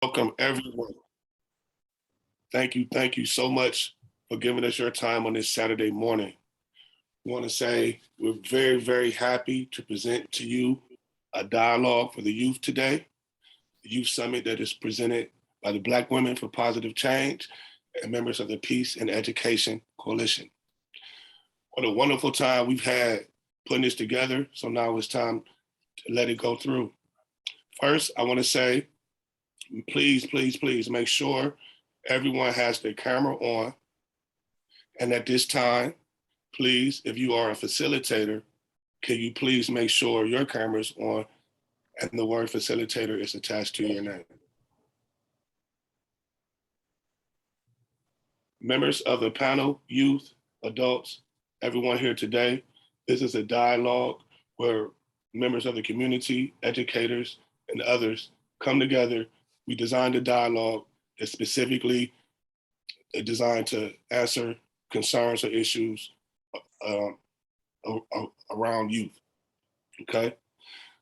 Welcome, everyone. Thank you so much for giving us your time on this Saturday morning. We want to say we're very, very happy to present to you a dialogue for the youth today, the youth summit that is presented by the Black Women for Positive Change and members of the Peace and Education Coalition. What a wonderful time we've had putting this together. So now it's time to let it go through. First, I want to say, please make sure everyone has their camera on. And at this time, please, if you are a facilitator, can you please make sure your camera is on and the word facilitator is attached to your name. Members of the panel, youth, adults, everyone here today, this is a dialogue where members of the community, educators, and others come together. We designed a dialogue that's specifically designed to answer concerns or issues around youth, okay?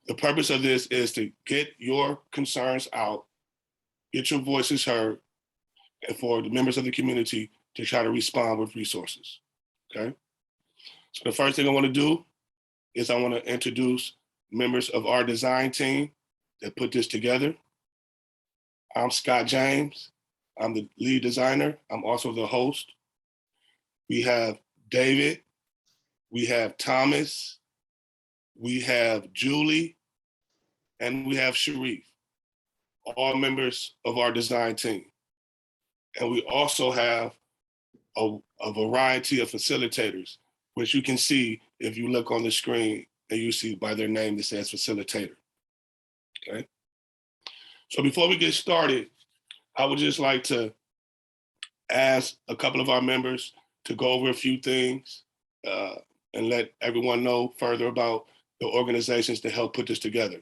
The purpose of this is to get your concerns out, get your voices heard, and for the members of the community to try to respond with resources, okay? So the first thing I wanna do is I wanna introduce members of our design team that put this together. I'm Scott James. I'm the lead designer. I'm also the host. We have David. We have Thomas. We have Julie. And we have Sharif, all members of our design team. And we also have a variety of facilitators, which you can see if you look on the screen and you see by their name that says facilitator, okay? So before we get started, I would just like to ask a couple of our members to go over a few things and let everyone know further about the organizations that help put this together.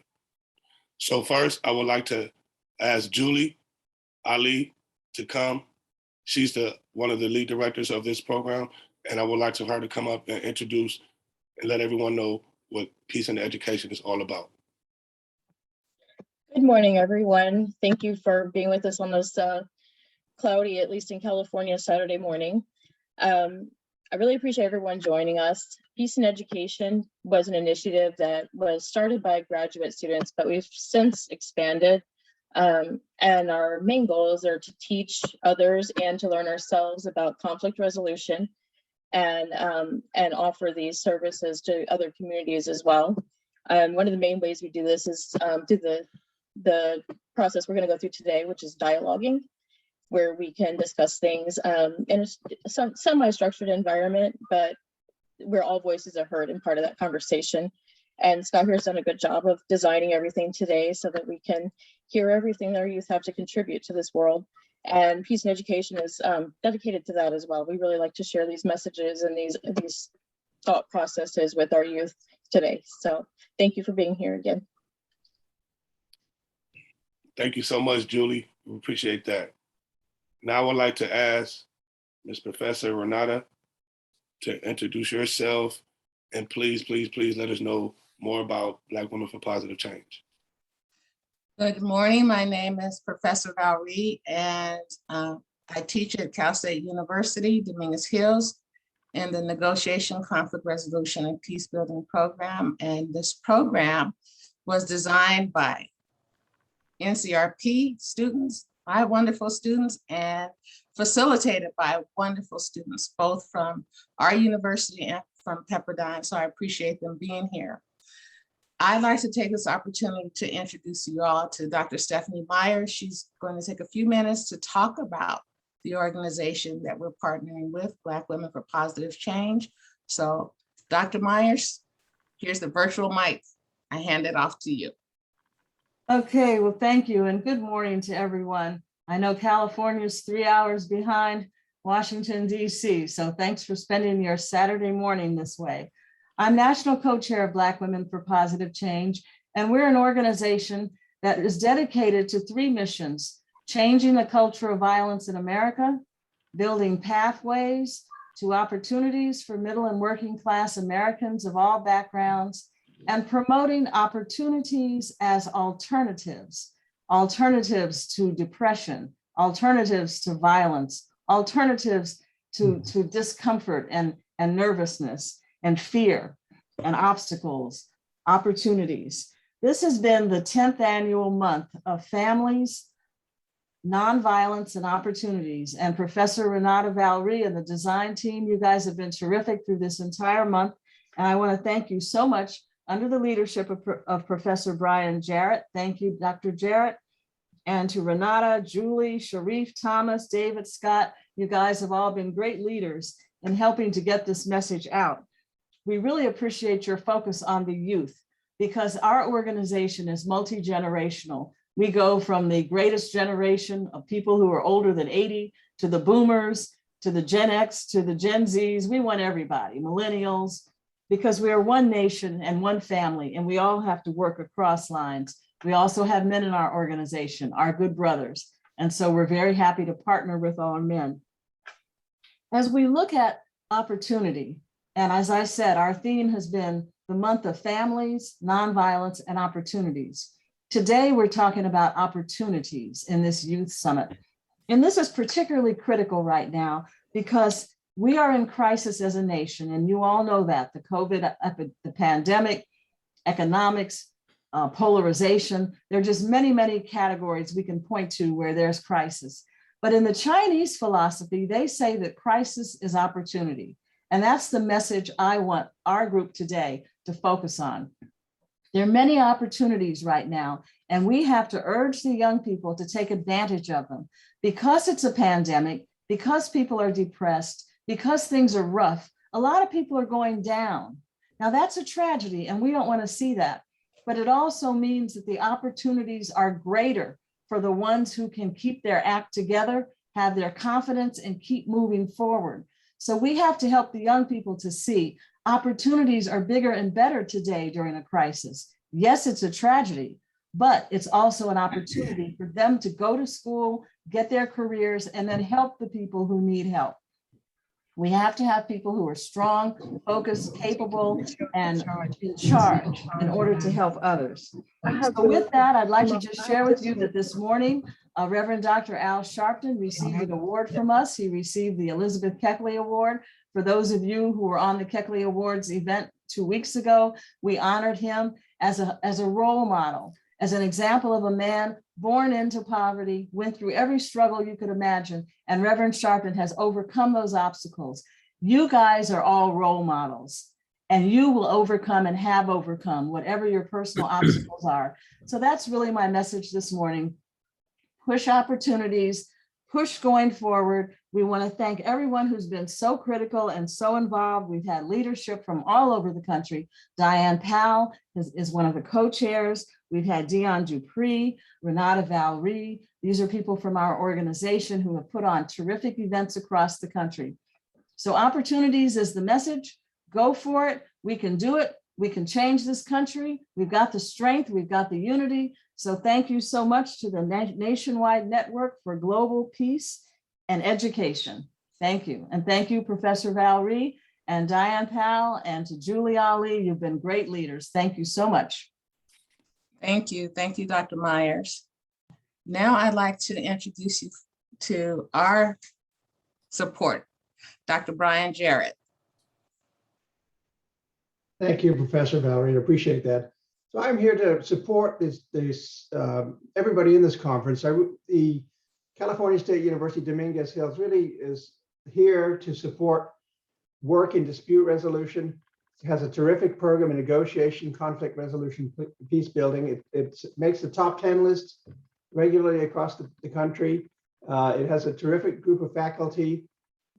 So first, I would like to ask Julie Ali to come. She's one of the lead directors of this program, and I would like her to come up and introduce and let everyone know what Peace and Education is all about. Good morning, everyone. Thank you for being with us on this cloudy, at least in California, Saturday morning. I really appreciate everyone joining us. Peace and Education was an initiative that was started by graduate students, but we've since expanded. And our main goals are to teach others and to learn ourselves about conflict resolution and offer these services to other communities as well. One of the main ways we do this is through the process we're going to go through today, which is dialoguing, where we can discuss things in a semi-structured environment, but where all voices are heard and part of that conversation. And Scott here has done a good job of designing everything today so that we can hear everything that our youth have to contribute to this world. And Peace and Education is dedicated to that as well. We really like to share these messages and these thought processes with our youth today. So thank you for being here again. Thank you so much, Julie. We appreciate that. Now I would like to ask Ms. Professor Renata to introduce yourself and please let us know more about Black Women for Positive Change. Good morning. My name is Professor Valerie, and I teach at Cal State University, Dominguez Hills, in the Negotiation, Conflict Resolution, and Peace Building program. And this program was designed by NCRP students, my wonderful students, and facilitated by wonderful students, both from our university and from Pepperdine. So I appreciate them being here. I'd like to take this opportunity to introduce you all to Dr. Stephanie Myers. She's going to take a few minutes to talk about the organization that we're partnering with, Black Women for Positive Change. So Dr. Myers, here's the virtual mic. I hand it off to you. Okay, well, thank you and good morning to everyone. I know California is 3 hours behind Washington, D.C., so thanks for spending your Saturday morning this way. I'm National Co-Chair of Black Women for Positive Change, and we're an organization that is dedicated to 3 missions: changing the culture of violence in America, building pathways to opportunities for middle and working class Americans of all backgrounds, and promoting opportunities as alternatives alternatives to depression, alternatives to violence, alternatives to discomfort and nervousness and fear and obstacles, opportunities. This has been the 10th annual month of families, nonviolence, and opportunities. And Professor Renata Valerie and the design team, you guys have been terrific through this entire month. And I want to thank you so much under the leadership of Professor Brian Jarrett. Thank you, Dr. Jarrett. And to Renata, Julie, Sharif, Thomas, David, Scott, you guys have all been great leaders in helping to get this message out. We really appreciate your focus on the youth because our organization is multi-generational. We go from the greatest generation of people who are older than 80 to the boomers, to the Gen X, to the Gen Zs. We want everybody, millennials, because we are one nation and one family, and we all have to work across lines. We also have men in our organization, our good brothers. And so we're very happy to partner with our men. As we look at opportunity, and as I said, our theme has been the month of families, nonviolence, and opportunities. Today, we're talking about opportunities in this youth summit. And this is particularly critical right now because we are in crisis as a nation, and you all know that, the COVID, the pandemic, economics, polarization. There are just many, many categories we can point to where there's crisis. But in the Chinese philosophy, they say that crisis is opportunity. And that's the message I want our group today to focus on. There are many opportunities right now, and we have to urge the young people to take advantage of them. Because it's a pandemic, because people are depressed, because things are rough, a lot of people are going down. Now that's a tragedy, and we don't want to see that. But it also means that the opportunities are greater for the ones who can keep their act together, have their confidence, and keep moving forward. So we have to help the young people to see opportunities are bigger and better today during a crisis. Yes, it's a tragedy, but it's also an opportunity for them to go to school, get their careers, and then help the people who need help. We have to have people who are strong, focused, capable, and in charge in order to help others. So with that, I'd like to just share with you that this morning, Reverend Dr. Al Sharpton received an award from us. He received the Elizabeth Keckley Award. For those of you who were on the Keckley Awards event 2 weeks ago, we honored him as a role model, as an example of a man born into poverty, went through every struggle you could imagine, and Reverend Sharpton has overcome those obstacles. You guys are all role models, and you will overcome and have overcome whatever your personal obstacles are. So that's really my message this morning. Push opportunities, push going forward. We want to thank everyone who's been so critical and so involved. We've had leadership from all over the country. Diane Powell is one of the co-chairs. We've had Dion Dupree, Renata Valerie. These are people from our organization who have put on terrific events across the country. So opportunities is the message. Go for it. We can do it. We can change this country. We've got the strength. We've got the unity. So thank you so much to the Nationwide Network for Global Peace and Education. Thank you. And thank you, Professor Valerie and Diane Powell, and to Julie Ali. You've been great leaders. Thank you so much. Thank you. Thank you, Dr. Myers. Now I'd like to introduce you to our support, Dr. Brian Jarrett. Thank you, Professor Valerie. I appreciate that. So I'm here to support everybody in this conference. The California State University Dominguez Hills really is here to support work in dispute resolution. It has a terrific program in negotiation, conflict resolution, peace building. It makes the top 10 list regularly across the country. It has a terrific group of faculty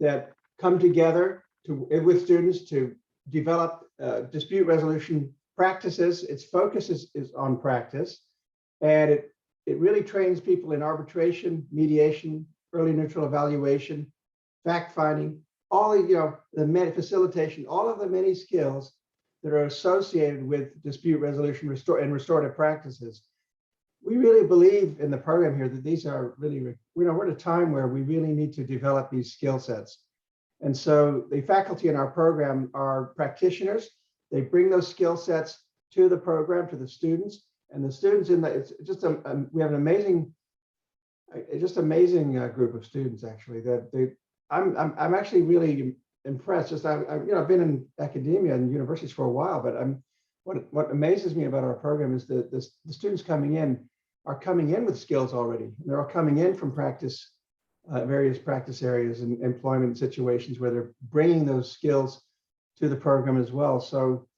that come together with students to develop dispute resolution practices. Its focus is on practice, and it really trains people in arbitration, mediation, early neutral evaluation, fact finding, all the facilitation, all of the many skills that are associated with dispute resolution and restorative practices. We really believe in the program here that these are really, we're at a time where we really need to develop these skill sets. And so the faculty in our program are practitioners. They bring those skill sets to the program, to the students, And the students in that, it's just we have an amazing, just amazing group of students actually. I'm actually really impressed. Just I've been in academia and universities for a while, but what amazes me about our program is that the students coming in are coming in with skills already. They're all coming in from practice, various practice areas and employment situations where they're bringing those skills to the program as well. So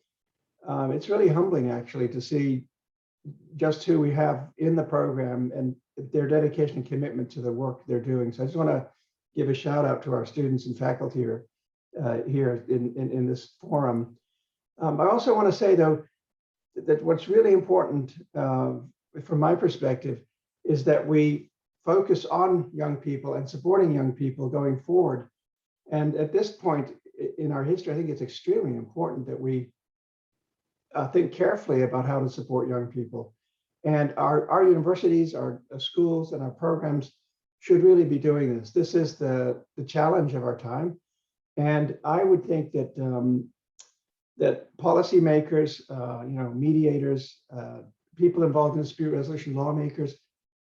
it's really humbling actually to see just who we have in the program and their dedication and commitment to the work they're doing. So I just want to give a shout out to our students and faculty here in this forum. I also want to say though, that what's really important from my perspective is that we focus on young people and supporting young people going forward. And at this point in our history, I think it's extremely important that we think carefully about how to support young people. And our universities, our schools, and our programs should really be doing this. This is the challenge of our time. And I would think that that policymakers, mediators, people involved in dispute resolution, lawmakers,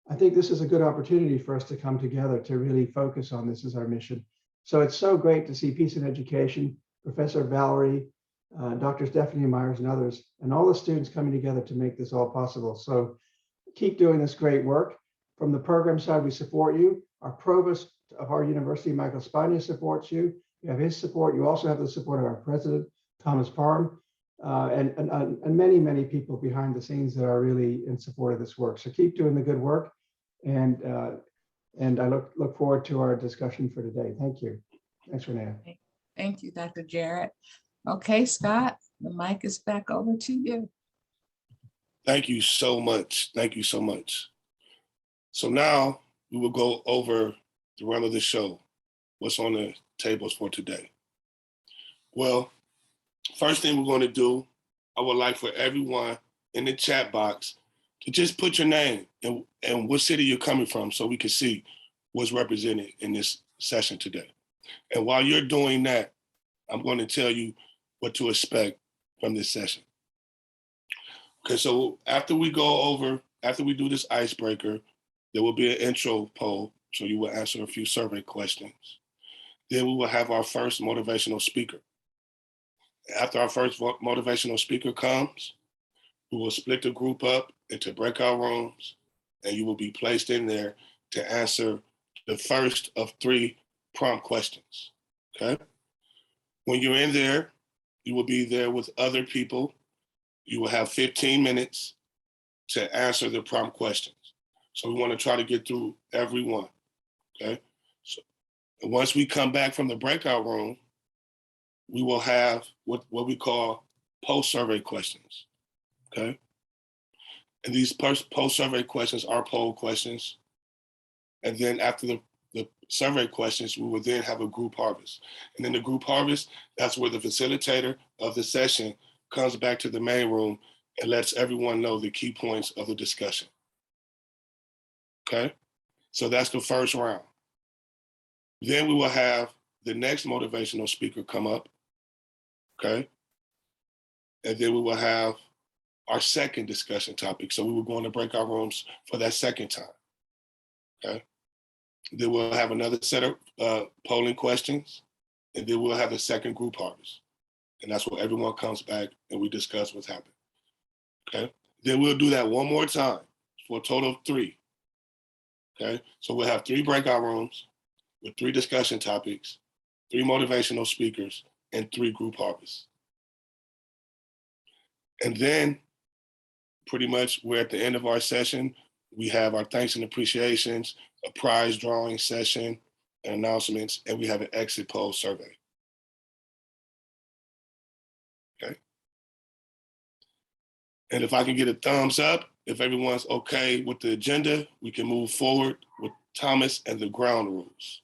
I think this is a good opportunity for us to come together to really focus on this as our mission. So it's so great to see Peace in Education, Professor Valerie, Dr. Stephanie Myers and others, and all the students coming together to make this all possible. So keep doing this great work. From the program side, we support you. Our provost of our university, Michael Spania, supports you. You have his support. You also have the support of our president, Thomas Parham, and many, many people behind the scenes that are really in support of this work. So keep doing the good work. And I look forward to our discussion for today. Thank you. Thanks, Renee. Thank you, Dr. Jarrett. Okay, Scott, the mic is back over to you. Thank you so much. Thank you so much. So now we will go over the run of the show. What's on the tables for today? Well, first thing we're going to do, I would like for everyone in the chat box to just put your name and what city you're coming from so we can see what's represented in this session today. And while you're doing that, I'm going to tell you what to expect from this session. Okay, so after we do this icebreaker, there will be an intro poll, so you will answer a few survey questions. Then we will have our first motivational speaker. After our first motivational speaker comes, we will split the group up into breakout rooms, and you will be placed in there to answer the first of 3 prompt questions, okay? When you're in there, you will be there with other people. You will have 15 minutes to answer the prompt questions. So we want to try to get through every one, okay? So once we come back from the breakout room, we will have what we call post-survey questions, okay? And these post-survey questions are poll questions. And then after the survey questions, we will then have a group harvest. And in the group harvest, that's where the facilitator of the session comes back to the main room and lets everyone know the key points of the discussion. Okay, so that's the first round. Then we will have the next motivational speaker come up, okay? And then we will have our second discussion topic. So we will go into breakout rooms for that second time, okay? Then we'll have another set of polling questions, and then we'll have the second group harvest. And that's where everyone comes back and we discuss what's happened, okay? Then we'll do that one more time for a total of 3, okay? So we'll have 3 breakout rooms with 3 discussion topics, 3 motivational speakers, and 3 group harvests. And then pretty much we're at the end of our session. We have our thanks and appreciations, a prize drawing session, and announcements, and we have an exit poll survey. Okay. And if I can get a thumbs up, if everyone's okay with the agenda, we can move forward with Thomas and the ground rules.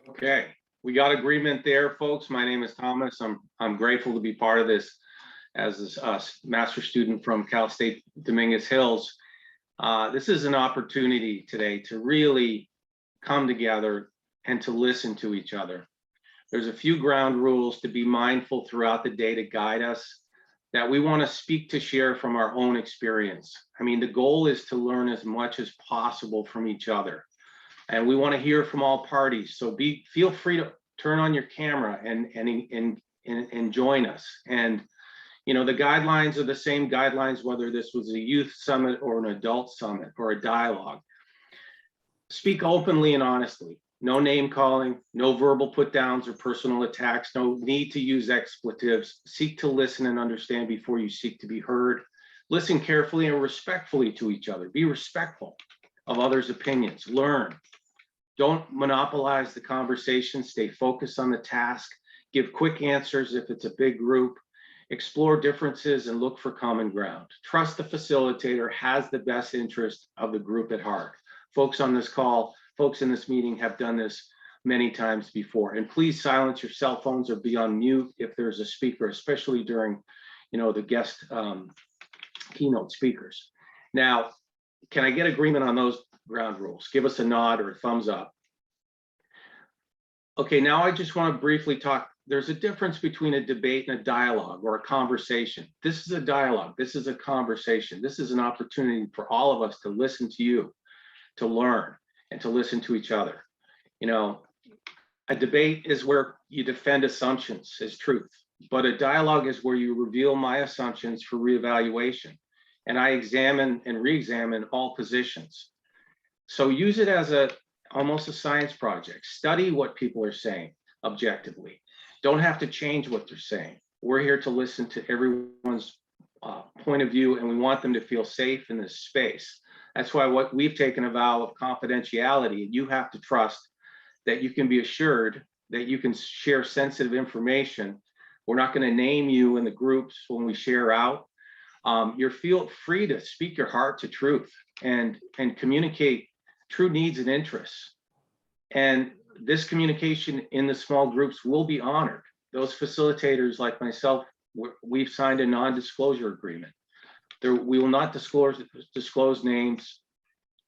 Okay, we got agreement there, folks. My name is Thomas. I'm grateful to be part of this as a master student from Cal State Dominguez Hills. This is an opportunity today to really come together and to listen to each other. There's a few ground rules to be mindful throughout the day to guide us. that we want to speak to share from our own experience. I mean, the goal is to learn as much as possible from each other. And we want to hear from all parties. So feel free to turn on your camera and join us. And you know, the guidelines are the same guidelines, whether this was a youth summit or an adult summit or a dialogue. Speak openly and honestly. No name calling, no verbal put downs or personal attacks, no need to use expletives. Seek to listen and understand before you seek to be heard. Listen carefully and respectfully to each other. Be respectful of others' opinions. Learn. Don't monopolize the conversation. Stay focused on the task. Give quick answers if it's a big group. Explore differences and look for common ground. Trust the facilitator has the best interest of the group at heart. Folks on this call, folks in this meeting have done this many times before. And please silence your cell phones or be on mute if there's a speaker, especially during, you know, the guest keynote speakers. Now, can I get agreement on those ground rules? Give us a nod or a thumbs up. Okay, now I just want to briefly talk. There's a difference between a debate and a dialogue or a conversation. This is a dialogue. This is a conversation. This is an opportunity for all of us to listen to you, to learn, and to listen to each other. You know, a debate is where you defend assumptions as truth, but a dialogue is where you reveal my assumptions for reevaluation, and I examine and re-examine all positions. So use it as almost a science project. Study what people are saying objectively. Don't have to change what they're saying. We're here to listen to everyone's point of view, and we want them to feel safe in this space. That's why we've taken a vow of confidentiality. You have to trust that you can be assured that you can share sensitive information. We're not going to name you in the groups when we share out. You're feel free to speak your heart to truth and communicate true needs and interests. And this communication in the small groups will be honored. Those facilitators like myself, we've signed a non-disclosure agreement. We will not disclose names,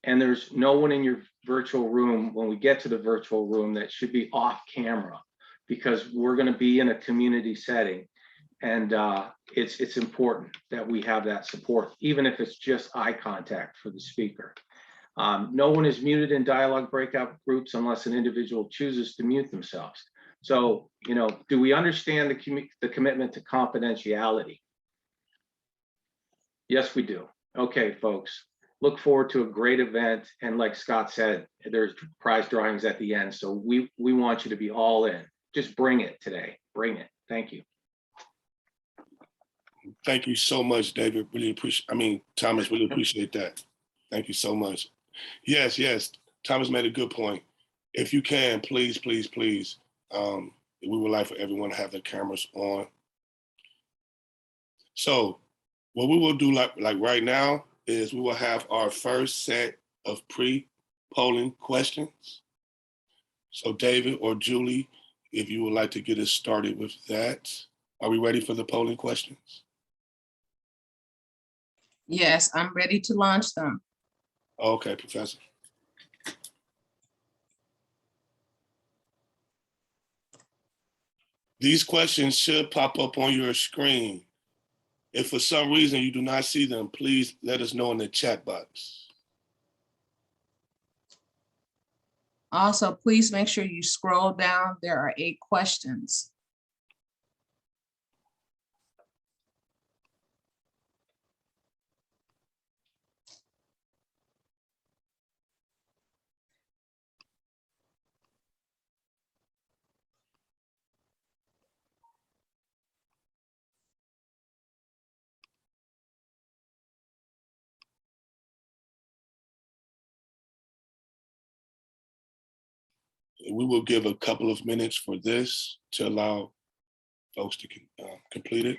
and there's no one in your virtual room when we get to the virtual room that should be off camera, because we're going to be in a community setting, and it's important that we have that support, even if it's just eye contact for the speaker. No one is muted in dialogue breakout groups unless an individual chooses to mute themselves. So, you know, do we understand the commitment to confidentiality? Yes, we do. Okay, folks, look forward to a great event. And like Scott said, there's prize drawings at the end. So we want you to be all in. Just bring it today. Bring it. Thank you. Thank you so much, David. Thomas, really appreciate that. Thank you so much. Yes. Thomas made a good point. If you can, please, we would like for everyone to have their cameras on. So what we will do like right now is we will have our first set of pre-polling questions. So David or Julie, if you would like to get us started with that. Are we ready for the polling questions? Yes, I'm ready to launch them. Okay, Professor. These questions should pop up on your screen. If for some reason you do not see them, please let us know in the chat box. Also, please make sure you scroll down. There are 8 questions. We will give a couple of minutes for this to allow folks to complete it.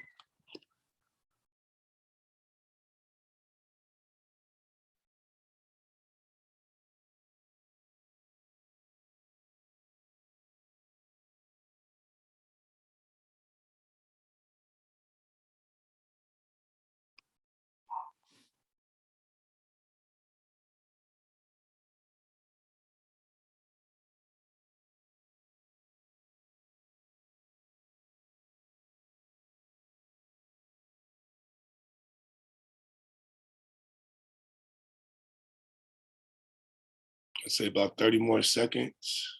Let's say about 30 more seconds.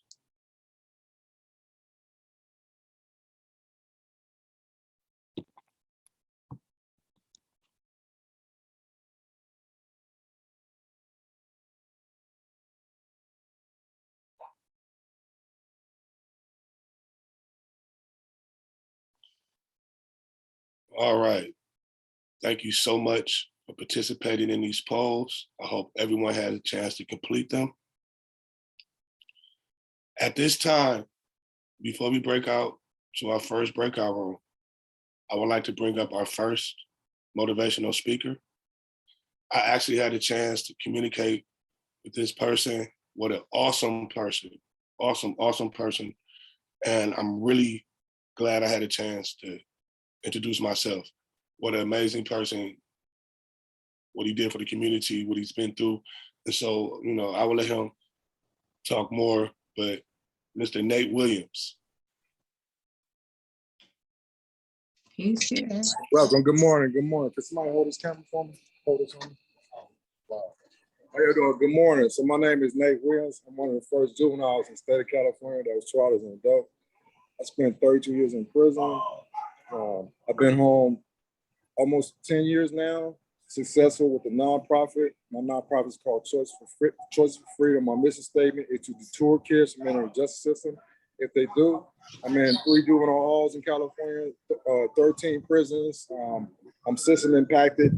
All right. Thank you so much for participating in these polls. I hope everyone had a chance to complete them. At this time, before we break out to our first breakout room, I would like to bring up our first motivational speaker. I actually had a chance to communicate with this person. What an awesome person, awesome person. And I'm really glad I had a chance to introduce myself. What an amazing person, what he did for the community, what he's been through. And so, I will let him talk more, but Mr. Nate Williams. He's here. Welcome. Good morning. Good morning. Can somebody hold this camera for me? Hold this on. Wow. How you doing? Good morning. So my name is Nate Williams. I'm one of the first juveniles in the state of California that was tried as an adult. I spent 32 years in prison. I've been home almost 10 years now, successful with the nonprofit. My nonprofit is called Choice for Freedom. My mission statement is to deter kids from entering the justice system. If they do, I'm in 3 juvenile halls in California, 13 prisons. I'm system impacted.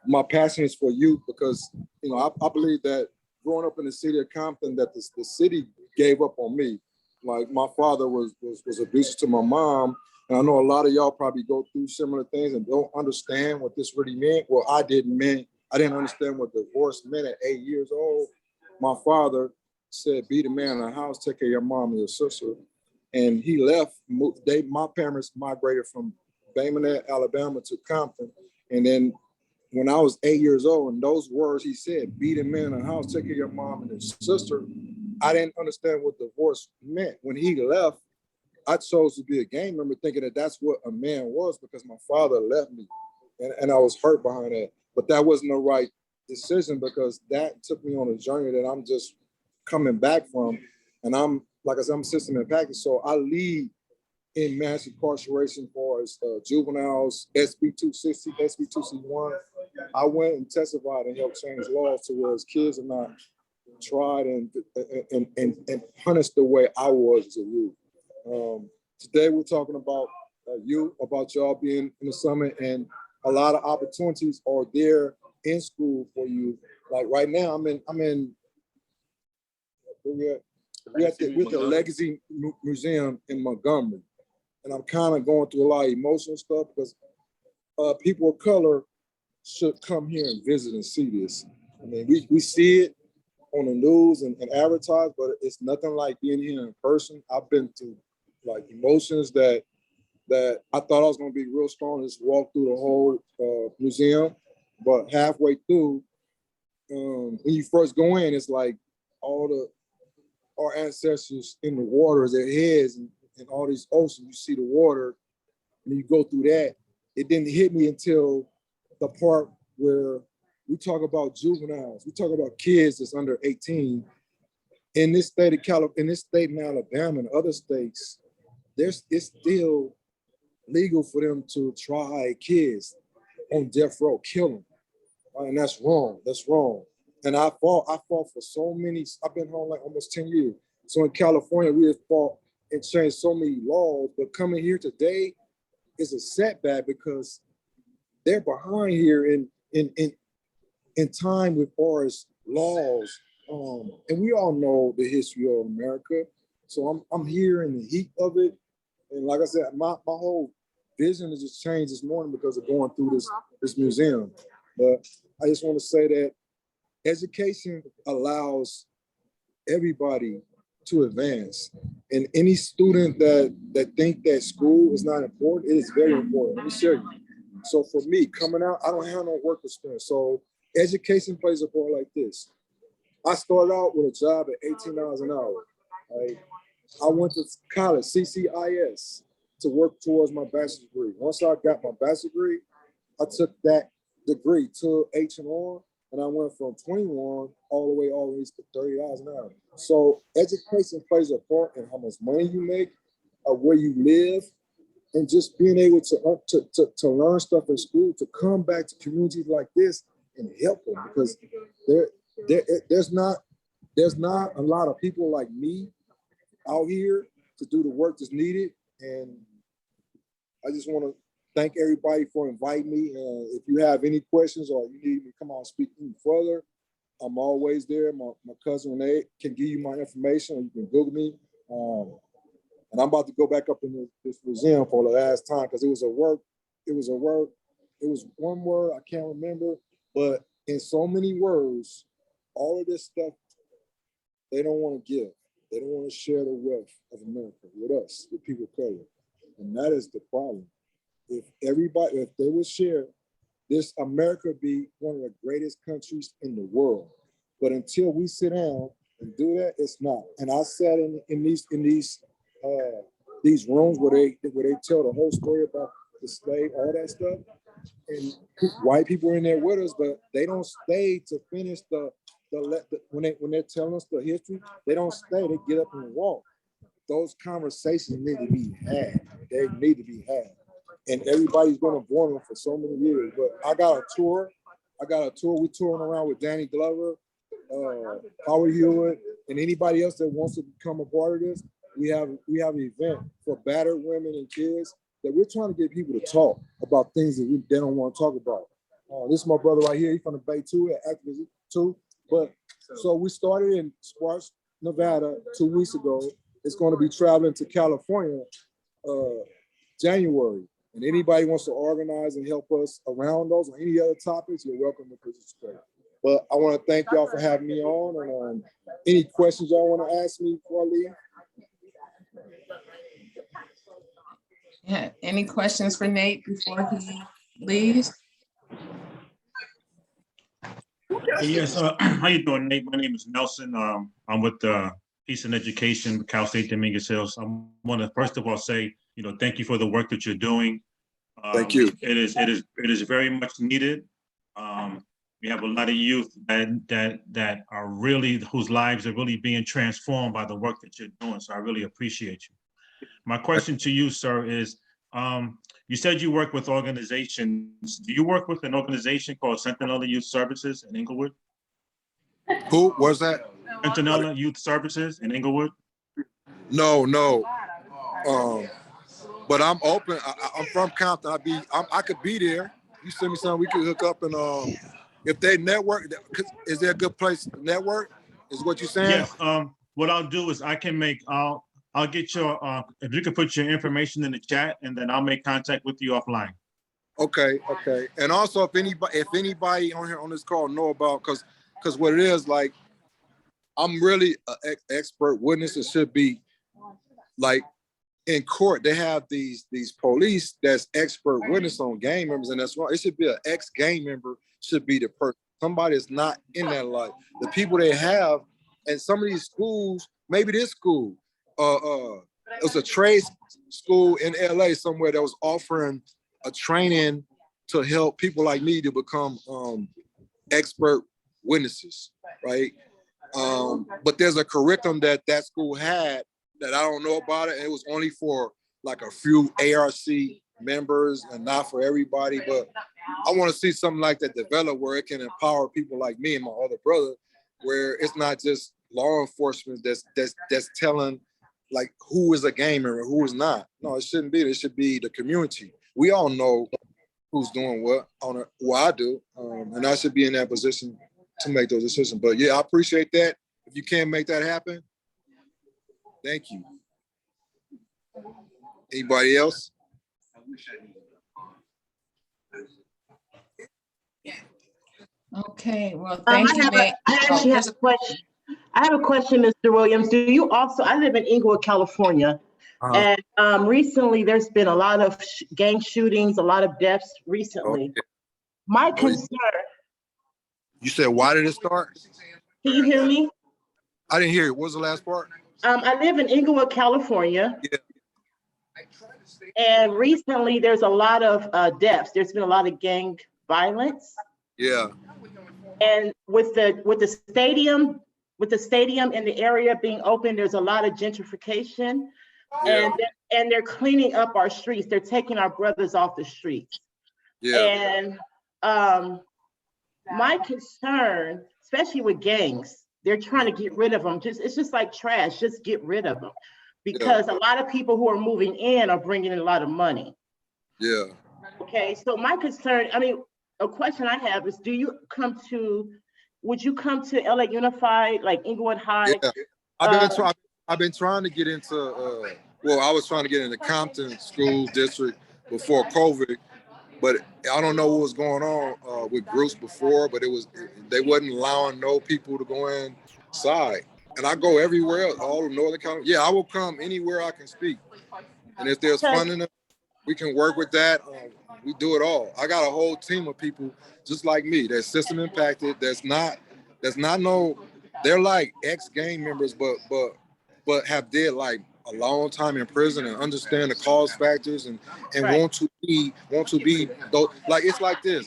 My passion is for youth because, I believe that growing up in the city of Compton, that the city gave up on me. Like my father was abusive to my mom. And I know a lot of y'all probably go through similar things and don't understand what this really meant. Well, I didn't understand what divorce meant at 8 years old. My father said, be the man in the house, take care of your mom and your sister. And he left. My parents migrated from Bay Minette, Alabama to Compton. And then when I was 8 years old, and those words he said, be the man in the house, take care of your mom and your sister, I didn't understand what divorce meant. When he left, I chose to be a gang member thinking that that's what a man was because my father left me. And I was hurt behind that. But that wasn't the right decision because that took me on a journey that I'm just coming back from. And I'm, like I said, I'm system impacted. So I lead in mass incarceration for juveniles, SB 260, SB 261. I went and testified and helped change laws to where kids are not tried and punished the way I was as a youth. Today we're talking about you, about y'all being in the summit, and a lot of opportunities are there in school for you. Like right now, we're at the Legacy Museum in Montgomery, and I'm kind of going through a lot of emotional stuff because people of color should come here and visit and see this. I mean, we see it on the news and advertised, but it's nothing like being here in person. I've been through like emotions that I thought I was going to be real strong and just walk through the whole museum. But halfway through, when you first go in, it's like our ancestors in the water, their heads and all these oceans, you see the water and you go through that. It didn't hit me until the part where we talk about juveniles, we talk about kids that's under 18. In this state of California, in this state in Alabama and other states, it's still legal for them to try kids on death row, kill them. And that's wrong. That's wrong. And I fought for so many. I've been home like almost 10 years. So in California, we have fought and changed so many laws. But coming here today is a setback because they're behind here in time with far as laws. And we all know the history of America. So I'm here in the heat of it. And like I said, my whole vision has just changed this morning because of going through this museum. But I just want to say that education allows everybody to advance. And any student that think that school is not important, it is very important. Let me show you. So for me, coming out, I don't have no work experience. So education plays a part like this. I started out with a job at $18 an hour. Right? I went to college, CCIS, to work towards my bachelor's degree. Once I got my bachelor's degree, I took that degree to H&R, and I went from 21 all the way to $30 an hour. So education plays a part in how much money you make, where you live, and just being able to learn stuff in school, to come back to communities like this and help them, because there's not a lot of people like me out here to do the work that's needed. And I just want to thank everybody for inviting me. If you have any questions or you need me to come on and speak any further, I'm always there. My cousin Renee can give you my information, or you can Google me. And I'm about to go back up in this museum for the last time, because it was one word I can't remember, but in so many words, all of this stuff they don't want to give. They don't want to share the wealth of America with us, with people of color. And that is the problem. If they would share this, America would be one of the greatest countries in the world. But until we sit down and do that, it's not. And I sat in these rooms where they tell the whole story about the slave, all that stuff. And white people are in there with us, but they don't stay to finish when they're telling us the history. They don't stay. They get up and walk. Those conversations need to be had. They need to be had. And everybody's going to avoid them for so many years. But I got a tour. We're touring around with Danny Glover, Howard Hewitt, and anybody else that wants to become a part of this. We have an event for battered women and kids that we're trying to get people to talk about things that they don't want to talk about. This is my brother right here. He's from the Bay too, activist too. But so we started in Sparks, Nevada 2 weeks ago. It's going to be traveling to California January. And anybody wants to organize and help us around those or any other topics, you're welcome to participate. But I want to thank y'all for having me on. And any questions y'all want to ask me before I leave? Yeah, any questions for Nate before he leaves? Yes, how you doing, Nate? My name is Nelson. I'm with Peace and Education, Cal State Dominguez Hills. I want to first of all say, thank you for the work that you're doing. Thank you. It is very much needed. We have a lot of youth that are really, whose lives are really being transformed by the work that you're doing. So I really appreciate you. My question to you, sir, is you said you work with organizations. Do you work with an organization called Sentinella Youth Services in Inglewood? Who was that? Sentinella Youth Services in Inglewood? No. But I'm open. I'm from Compton. I could be there. You send me something, we could hook up. And if they network, is there a good place to network? Is what you're saying? Yes. What I'll do is I'll get your if you could put your information in the chat, and then I'll make contact with you offline. Okay. And also, if anybody on here on this call know about, because what it is, like, I'm really an expert witness. It should be like in court. They have these police that's expert witness on gang members, and that's wrong. It should be an ex-gang member. Should be the person. Somebody that's not in that life. The people they have, and some of these schools, maybe this school. It was a trade school in LA somewhere that was offering a training to help people like me to become expert witnesses, right? But there's a curriculum that school had that I don't know about it, and it was only for like a few ARC members and not for everybody. But I want to see something like that develop where it can empower people like me and my other brother, where it's not just law enforcement that's telling like who is a gang member, who is not. No, it shouldn't be. It should be the community. We all know who's doing what I do, and I should be in that position to make those decisions. But yeah, I appreciate that. If you can't make that happen, thank you. Anybody else? Okay, well, thank you, Nate. I actually have a question. I have a question, Mr. Williams. Do you also, I live in Inglewood, California, and recently there's been a lot of gang shootings, a lot of deaths recently. Okay. My concern. You said, why did it start? Can you hear me? I didn't hear it. What was the last part? I live in Inglewood, California. Yeah. And recently there's a lot of deaths. There's been a lot of gang violence. Yeah. And with the stadium in the area being open, there's a lot of gentrification. Yeah. And they're cleaning up our streets. They're taking our brothers off the streets. Yeah. And my concern, especially with gangs, they're trying to get rid of them. It's just like trash. Just get rid of them, because a lot of people who are moving in are bringing in a lot of money. Yeah. Okay, so my concern, I mean, a question I have is, would you come to LA Unified, like Inglewood High? Yeah. I've been trying to get into I was trying to get into Compton School District before COVID, but I don't know what was going on with groups before, but they wasn't allowing no people to go inside. And I go everywhere, all of Northern California. Yeah, I will come anywhere I can speak. And if there's funding, we can work with that. We do it all. I got a whole team of people just like me that's system impacted. They're like ex-gang members, but have did like a long time in prison and understand the cause factors and want to be those, like, it's like this.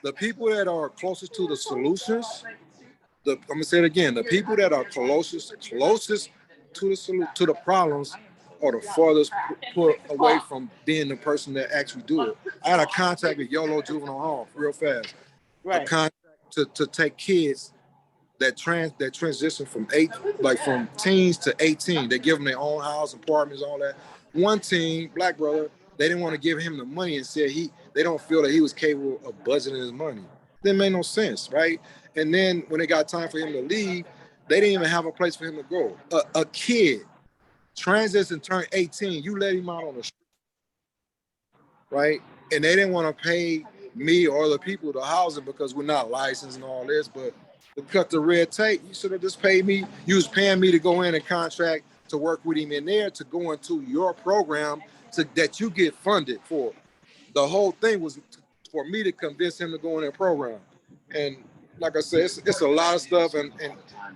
The people that are closest to the solutions, I'm gonna say it again, the people that are closest to the problems are the farthest put away from being the person that actually do it. I had a contact at YOLO Juvenile Hall real fast. A contract to take kids that transition from teens to 18. They give them their own house, apartments, all that. One teen, black brother, they didn't want to give him the money and said they don't feel that he was capable of budgeting his money. That made no sense, right? And then when it got time for him to leave, they didn't even have a place for him to go. A kid transits and turned 18, you let him out on the street, right? And they didn't want to pay me or other people to house him because we're not licensed and all this, but to cut the red tape, you should have just paid me. You was paying me to go in and contract to work with him in there to go into your program that you get funded for. The whole thing was for me to convince him to go in that program. And like I said, it's a lot of stuff, and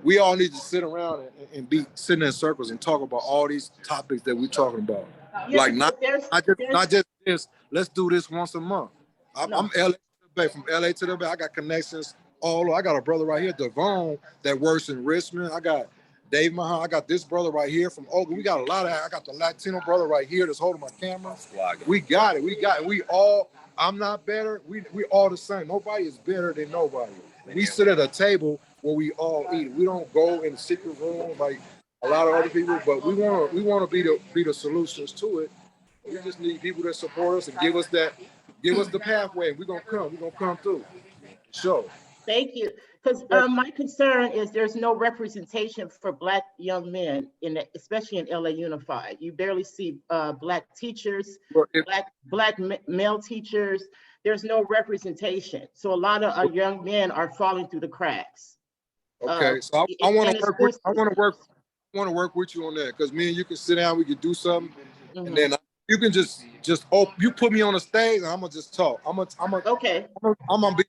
we all need to sit around and be sitting in circles and talk about all these topics that we're talking about. Like not just this. Let's do this once a month. I'm LA to the Bay, from LA to the Bay. I got connections all over. I got a brother right here, Devon, that works in Richmond. I got Dave Mahan. I got this brother right here from Oakland. We got a lot of. I got the Latino brother right here that's holding my camera. We got it. We all. I'm not better. We all the same. Nobody is better than nobody. We sit at a table where we all eat. We don't go in the secret room like a lot of other people, but we want to be the solutions to it. We just need people that support us and give us the pathway. We're gonna come through. Sure. Thank you. Because my concern is there's no representation for Black young men especially in LA Unified. You barely see Black teachers, black male teachers. There's no representation. So a lot of our young men are falling through the cracks. Okay, so I want to work with you on that, because me and you can sit down, we can do something, and then you can just you put me on the stage and I'm gonna just talk. I'm gonna be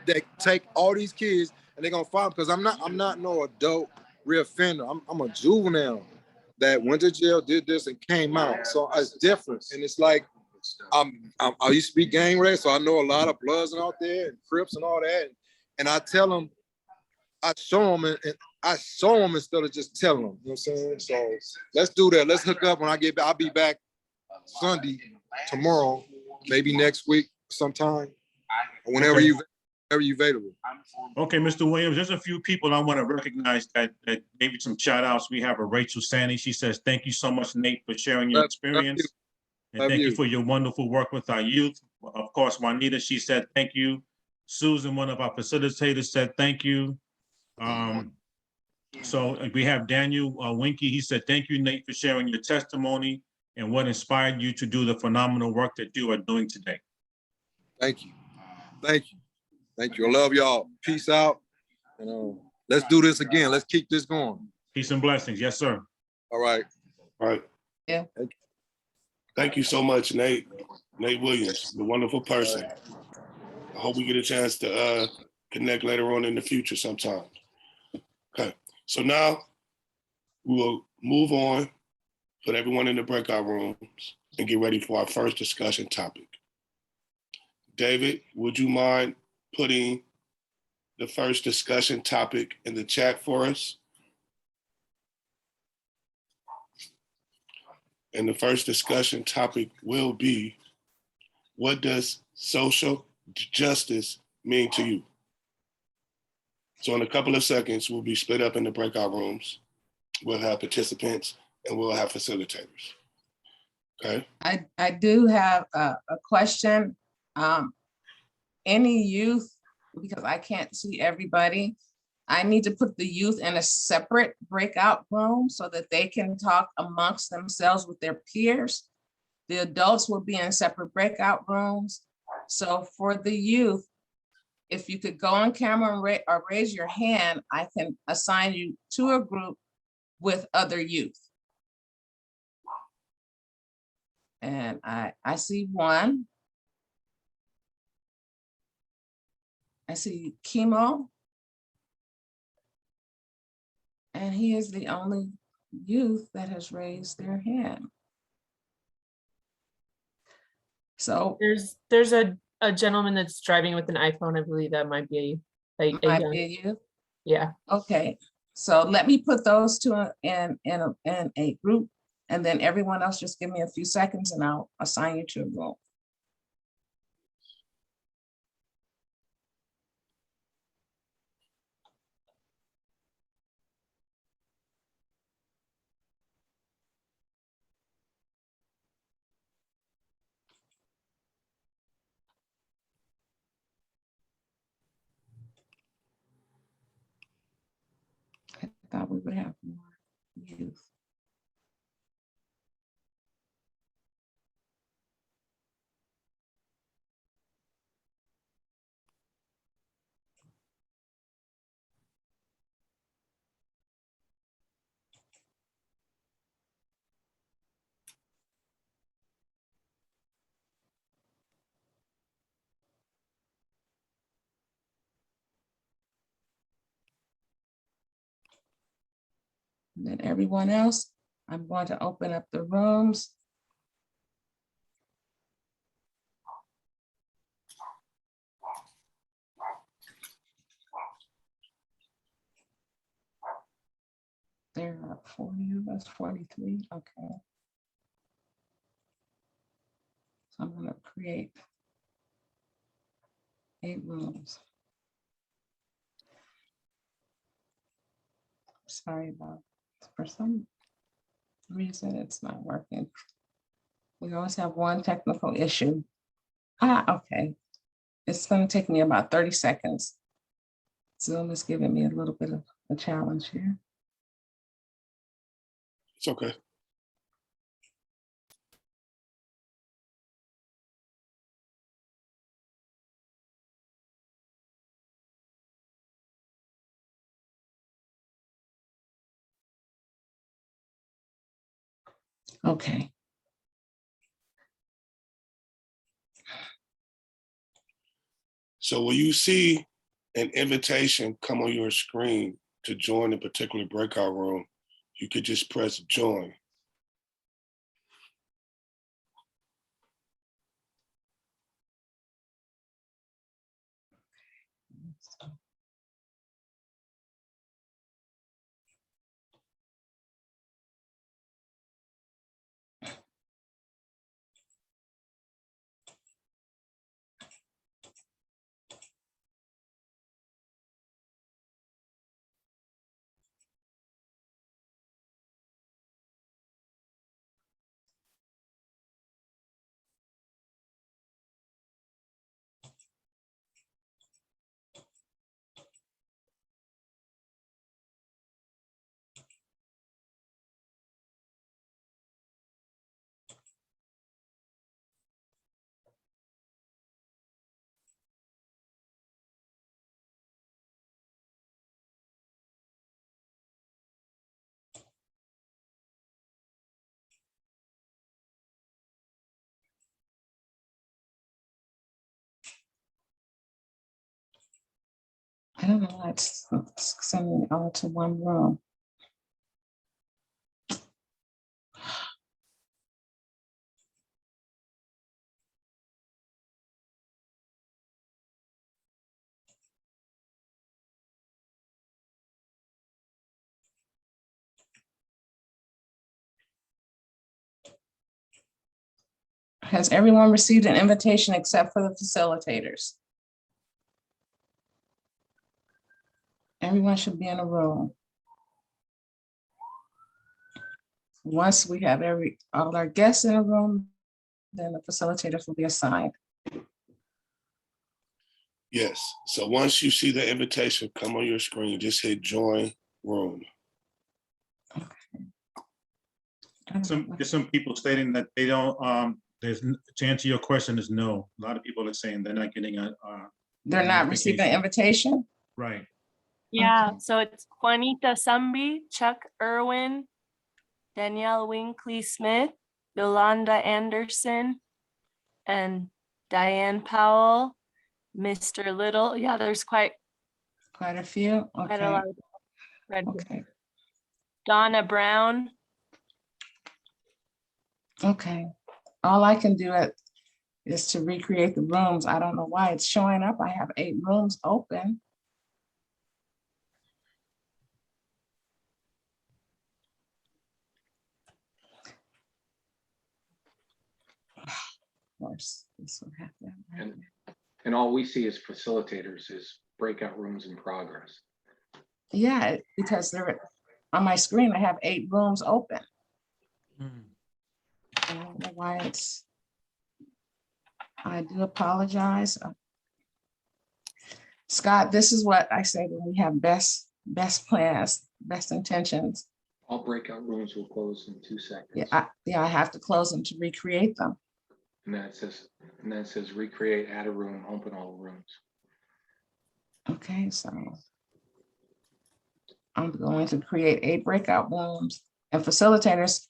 that take all these kids and they're gonna find, because I'm not no adult reoffender. I'm a juvenile that went to jail, did this, and came out. So it's different, and it's like I used to be gang raised, so I know a lot of Bloods and out there and Crips and all that. And I tell them, I show them, and I show them instead of just telling them. You know what I'm saying? So let's do that. Let's hook up when I get back. I'll be back Sunday, tomorrow, maybe next week sometime, whenever you available. Okay, Mr. Williams, there's a few people I want to recognize that gave you some shout outs. We have a Rachel Sandy. She says, thank you so much, Nate, for sharing your experience. And thank you for your wonderful work with our youth. Of course, Juanita, she said, thank you. Susan, one of our facilitators, said, thank you. So we have Daniel Winky. He said, thank you, Nate, for sharing your testimony and what inspired you to do the phenomenal work that you are doing today. Thank you. Thank you. Thank you. I love y'all. Peace out. And let's do this again. Let's keep this going. Peace and blessings. Yes, sir. All right. All right. Yeah. Thank you so much, Nate Williams, the wonderful person. I hope we get a chance to connect later on in the future sometime. Okay, so now we will move on, put everyone in the breakout rooms, and get ready for our first discussion topic. David, would you mind putting the first discussion topic in the chat for us. And the first discussion topic will be, what does social justice mean to you? So in a couple of seconds, we'll be split up into breakout rooms. We'll have participants and we'll have facilitators. Okay. I do have a question. Any youth, because I can't see everybody, I need to put the youth in a separate breakout room so that they can talk amongst themselves with their peers. The adults will be in separate breakout rooms. So for the youth, if you could go on camera and or raise your hand, I can assign you to a group with other youth. And I see one. I see Chemo. And he is the only youth that has raised their hand. So There's a gentleman that's driving with an iPhone. I believe that might be a might young, be a youth. yeah. Okay, so let me put those two in a group, and then everyone else just give me a few seconds and I'll assign you to a group. I thought we would have more youth. And then everyone else, I'm going to open up the rooms. There are 40 of us, 43, okay. So I'm gonna create 8 rooms. Sorry about, for some reason it's not working. We always have one technical issue. Okay. It's gonna take me about 30 seconds. Zoom is giving me a little bit of a challenge here. It's okay. Okay. So will you see an invitation come on your screen to join a particular breakout room, you could just press join. I don't know why it's sending me all to one room. Has everyone received an invitation except for the facilitators? Everyone should be in a room. Once we have all our guests in a room, then the facilitators will be assigned. Yes. So once you see the invitation come on your screen, just hit join room. There's some people stating that they don't, to answer your question is no. A lot of people are saying they're not getting They're not receiving an invitation? right. Yeah, Okay. so it's Juanita Sambi, Chuck Irwin, Danielle Winkley Smith, Yolanda Anderson, and Diane Powell, Mr. Little. Yeah, there's quite Quite a few, a okay, lot of red. okay, Donna Brown. okay. All I can do is to recreate the rooms. I don't know why it's showing up. I have 8 rooms open. Of course, this will happen. And all we see as facilitators is breakout rooms in progress. Yeah, because they're on my screen, I have 8 rooms open. I don't know why I do apologize. Scott, this is what I say when we have best plans, best intentions. All breakout rooms will close in 2 seconds. Yeah, I have to close them to recreate them. And then it says recreate, add a room, open all rooms. Okay, so I'm going to create 8 breakout rooms, and facilitators,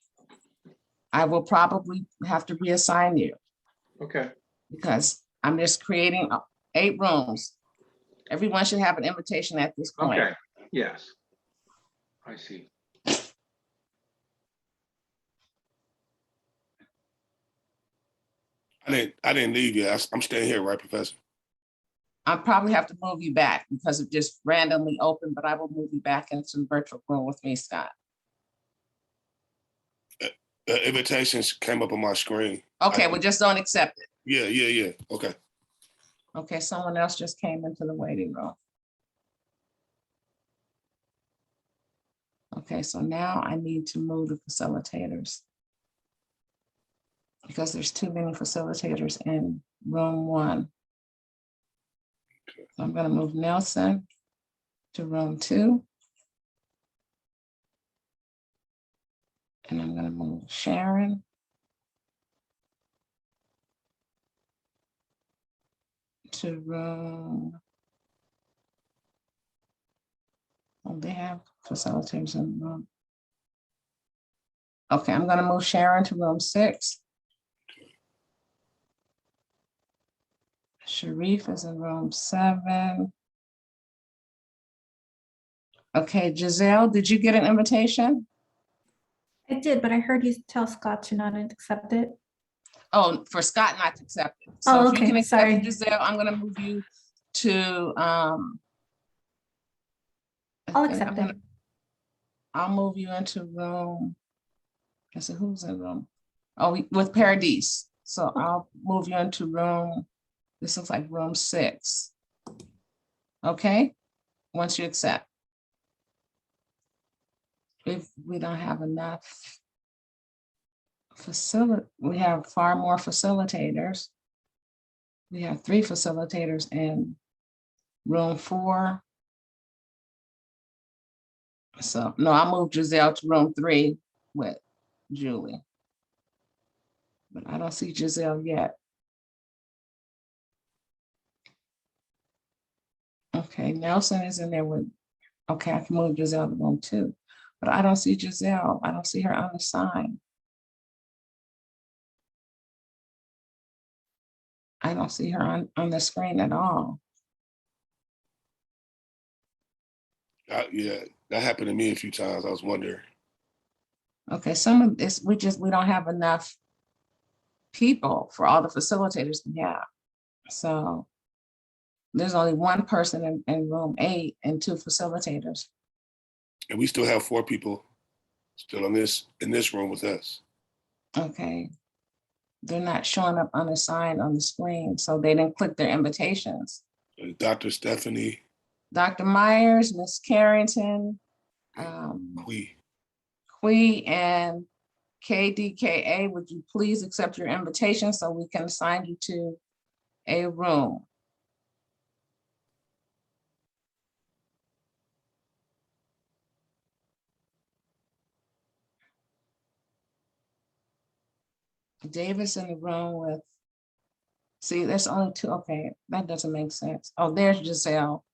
I will probably have to reassign you Okay. because I'm just creating 8 rooms. Everyone should have an invitation at this point. Okay. Yes. I see. I didn't leave yet. I'm staying here, right, Professor? I probably have to move you back because it just randomly opened, but I will move you back into the virtual room with me, Scott. The invitations came up on my screen. Okay, well, just don't accept it. Yeah. Okay. Okay, someone else just came into the waiting room. Okay, so now I need to move the facilitators because there's too many facilitators in room 1. So I'm going to move Nelson to room 2. And I'm going to move Sharon to room. Oh, they have facilitators in the room. Okay, I'm going to move Sharon to room 6. Sharif is in room 7. Okay, Giselle, did you get an invitation? I did, but I heard you tell Scott to not accept it. Oh, for Scott not to accept it. So Oh, if you can okay, accept it, sorry. Giselle, I'm going to move you to. I'll accept it. I'll move you into room. I said, who's in room? Oh, with Paradise. So I'll move you into room. This looks like room 6. Okay, once you accept. If we don't have enough we have far more facilitators. We have 3 facilitators in room 4. So no, I'll move Giselle to room 3 with Julie. But I don't see Giselle yet. Okay, Nelson is in there with, okay, I can move Giselle to room 2, but I don't see Giselle. I don't see her on the sign. I don't see her on the screen at all. Yeah, that happened to me a few times. I was wondering. Okay, some of this, we don't have enough people for all the facilitators we have. So there's only 1 person in room 8 and 2 facilitators. And we still have 4 people still in this room with us. Okay. They're not showing up unassigned on the screen, so they didn't click their invitations. Dr. Stephanie Dr. Myers, Miss Carrington, Hui, and KDKA, would you please accept your invitation so we can assign you to a room? Davis in the room with, see, there's only two. Okay, that doesn't make sense. Oh, there's Giselle.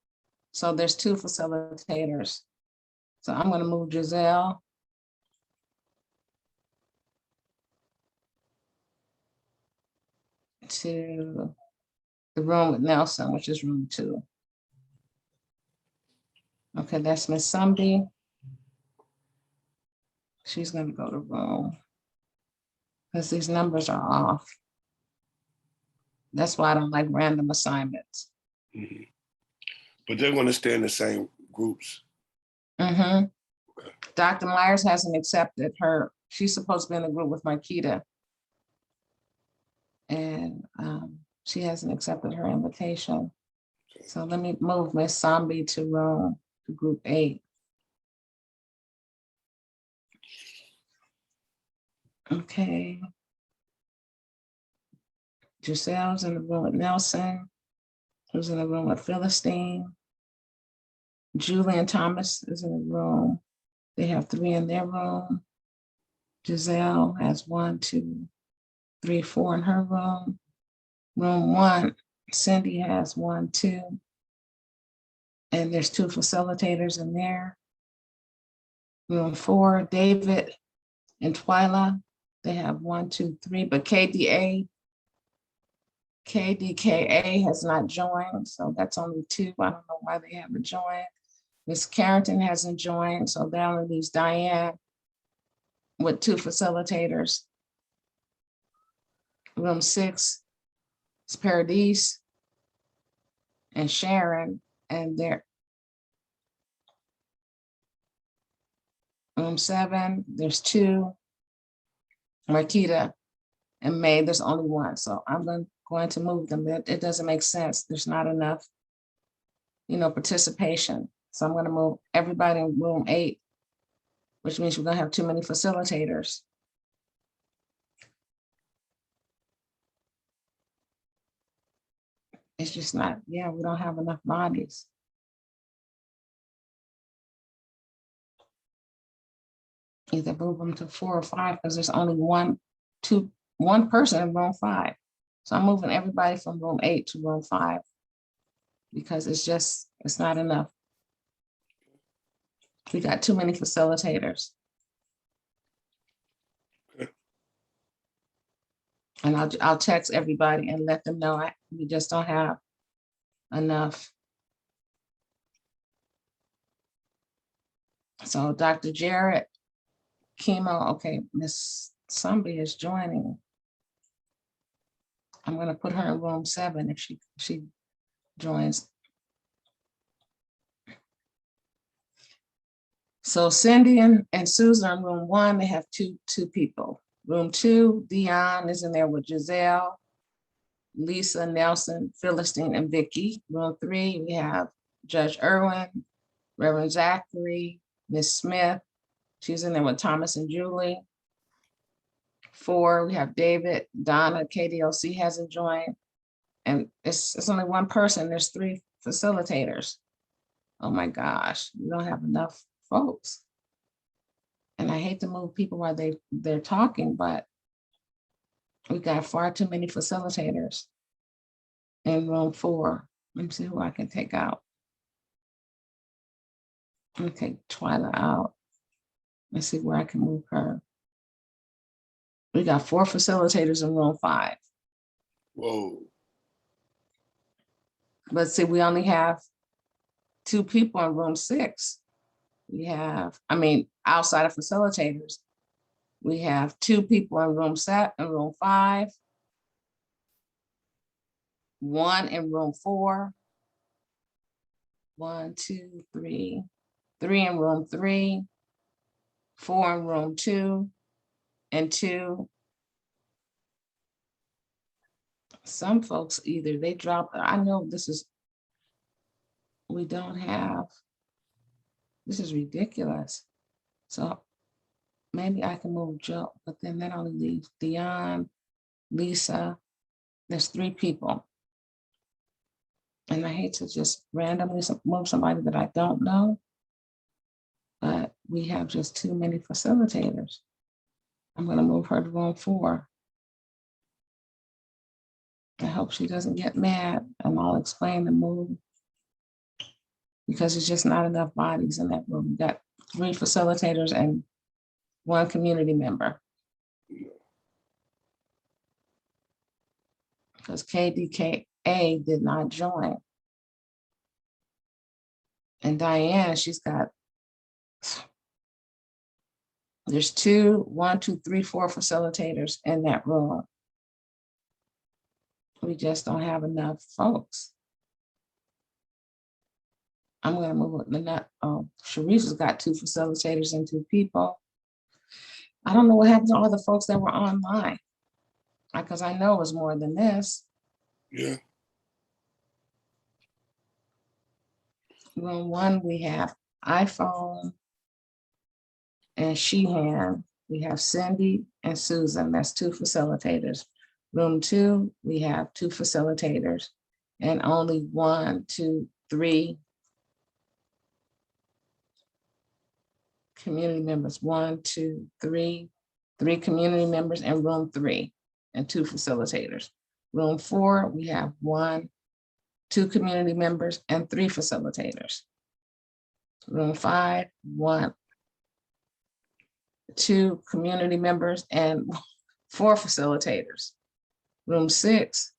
So there's two facilitators. So I'm going to move Giselle to the room with Nelson, which is room 2. Okay, that's Miss Sumby. She's going to go to room because these numbers are off. That's why I don't like random assignments. Mhm. But they're going to stay in the same groups. Mm-hmm. Okay. Dr. Myers hasn't accepted her. She's supposed to be in the group with Marquita. And she hasn't accepted her invitation. Okay. So let me move Miss Sambi to group 8. Okay. Giselle's in the room with Nelson, who's in the room with Philistine. Julie and Thomas is in the room. They have 3 in their room. Giselle has 1, 2, 3, 4 in her room. Room 1, Cindy has 1, 2. And there's 2 facilitators in there. Room 4, David and Twyla, they have 1, 2, 3, but KDKA has not joined, so that's only 2. I don't know why they haven't joined. Miss Carrington hasn't joined, so that only leaves Diane with 2 facilitators. Room 6 is Paradise and Sharon, and they're room 7, there's 2, Marquita and May, there's only 1. So I'm going to move them. It doesn't make sense. There's not enough, participation. So I'm going to move everybody in room 8, which means we're going to have too many facilitators. It's just not, we don't have enough bodies. Either move them to 4 or 5 because there's only one person in room 5. So I'm moving everybody from room 8 to room 5 because it's not enough. We got too many facilitators. Okay. And I'll text everybody and let them know we just don't have enough. So Dr. Jarrett, chemo, okay, Miss Somebody is joining. I'm gonna put her in room 7 if she joins. So Cindy and Susan are in room 1, they have two people. Room 2, Dion is in there with Giselle, Lisa, Nelson, Philistine, and Vicky. Room 3, we have Judge Irwin, Reverend Zachary, Miss Smith. She's in there with Thomas and Julie. 4, we have David, Donna, KDOC hasn't joined. And it's only 1 person, there's 3 facilitators. Oh my gosh, we don't have enough folks. And I hate to move people while they're talking, but we got far too many facilitators in room 4. Let me see who I can take out. Okay, Twyla out. Let's see where I can move her. We got 4 facilitators in room 5. Whoa. But see, we only have 2 people in room 6. We have, outside of facilitators, we have 2 people in room 5, 1 in room 4, 1, 2, 3, 3 in room 3, 4 in room 2, and 2 some folks either they drop, I know this is, we don't have, this is ridiculous. So maybe I can move Joe, but then that only leaves Dion, Lisa, there's 3 people. And I hate to just randomly move somebody that I don't know, but we have just too many facilitators. I'm gonna move her to room 4. I hope she doesn't get mad, and I'll explain the move. Because it's just not enough bodies in that room. We got 3 facilitators and 1 community member. Because KDKA did not join. And Diane, she's got, there's 2, 1, 2, 3, 4 facilitators in that room. We just don't have enough folks. I'm gonna move it. Sharice has got 2 facilitators and 2 people. I don't know what happened to all the folks that were online. Because I know it was more than this. Yeah. Room 1, we have iPhone and Sheehan. We have Cindy and Susan. That's 2 facilitators. Room 2, we have 2 facilitators and only 1, 2, 3 community members. 1, 2, 3, 3 community members in room 3 and 2 facilitators. Room 4, we have 1, 2 community members and 3 facilitators. Room 5, 1, 2 community members and 4 facilitators. Room 6,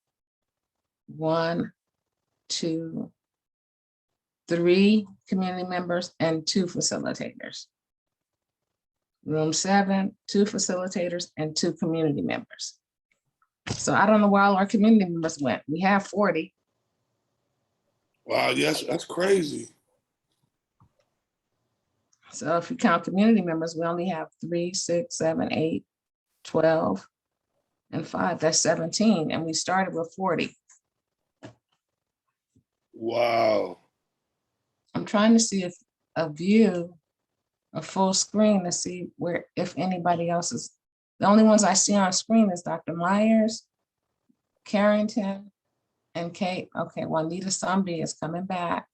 1, 2, 3 community members and 2 facilitators. Room 7, 2 facilitators and 2 community members. So I don't know where all our community members went. We have 40. Wow, yes, that's crazy. So if you count community members, we only have 3, 6, 7, 8, 12, and 5. That's 17, and we started with 40. Wow. I'm trying to see if a view, a full screen to see where, if anybody else is. The only ones I see on screen is Dr. Myers, Carrington, and Kate. Okay, Juanita Sambi is coming back.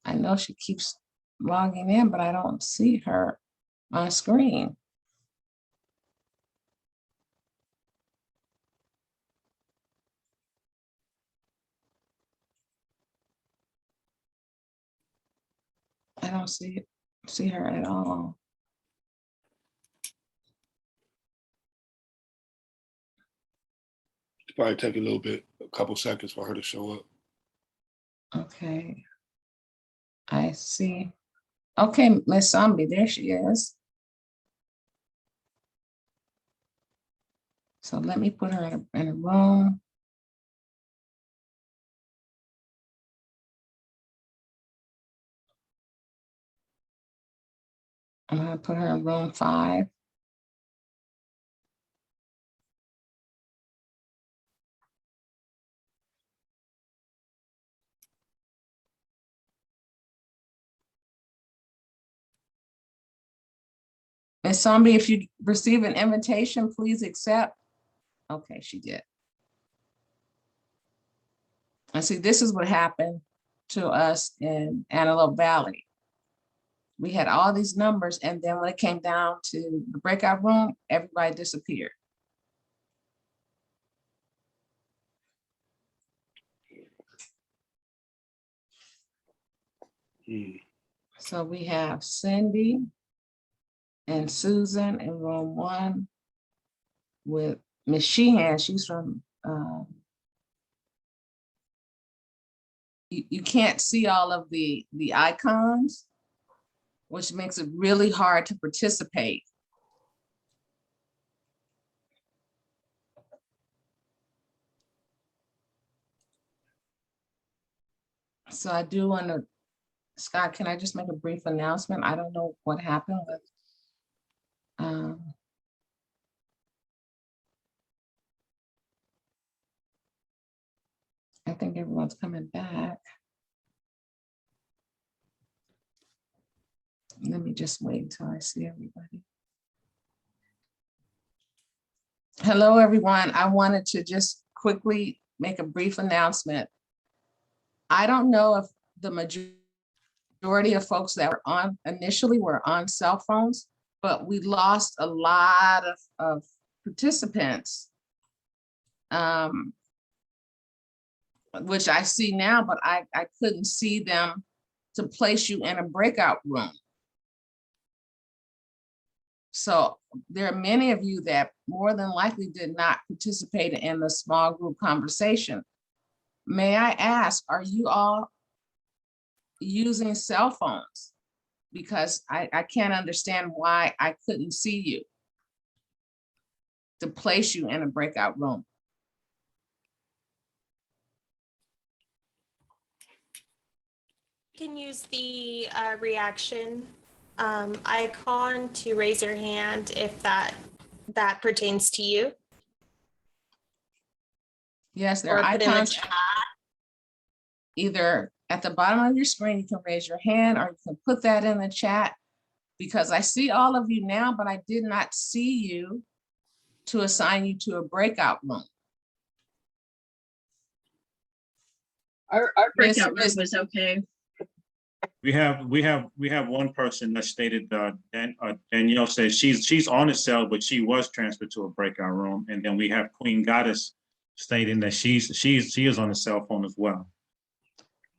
I know she keeps logging in, but I don't see her on screen. I don't see her at all. It's probably take a little bit, a couple seconds for her to show up. Okay. I see. Okay, Miss Zombie, there she is. So let me put her in a room. I'm gonna put her in room 5. Miss Zombie, if you receive an invitation, please accept. Okay, she did. And see, this is what happened to us in Antelope Valley. We had all these numbers, and then when it came down to the breakout room, everybody disappeared. So we have Cindy and Susan in room 1 with Miss Sheehan. She's from, you can't see all of the icons, which makes it really hard to participate. So I do want to, Scott, can I just make a brief announcement? I don't know what happened with think everyone's coming back. Let me just wait until I see everybody. Hello, everyone. I wanted to just quickly make a brief announcement. I don't know if the majority of folks that were on initially were on cell phones, but we lost a lot of participants, which I see now, but I couldn't see them to place you in a breakout room. So there are many of you that more than likely did not participate in the small group conversation. May I ask, are you all using cell phones? Because I can't understand why I couldn't see you to place you in a breakout room. You can use the reaction icon to raise your hand if that pertains to you. Yes, there Or are put in the icons. chat. Either at the bottom of your screen, you can raise your hand, or you can put that in the chat, because I see all of you now, but I did not see you to assign you to a breakout room. Our breakout room was okay. We have one person that stated, Danielle says she's on the cell, but she was transferred to a breakout room. And then we have Queen Goddess stating that she is on the cell phone as well.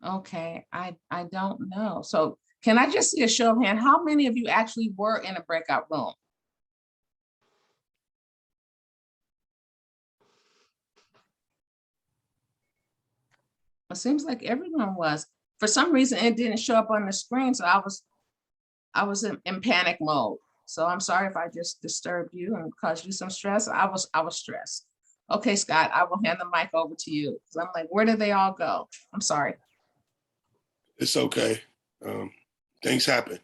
Okay, I don't know. So can I just see a show of hand? How many of you actually were in a breakout room? It seems like everyone was. For some reason, it didn't show up on the screen, so I was in panic mode. So I'm sorry if I just disturbed you and caused you some stress. I was stressed. Okay, Scott, I will hand the mic over to you. So I'm like, where did they all go? I'm sorry. It's okay. Things happen.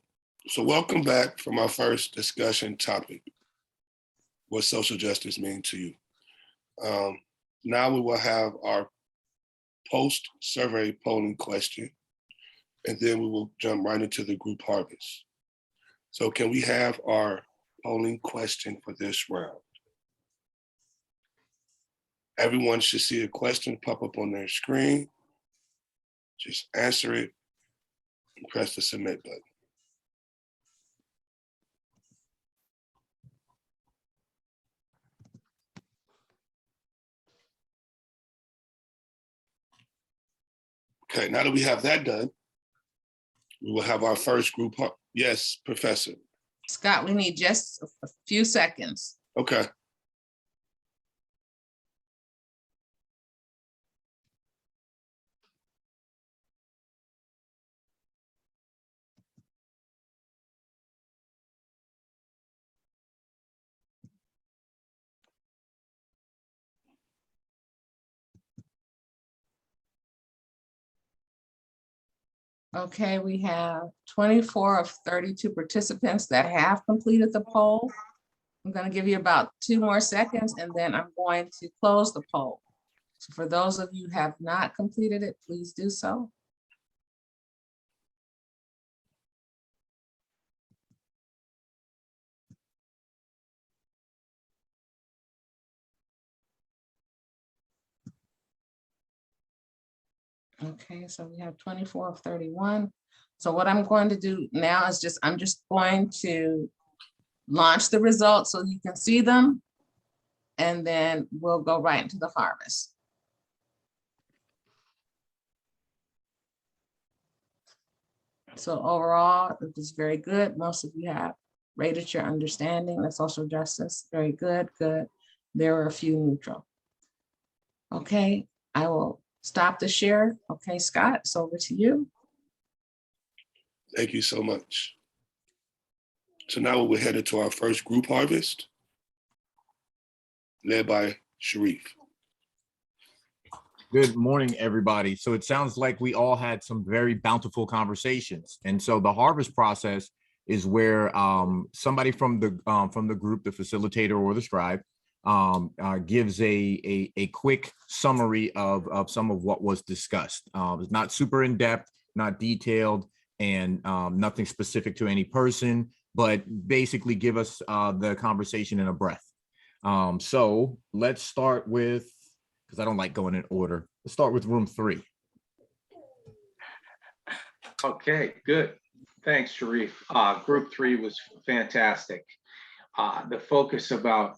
So welcome back from our first discussion topic. What social justice means to you. Now we will have our post-survey polling question, and then we will jump right into the group harvest. So can we have our polling question for this round? Everyone should see a question pop up on their screen. Just answer it and press the submit button. Okay, now that we have that done, we will have our first group. Yes, Professor. Scott, we need just a few seconds. Okay. Okay, we have 24 of 32 participants that have completed the poll. I'm going to give you about 2 more seconds, and then I'm going to close the poll. So for those of you who have not completed it, please do so. Okay, so we have 24 of 31. So what I'm going to do now is I'm just going to launch the results so you can see them, and then we'll go right into the harvest. So overall, it was very good. Most of you have rated your understanding of social justice. Very good, good. There were a few neutral. Okay, I will stop the share. Okay, Scott, it's over to you. Thank you so much. So now we're headed to our first group harvest, led by Sharif. Good morning, everybody. So it sounds like we all had some very bountiful conversations. And so the harvest process is where somebody from the group, the facilitator or the scribe, gives a quick summary of some of what was discussed. It's not super in-depth, not detailed, and nothing specific to any person, but basically give us the conversation in a breath. So let's start with, because I don't like going in order, let's start with room 3. Okay, good. Thanks, Sharif. Group 3 was fantastic. The focus about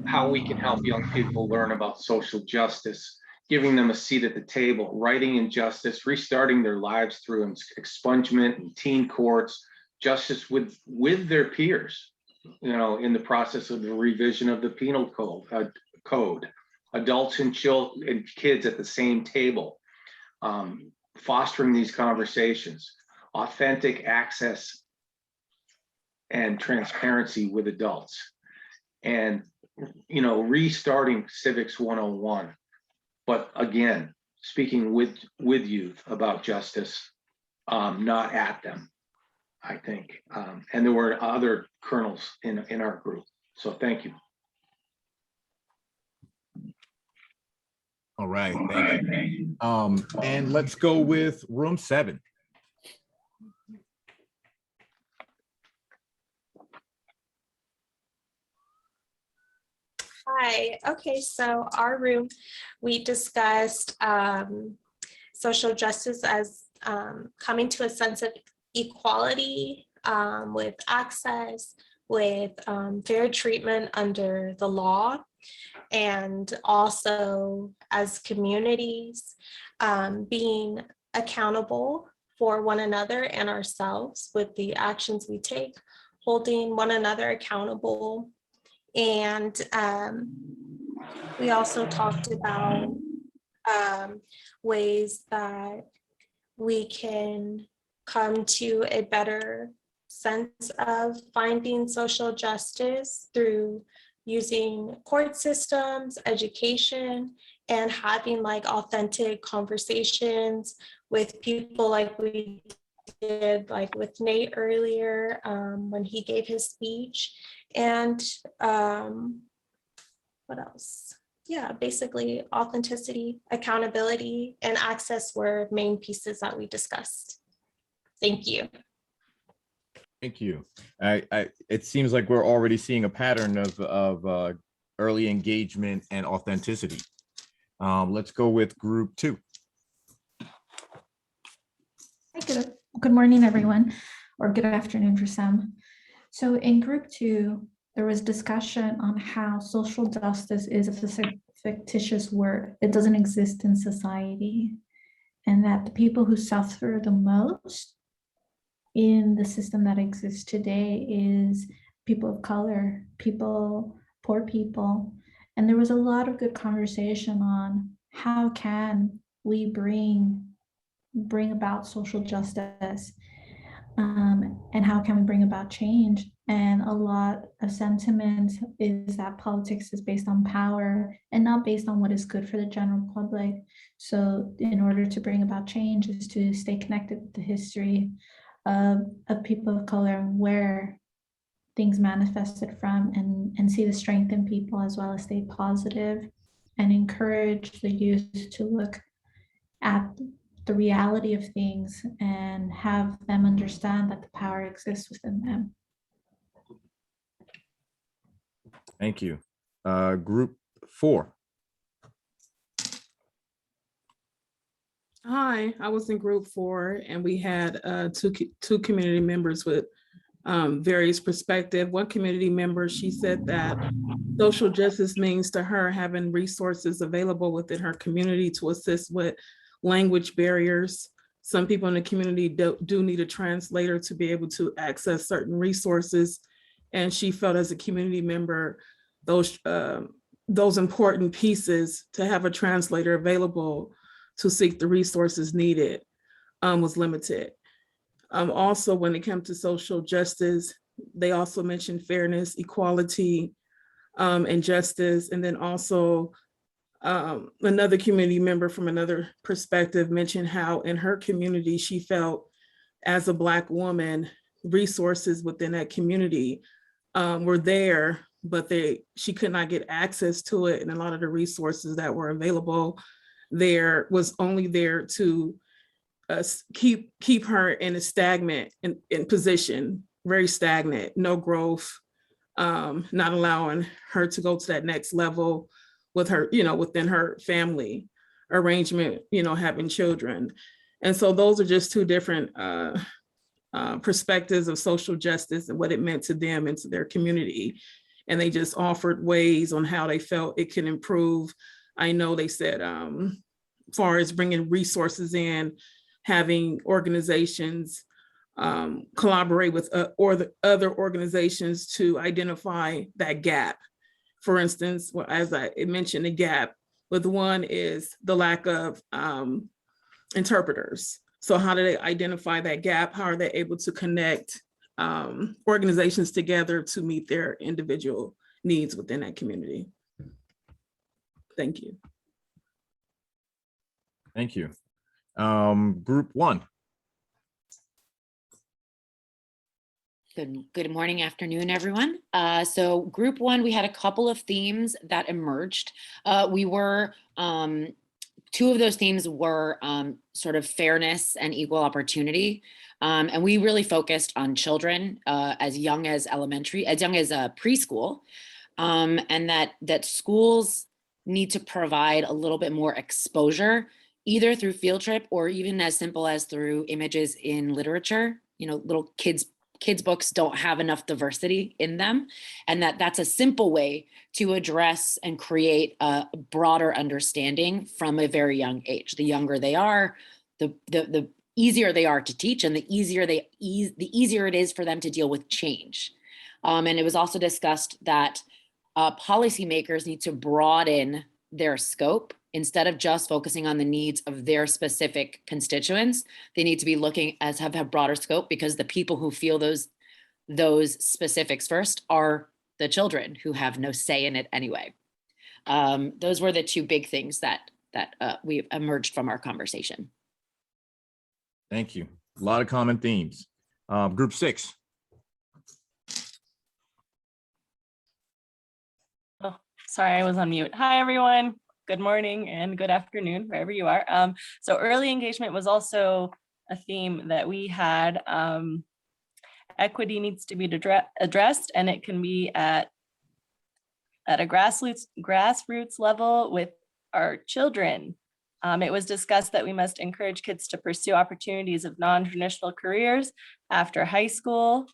how we can help young people learn about social justice, giving them a seat at the table, writing injustice, restarting their lives through expungement and teen courts, justice with their peers, you know, in the process of the revision of the penal code, adults and children and kids at the same table, fostering these conversations, authentic access and transparency with adults, and, you know, restarting civics 101, but again, speaking with youth about justice, not at them, I think. And there were other kernels in our group. So thank you. All right, thank you. And let's go with room 7. Hi. Okay, so our room, we discussed social justice as coming to a sense of equality with access, with fair treatment under the law, and also as communities being accountable for one another and ourselves with the actions we take, holding one another accountable. And we also talked about ways that we can come to a better sense of finding social justice through using court systems, education, and having like authentic conversations with people like we did, like with Nate earlier when he gave his speech. And what else? Yeah, basically authenticity, accountability, and access were main pieces that we discussed. Thank you. Thank you. It seems like we're already seeing a pattern of early engagement and authenticity. Let's go with group 2. Hi, good morning, everyone, or good afternoon for some. So in group 2, there was discussion on how social justice is a fictitious word. It doesn't exist in society, and that the people who suffer the most in the system that exists today is people of color, poor people. And there was a lot of good conversation on how can we bring about social justice, and how can we bring about change. And a lot of sentiment is that politics is based on power and not based on what is good for the general public. So in order to bring about change is to stay connected with the history of people of color and where things manifested from, and see the strength in people, as well as stay positive and encourage the youth to look at the reality of things and have them understand that the power exists within them. Thank you. Group 4. Hi, I was in group 4, and we had two community members with various perspectives. One community member, she said that social justice means to her having resources available within her community to assist with language barriers. Some people in the community do need a translator to be able to access certain resources. And she felt as a community member, those important pieces to have a translator available to seek the resources needed was limited. Also, when it comes to social justice, they also mentioned fairness, equality, and justice. And then also another community member from another perspective mentioned how in her community, she felt as a Black woman, resources within that community were there, but she could not get access to it. And a lot of the resources that were available there was only there to keep her in a stagnant in position, very stagnant, no growth, not allowing her to go to that next level with her, within her family arrangement, having children. And so those are just two different perspectives of social justice and what it meant to them and to their community. And they just offered ways on how they felt it can improve. I know they said, far as bringing resources in, having organizations collaborate with or the other organizations to identify that gap. For instance, as I mentioned, the gap with one is the lack of interpreters. So how do they identify that gap? How are they able to connect organizations together to meet their individual needs within that community? Thank you. Thank you. Group one. Good morning, afternoon, everyone. So group one, we had a couple of themes that emerged. Two of those themes were sort of fairness and equal opportunity. And we really focused on children as young as preschool, and that schools need to provide a little bit more exposure, either through field trip or even as simple as through images in literature. Little kids books don't have enough diversity in them, and that's a simple way to address and create a broader understanding from a very young age. The younger they are, the easier they are to teach, and the easier it is for them to deal with change. And it was also discussed that policymakers need to broaden their scope. Instead of just focusing on the needs of their specific constituents, they need to be looking as have broader scope, because the people who feel those specifics first are the children, who have no say in it anyway. Those were the two big things that we emerged from our conversation. Thank you. A lot of common themes. Group six. Oh, sorry, I was on mute. Hi, everyone. Good morning and good afternoon, wherever you are. So early engagement was also a theme that we had. Equity needs to be addressed, and it can be at a grassroots level with our children. It was discussed that we must encourage kids to pursue opportunities of non-traditional careers after high school,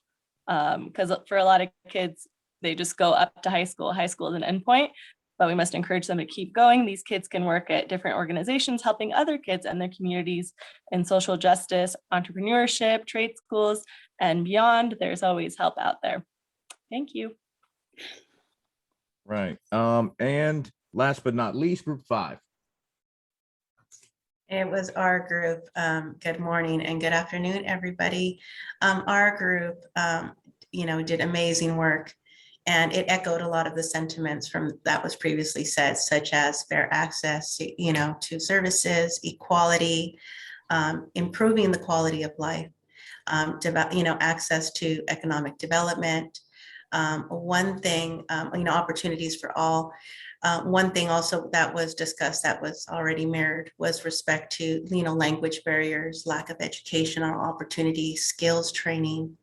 because for a lot of kids, they just go up to high school. High school is an endpoint, but we must encourage them to keep going. These kids can work at different organizations, helping other kids and their communities in social justice, entrepreneurship, trade schools, and beyond. There's always help out there. Thank you. Right. And last but not least, group five. It was our group. Good morning and good afternoon, everybody. Our group, did amazing work, and it echoed a lot of the sentiments from that was previously said, such as fair access, to services, equality, improving the quality of life, access to economic development. One thing, opportunities for all. One thing also that was discussed that was already mirrored was respect to, language barriers, lack of educational opportunities, skills training.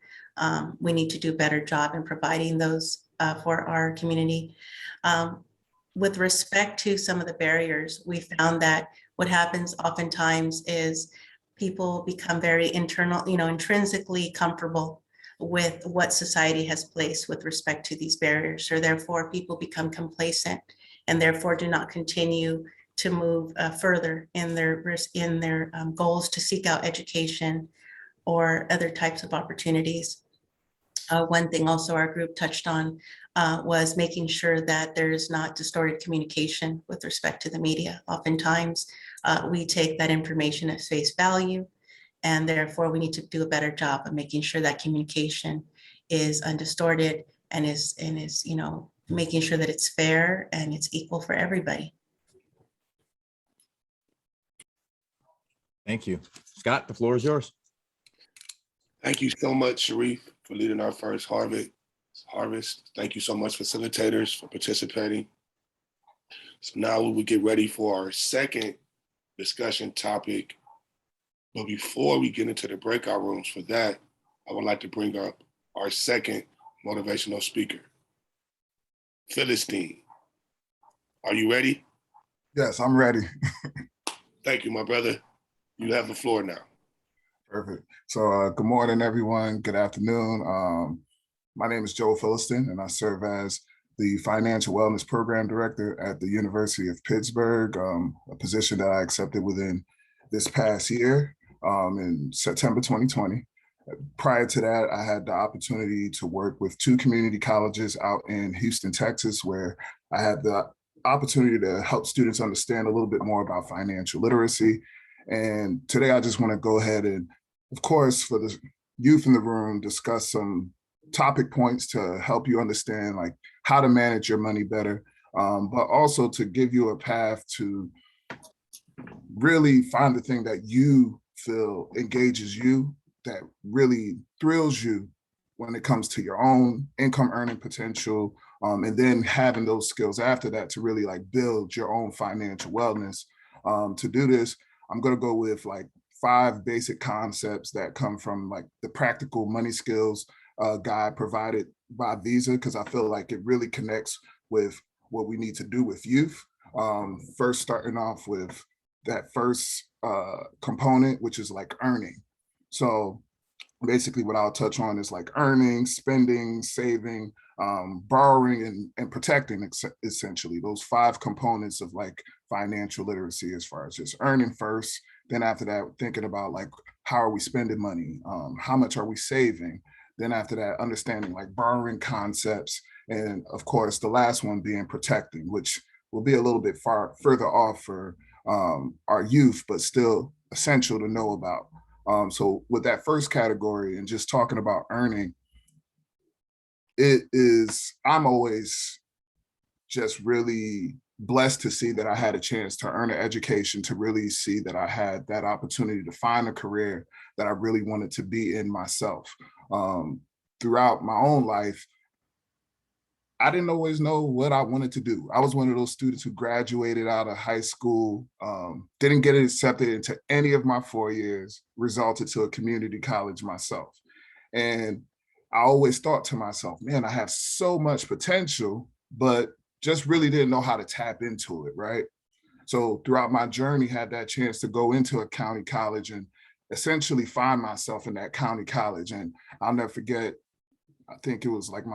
We need to do a better job in providing those for our community. With respect to some of the barriers, we found that what happens oftentimes is people become very intrinsically comfortable with what society has placed with respect to these barriers. So therefore, people become complacent and therefore do not continue to move further in their goals to seek out education or other types of opportunities. One thing also our group touched on was making sure that there is not distorted communication with respect to the media. Oftentimes, we take that information at face value, and therefore we need to do a better job of making sure that communication is undistorted and is making sure that it's fair and it's equal for everybody. Thank you. Scott, the floor is yours. Thank you so much, Sharif, for leading our first Harvard Harvest. Thank you so much, facilitators, for participating. So now we will get ready for our second discussion topic. But before we get into the breakout rooms for that, I would like to bring up our second motivational speaker. Philistine, are you ready? Yes, I'm ready. Thank you, my brother. You have the floor now. Perfect. So good morning, everyone. Good afternoon. My name is Joe Philistine, and I serve as the Financial Wellness Program Director at the University of Pittsburgh, a position that I accepted within this past year in September 2020. Prior to that, I had the opportunity to work with 2 community colleges out in Houston, Texas, where I had the opportunity to help students understand a little bit more about financial literacy. And today I just want to go ahead and, of course, for the youth in the room, discuss some topic points to help you understand like how to manage your money better, but also to give you a path to really find the thing that you feel engages you, that really thrills you when it comes to your own income earning potential, and then having those skills after that to really like build your own financial wellness. To do this, I'm going to go with like 5 basic concepts that come from like the practical money skills guide provided by Visa, because I feel like it really connects with what we need to do with youth. First, starting off with that first component, which is like earning. So basically what I'll touch on is like earning, spending, saving, borrowing, and protecting, essentially those 5 components of like financial literacy, as far as just earning first. Then after that, thinking about like, how are we spending money? How much are we saving? Then after that, understanding like borrowing concepts. And of course, the last one being protecting, which will be a little bit further off for our youth, but still essential to know about. So with that first category and just talking about earning, I'm always just really blessed to see that I had a chance to earn an education, to really see that I had that opportunity to find a career that I really wanted to be in myself. Throughout my own life, I didn't always know what I wanted to do. I was one of those students who graduated out of high school, didn't get accepted into any of my 4 years, resulted to a community college myself. And I always thought to myself, man, I have so much potential, but just really didn't know how to tap into it, right? So throughout my journey, had that chance to go into a county college and essentially find myself in that county college. And I'll never forget, I think it was like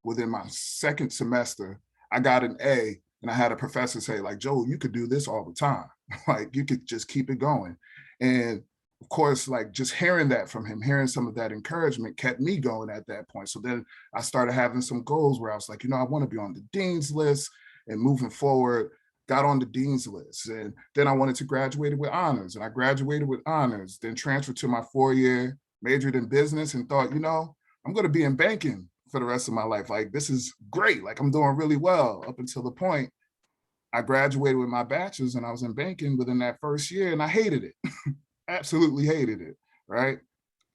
within my second semester, I got an A, and I had a professor say like, Joel, you could do this all the time. Like you could just keep it going. And of course, like just hearing that from him, hearing some of that encouragement kept me going at that point. So then I started having some goals where I was like, I want to be on the dean's list, and moving forward, got on the dean's list. And then I wanted to graduate with honors, and I graduated with honors, then transferred to my 4-year, majored in business, and thought, I'm going to be in banking for the rest of my life. Like, this is great. Like, I'm doing really well, up until the point I graduated with my bachelor's, and I was in banking within that first year, and I hated it. Absolutely hated it, right?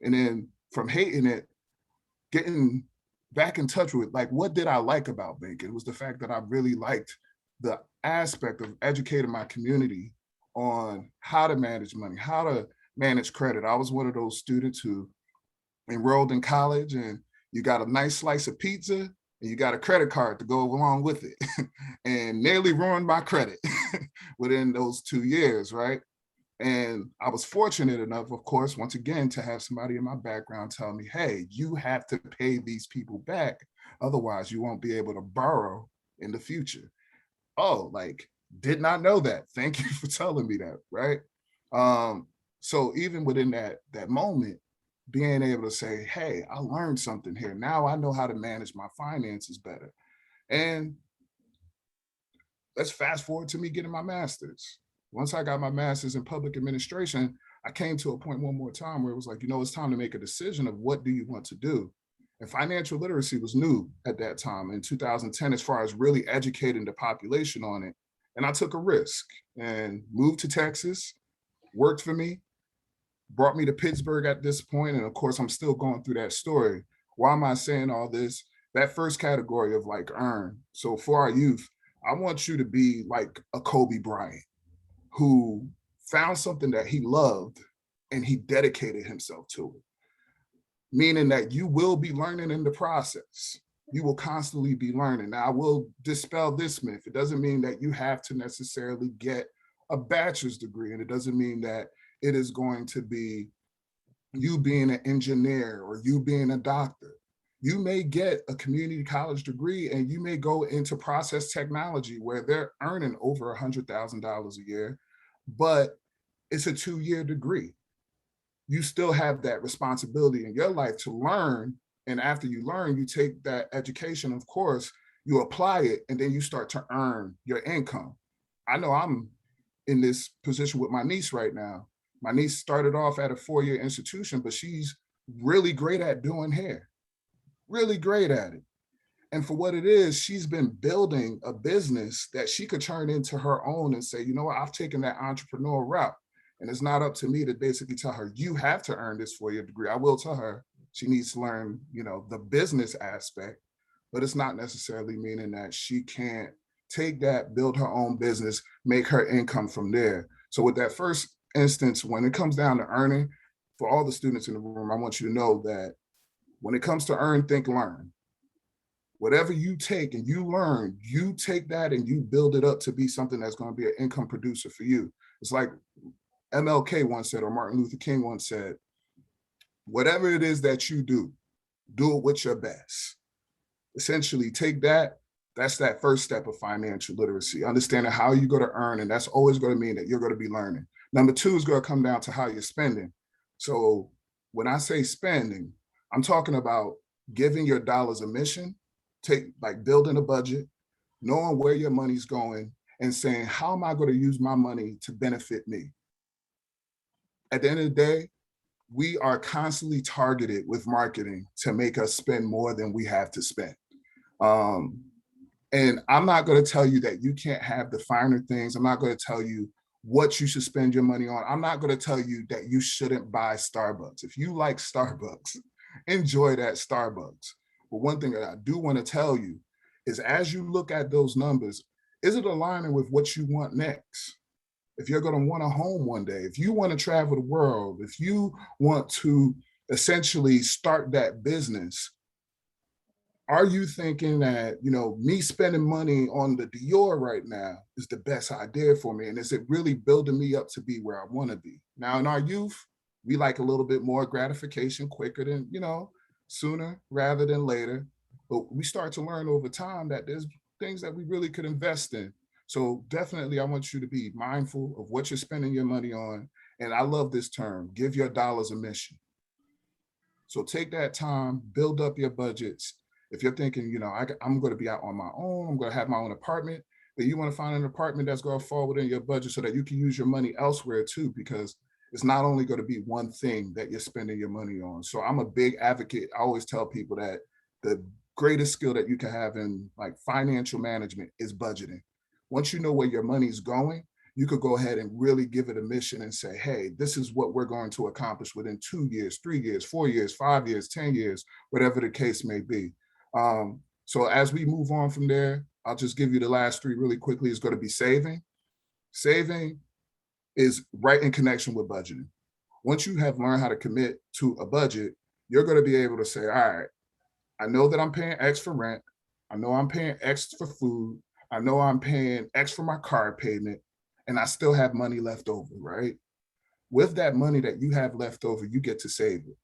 And then from hating it, getting back in touch with like, what did I like about banking? It was the fact that I really liked the aspect of educating my community on how to manage money, how to manage credit. I was one of those students who enrolled in college, and you got a nice slice of pizza and you got a credit card to go along with it, and nearly ruined my credit within those 2 years, right? And I was fortunate enough, of course, once again, to have somebody in my background tell me, hey, you have to pay these people back. Otherwise, you won't be able to borrow in the future. Oh, like, did not know that. Thank you for telling me that, right? So even within that moment, being able to say, hey, I learned something here. Now I know how to manage my finances better. And let's fast forward to me getting my master's. Once I got my master's in public administration, I came to a point one more time where it was like, it's time to make a decision of what do you want to do? And financial literacy was new at that time in 2010, as far as really educating the population on it. And I took a risk and moved to Texas, worked for me, brought me to Pittsburgh at this point. And of course, I'm still going through that story. Why am I saying all this? that first category of like earn. So for our youth, I want you to be like a Kobe Bryant who found something that he loved and he dedicated himself to it. Meaning that you will be learning in the process. You will constantly be learning. Now, I will dispel this myth. It doesn't mean that you have to necessarily get a bachelor's degree, and it doesn't mean that it is going to be you being an engineer or you being a doctor. You may get a community college degree and you may go into process technology where they're earning over $100,000 a year, but it's a 2-year degree. You still have that responsibility in your life to learn. And after you learn, you take that education, of course, you apply it, and then you start to earn your income. I know I'm in this position with my niece right now. My niece started off at a 4-year institution, but she's really great at doing hair, really great at it. And for what it is, she's been building a business that she could turn into her own and say, you know what, I've taken that entrepreneurial route. And it's not up to me to basically tell her, you have to earn this 4-year degree. I will tell her she needs to learn, the business aspect, but it's not necessarily meaning that she can't take that, build her own business, make her income from there. So with that first instance, when it comes down to earning, for all the students in the room, I want you to know that when it comes to earn, think, learn. Whatever you take and you learn, you take that and you build it up to be something that's going to be an income producer for you. It's like MLK once said, or Martin Luther King once said, whatever it is that you do it with your best. Essentially, take that. That's that first step of financial literacy, understanding how you're going to earn, and that's always going to mean that you're going to be learning. Number 2 is going to come down to how you're spending. So when I say spending, I'm talking about giving your dollars a mission, like building a budget, knowing where your money's going, and saying, how am I going to use my money to benefit me? At the end of the day, we are constantly targeted with marketing to make us spend more than we have to spend. And I'm not going to tell you that you can't have the finer things. I'm not going to tell you what you should spend your money on. I'm not going to tell you that you shouldn't buy Starbucks. If you like Starbucks, enjoy that Starbucks. But one thing that I do want to tell you is, as you look at those numbers, is it aligning with what you want next? If you're going to want a home one day, if you want to travel the world, if you want to essentially start that business, are you thinking that, me spending money on the Dior right now is the best idea for me? And is it really building me up to be where I want to be? Now, in our youth, we like a little bit more gratification quicker than, sooner rather than later. But we start to learn over time that there's things that we really could invest in. So definitely, I want you to be mindful of what you're spending your money on. And I love this term, give your dollars a mission. So take that time, build up your budgets. If you're thinking, I'm going to be out on my own, I'm going to have my own apartment, then you want to find an apartment that's going to fall within your budget so that you can use your money elsewhere too, because it's not only going to be one thing that you're spending your money on. So I'm a big advocate. I always tell people that the greatest skill that you can have in like financial management is budgeting. Once you know where your money's going, you could go ahead and really give it a mission and say, hey, this is what we're going to accomplish within 2 years, 3 years, 4 years, 5 years, 10 years, whatever the case may be. So as we move on from there, I'll just give you the last 3 really quickly. It's going to be saving. Saving is right in connection with budgeting. Once you have learned how to commit to a budget, you're going to be able to say, all right, I know that I'm paying X for rent. I know I'm paying X for food. I know I'm paying X for my car payment, and I still have money left over, right? With that money that you have left over, you get to save it.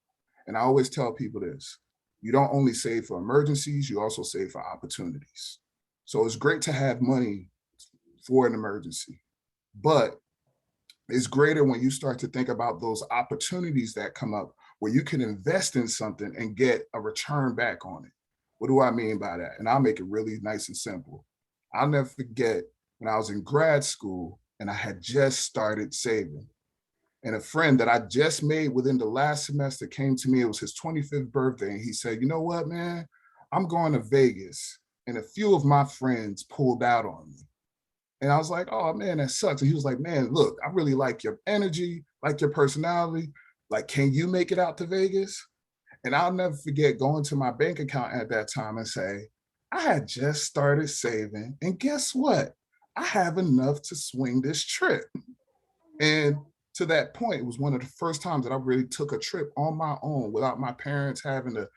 And I always tell people this, you don't only save for emergencies, you also save for opportunities. So it's great to have money for an emergency, but it's greater when you start to think about those opportunities that come up where you can invest in something and get a return back on it. What do I mean by that? And I'll make it really nice and simple. I'll never forget when I was in grad school and I had just started saving. And a friend that I just made within the last semester came to me. It was his 25th birthday. And he said, you know what, man, I'm going to Vegas. And a few of my friends pulled out on me. And I was like, oh, man, that sucks. And he was like, man, look, I really like your energy, like your personality. Like, can you make it out to Vegas? And I'll never forget going to my bank account at that time and say, I had just started saving, and guess what? I have enough to swing this trip. And to that point, it was one of the first times that I really took a trip on my own without my parents having to,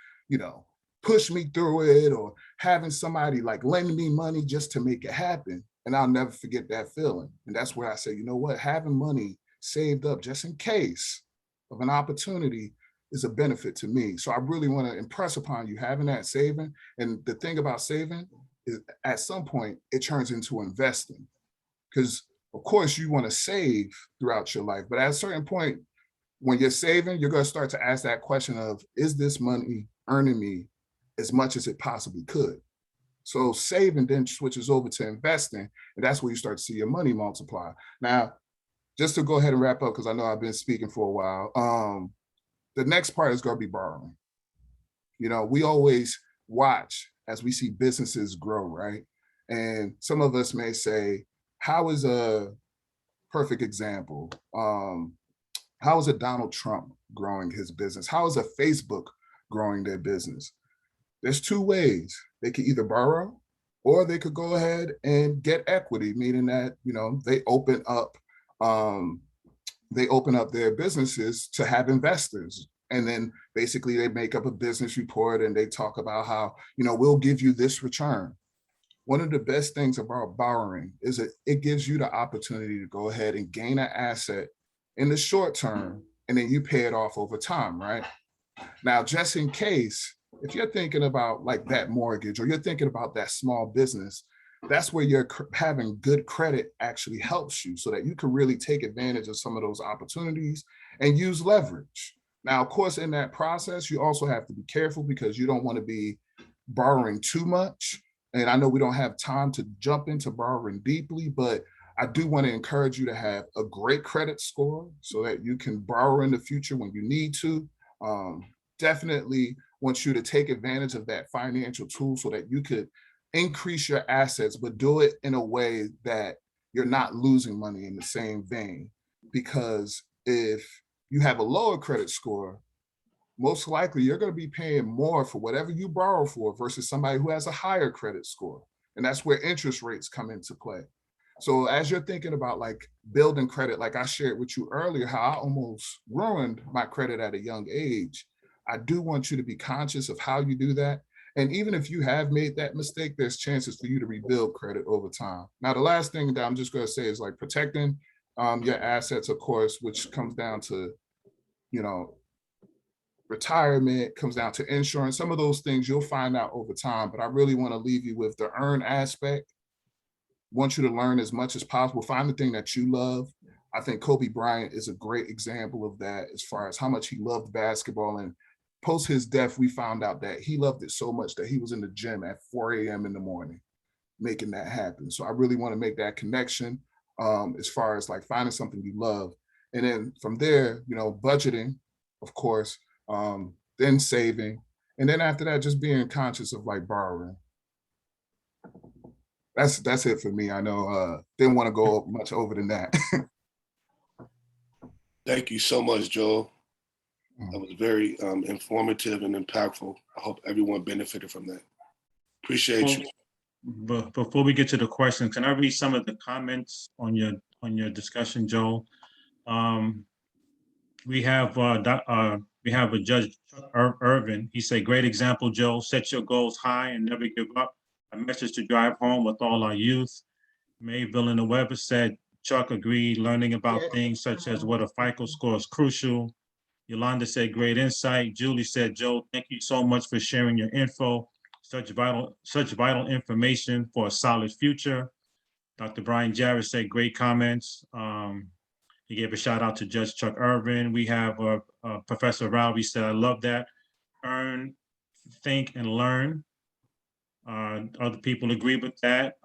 push me through it or having somebody like lending me money just to make it happen. And I'll never forget that feeling. And that's where I say, you know what, having money saved up just in case of an opportunity is a benefit to me. So I really want to impress upon you having that saving. And the thing about saving is at some point it turns into investing, because of course you want to save throughout your life, but at a certain point when you're saving, you're going to start to ask that question of, is this money earning me as much as it possibly could? So saving then switches over to investing, and that's where you start to see your money multiply. Now, just to go ahead and wrap up, because I know I've been speaking for a while, the next part is going to be borrowing. We always watch as we see businesses grow, right? And some of us may say, how is a perfect example? How is a Donald Trump growing his business? How is a Facebook growing their business? There's two ways. They could either borrow or they could go ahead and get equity, meaning that, they open up their businesses to have investors. And then basically they make up a business report and they talk about how, we'll give you this return. One of the best things about borrowing is that it gives you the opportunity to go ahead and gain an asset in the short term, and then you pay it off over time, right? Now, just in case, if you're thinking about like that mortgage or you're thinking about that small business, that's where you're having good credit actually helps you so that you can really take advantage of some of those opportunities and use leverage. Now, of course, in that process, you also have to be careful because you don't want to be borrowing too much. And I know we don't have time to jump into borrowing deeply, but I do want to encourage you to have a great credit score so that you can borrow in the future when you need to. Definitely want you to take advantage of that financial tool so that you could increase your assets, but do it in a way that you're not losing money in the same vein. Because if you have a lower credit score, most likely you're going to be paying more for whatever you borrow for versus somebody who has a higher credit score. And that's where interest rates come into play. So as you're thinking about like building credit, like I shared with you earlier, how I almost ruined my credit at a young age, I do want you to be conscious of how you do that. And even if you have made that mistake, there's chances for you to rebuild credit over time. Now, the last thing that I'm just going to say is like protecting your assets, of course, which comes down to, retirement, comes down to insurance. Some of those things you'll find out over time, but I really want to leave you with the earn aspect. Want you to learn as much as possible. Find the thing that you love. I think Kobe Bryant is a great example of that as far as how much he loved basketball. And post his death, we found out that he loved it so much that he was in the gym at 4 a.m. in the morning, making that happen. So I really want to make that connection as far as like finding something you love. And then from there, budgeting, of course, then saving. And then after that, just being conscious of like borrowing. That's it for me. I know didn't want to go much over than that. Thank you so much, Joel. That was very informative and impactful. I hope everyone benefited from that. Appreciate you. But before we get to the question, can I read some of the comments on your discussion, Joel? We have a Judge Irvin. He said, "Great example, Joe. Set your goals high and never give up. A message to drive home with all our youth." May Villanueva said, "Chuck agreed. Learning about things such as what a FICO score is crucial." Yolanda said, "Great insight." Julie said, "Joe, thank you so much for sharing your info. Such vital information for a solid future." Dr. Brian Jarrett said, "Great comments." He gave a shout out to Judge Chuck Irvin. We have Professor Rowley said, "I love that. Earn, think, and learn." Other people agree with that.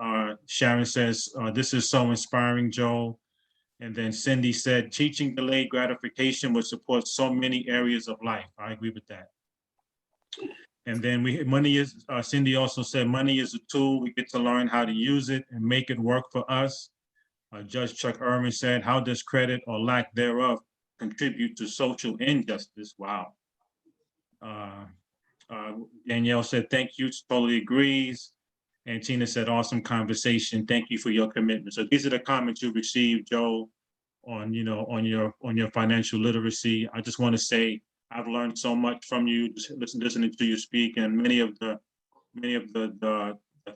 Sharon says, "This is so inspiring, Joel." And then Cindy said, "Teaching delayed gratification would support so many areas of life." I agree with that. And then Cindy also said, "Money is a tool. We get to learn how to use it and make it work for us." Judge Chuck Irvin said, "How does credit or lack thereof contribute to social injustice?" Wow. Danielle said, thank you, totally agrees. And Tina said, awesome conversation. Thank you for your commitment. So these are the comments you received, Joe, on, on your financial literacy. I just want to say, I've learned so much from you, just listening to you speak, and many of the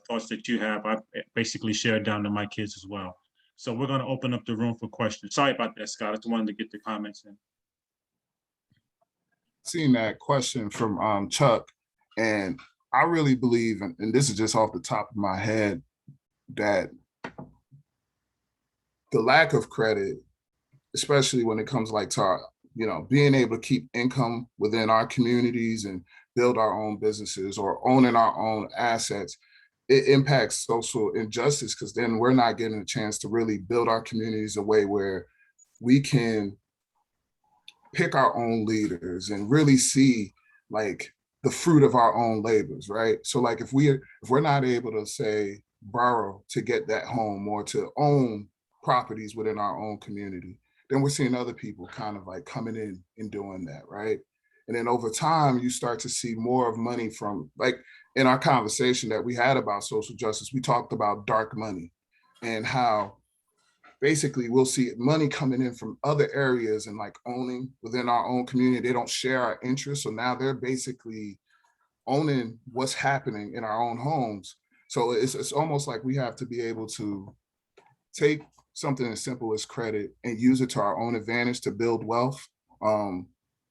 thoughts that you have, I basically shared down to my kids as well. So we're going to open up the room for questions. Sorry about that, Scott. I just wanted to get the comments in. Seeing that question from Chuck, and I really believe, and this is just off the top of my head, that the lack of credit, especially when it comes like to our, being able to keep income within our communities and build our own businesses or owning our own assets, it impacts social injustice, because then we're not getting a chance to really build our communities a way where we can pick our own leaders and really see like the fruit of our own labors, right? So like if we're not able to say borrow to get that home or to own properties within our own community, then we're seeing other people kind of like coming in and doing that, right? And then over time, you start to see more of money from, like in our conversation that we had about social justice, we talked about dark money and how basically we'll see money coming in from other areas and like owning within our own community. They don't share our interests. So now they're basically owning what's happening in our own homes. So it's almost like we have to be able to take something as simple as credit and use it to our own advantage to build wealth.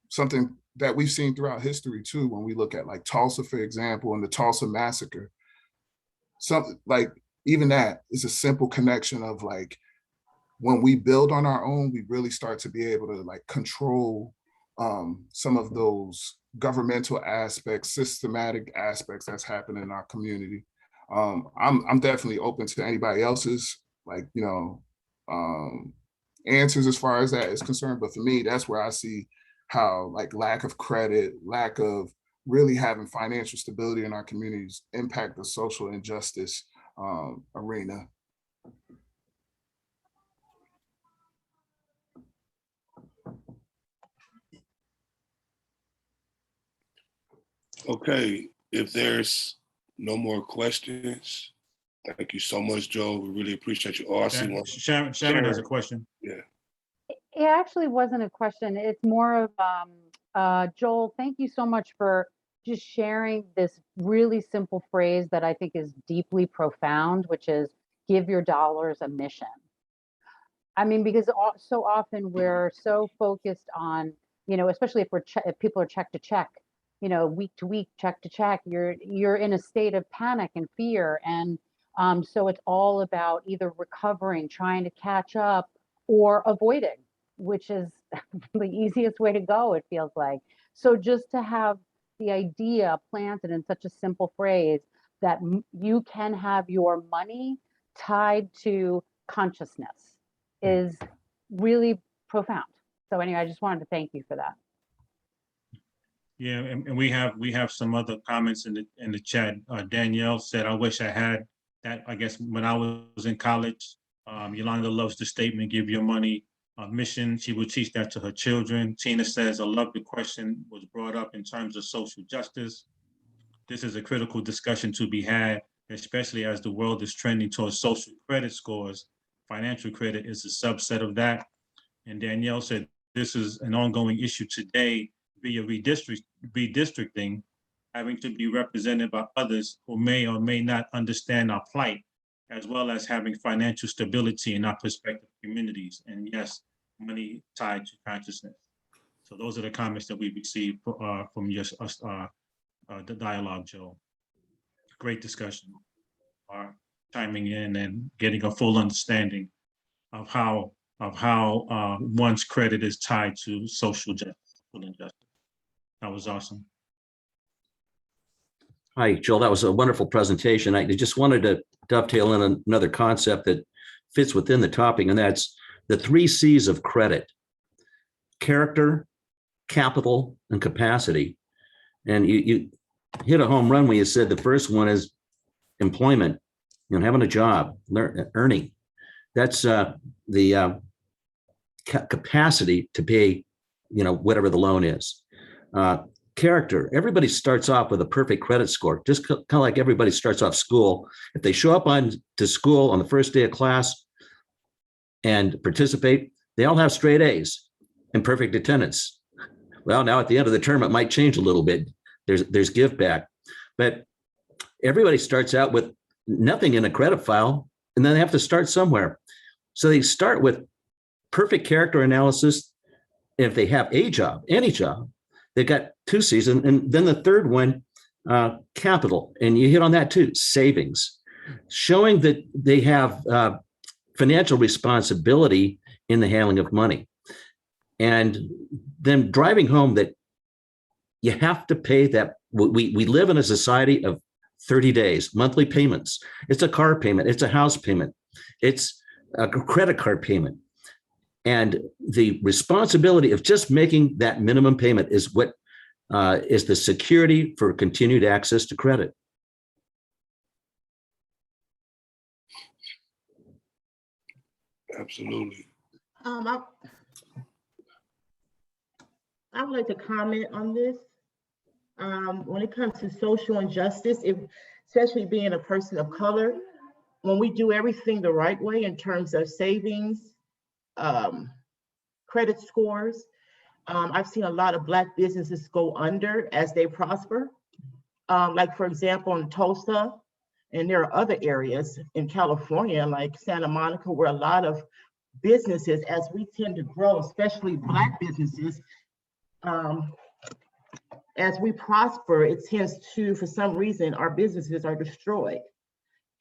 Something that we've seen throughout history too, when we look at like Tulsa, for example, and the Tulsa massacre. Something like even that is a simple connection of like, when we build on our own, we really start to be able to like control some of those governmental aspects, systematic aspects that's happening in our community. I'm definitely open to anybody else's like, answers as far as that is concerned. But for me, that's where I see how like lack of credit, lack of really having financial stability in our communities impact the social injustice arena. Okay, if there's no more questions, thank you so much, Joe. We really appreciate you all. Sharon has a question. Yeah. It actually wasn't a question. It's more of, Joel, thank you so much for just sharing this really simple phrase that I think is deeply profound, which is give your dollars a mission. I mean, because so often we're so focused on, especially if people are check to check, week to week, check to check, you're in a state of panic and fear. And so it's all about either recovering, trying to catch up, or avoiding, which is the easiest way to go, it feels like. So just to have the idea planted in such a simple phrase that you can have your money tied to consciousness is really profound. So anyway, I just wanted to thank you for that. Yeah, and we have some other comments in the chat. Danielle said, I wish I had that, I guess, when I was in college. Yolanda loves the statement, give your money a mission. She would teach that to her children. Tina says, I love the question was brought up in terms of social justice. This is a critical discussion to be had, especially as the world is trending towards social credit scores. Financial credit is a subset of that. And Danielle said, this is an ongoing issue today via redistricting, having to be represented by others who may or may not understand our plight, as well as having financial stability in our prospective communities. And yes, money tied to consciousness. So those are the comments that we received from the dialogue, Joe. Great discussion. Chiming in and getting a full understanding of how one's credit is tied to social justice. That was awesome. Hi, Joel. That was a wonderful presentation. I just wanted to dovetail in another concept that fits within the topic, and that's the 3 C's of credit: character, capital, and capacity. And you hit a home run when you said the first one is employment, having a job, earning. That's the capacity to pay, whatever the loan is. Character. Everybody starts off with a perfect credit score, just kind of like everybody starts off school. If they show up to school on the first day of class and participate, they all have straight A's and perfect attendance. Well, now at the end of the term, it might change a little bit. There's give back, but everybody starts out with nothing in a credit file, and then they have to start somewhere. So they start with perfect character analysis. And if they have a job, any job, they got 2 C's, and then the third one, capital, and you hit on that too, savings, showing that they have financial responsibility in the handling of money, and then driving home that you have to pay that. We live in a society of 30 days, monthly payments. It's a car payment, it's a house payment, it's a credit card payment. And the responsibility of just making that minimum payment is what is the security for continued access to credit. Absolutely. I would like to comment on this. When it comes to social injustice, especially being a person of color, when we do everything the right way in terms of savings, credit scores, I've seen a lot of Black businesses go under as they prosper. Like for example, in Tulsa, and there are other areas in California, like Santa Monica, where a lot of businesses, as we tend to grow, especially Black businesses, as we prosper, it tends to, for some reason, our businesses are destroyed.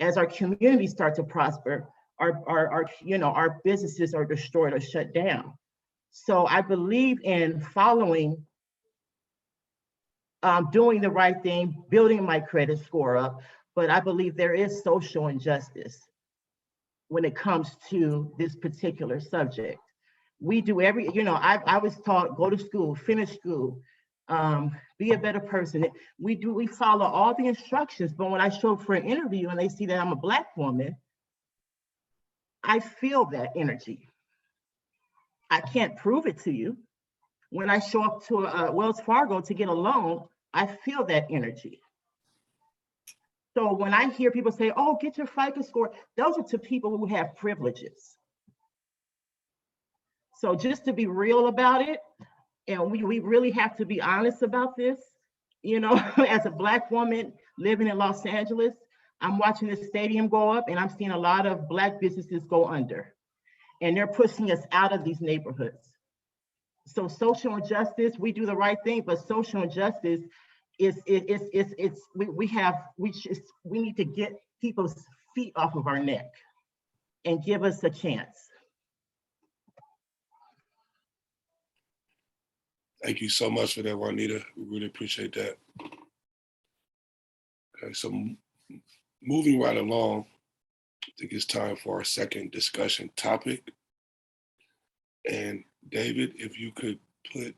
As our communities start to prosper, our businesses are destroyed or shut down. So I believe in following, doing the right thing, building my credit score up, but I believe there is social injustice when it comes to this particular subject. We do I was taught, go to school, finish school, be a better person. We follow all the instructions, but when I show up for an interview and they see that I'm a Black woman, I feel that energy. I can't prove it to you. When I show up to Wells Fargo to get a loan, I feel that energy. So when I hear people say, oh, get your FICO score, those are to people who have privileges. So just to be real about it, and we really have to be honest about this, as a Black woman living in Los Angeles, I'm watching this stadium go up and I'm seeing a lot of Black businesses go under, and they're pushing us out of these neighborhoods. So social injustice, we do the right thing, but social injustice we need to get people's feet off of our neck and give us a chance. Thank you so much for that, Juanita. We really appreciate that. Okay, so moving right along, I think it's time for our second discussion topic. And David, if you could put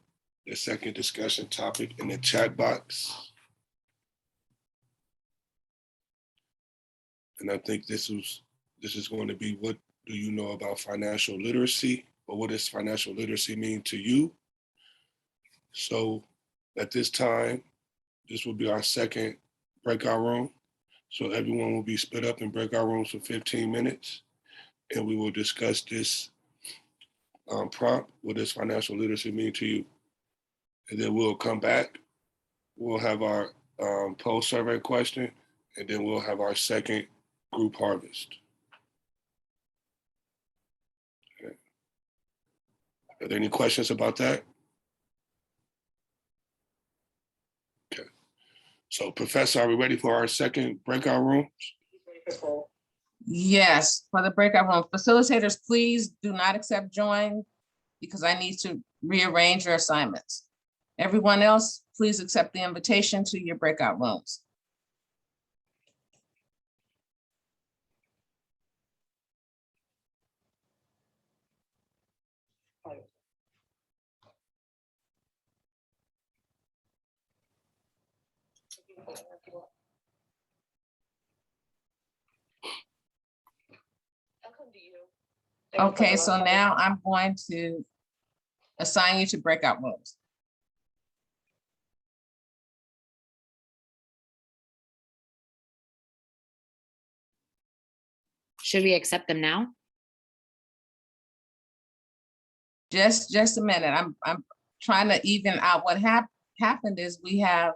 the second discussion topic in the chat box. And I think this is going to be, what do you know about financial literacy, or what does financial literacy mean to you? So at this time, this will be our second breakout room. So everyone will be split up in breakout rooms for 15 minutes, and we will discuss this prompt, what does financial literacy mean to you? And then we'll come back, we'll have our post survey question, and then we'll have our second group harvest. Okay. Are there any questions about that? Okay. So Professor, are we ready for our second breakout room? Yes, for the breakout room. Facilitators, please do not accept join because I need to rearrange your assignments. Everyone else, please accept the invitation to your breakout rooms. Okay, so now I'm going to assign you to breakout rooms. Should we accept them now? Just a minute. I'm trying to even out what happened is we have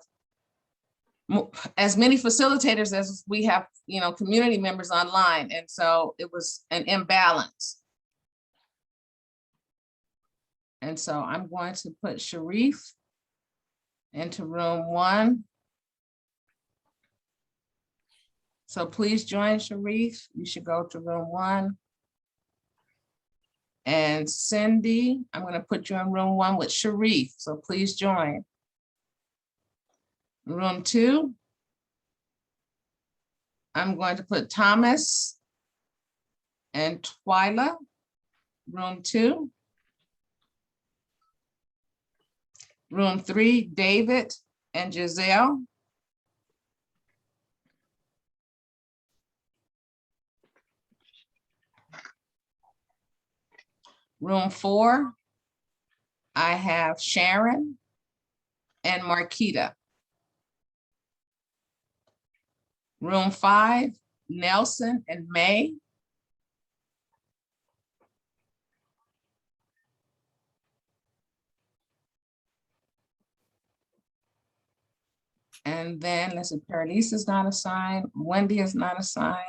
as many facilitators as we have, community members online. And so it was an imbalance. And so I'm going to put Sharif into room 1. So please join Sharif. You should go to room 1. And Cindy, I'm going to put you in room 1 with Sharif. So please join. Room 2. I'm going to put Thomas and Twyla. Room 2. Room 3, David and Giselle. Room 4, I have Sharon and Marquita. Room 5, Nelson and May. And then let's see, Paradise is not assigned, Wendy is not assigned.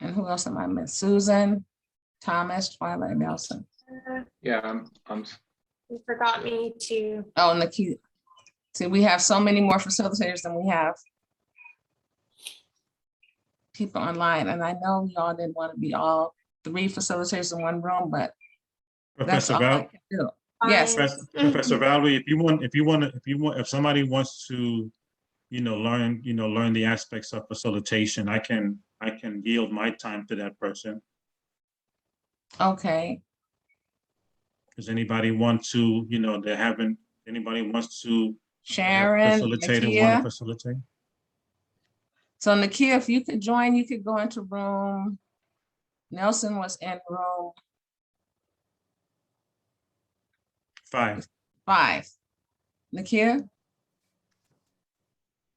And who else am I missing? Susan, Thomas, Twilight, Nelson. Yeah, You forgot me too. Oh, Nikita. See, we have so many more facilitators than we have people online. And I know y'all didn't want to be all 3 facilitators in one room, but that's Professor all I Val, can do. Yes. Professor Valerie, if somebody wants to, learn the aspects of facilitation, I can yield my time to that person. Okay. Does anybody want to, anybody wants to Sharon, facilitate and want Nakia. to facilitate? So Nakia, if you could join, you could go into room. Nelson was in room 5. 5. Nakia?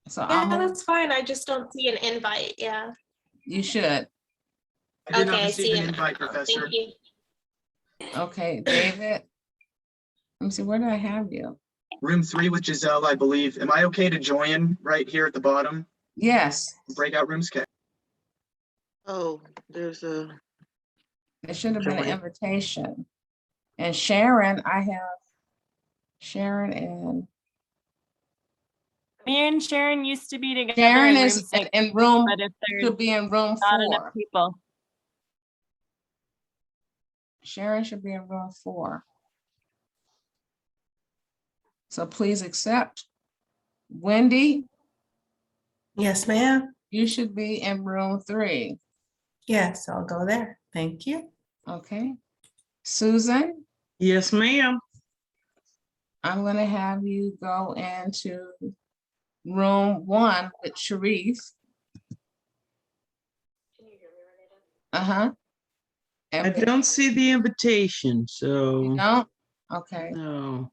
So Yeah, that's fine. I just don't see an invite. Yeah. You should. I did not Okay, I receive see an it. invite, Professor. Thank you. Okay, David. Let me see, where did I have you? Room 3 with Giselle, I believe. Am I okay to join right here at the bottom? Yes. Breakout rooms, okay. Oh, there's a. There should have been an Join. invitation. And Sharon, I have Sharon and Me and Sharon used to be together Sharon in room is 6. in room, But if there's should be in room not enough 4. people. Sharon should be in room 4. So please accept. Wendy? Yes, ma'am. You should be in room 3. Yes, I'll go there. Thank you. Okay. Susan? Yes, ma'am. I'm gonna have you go into room 1 with Sharif. Uh-huh. I don't see the invitation, so. No? Okay. No.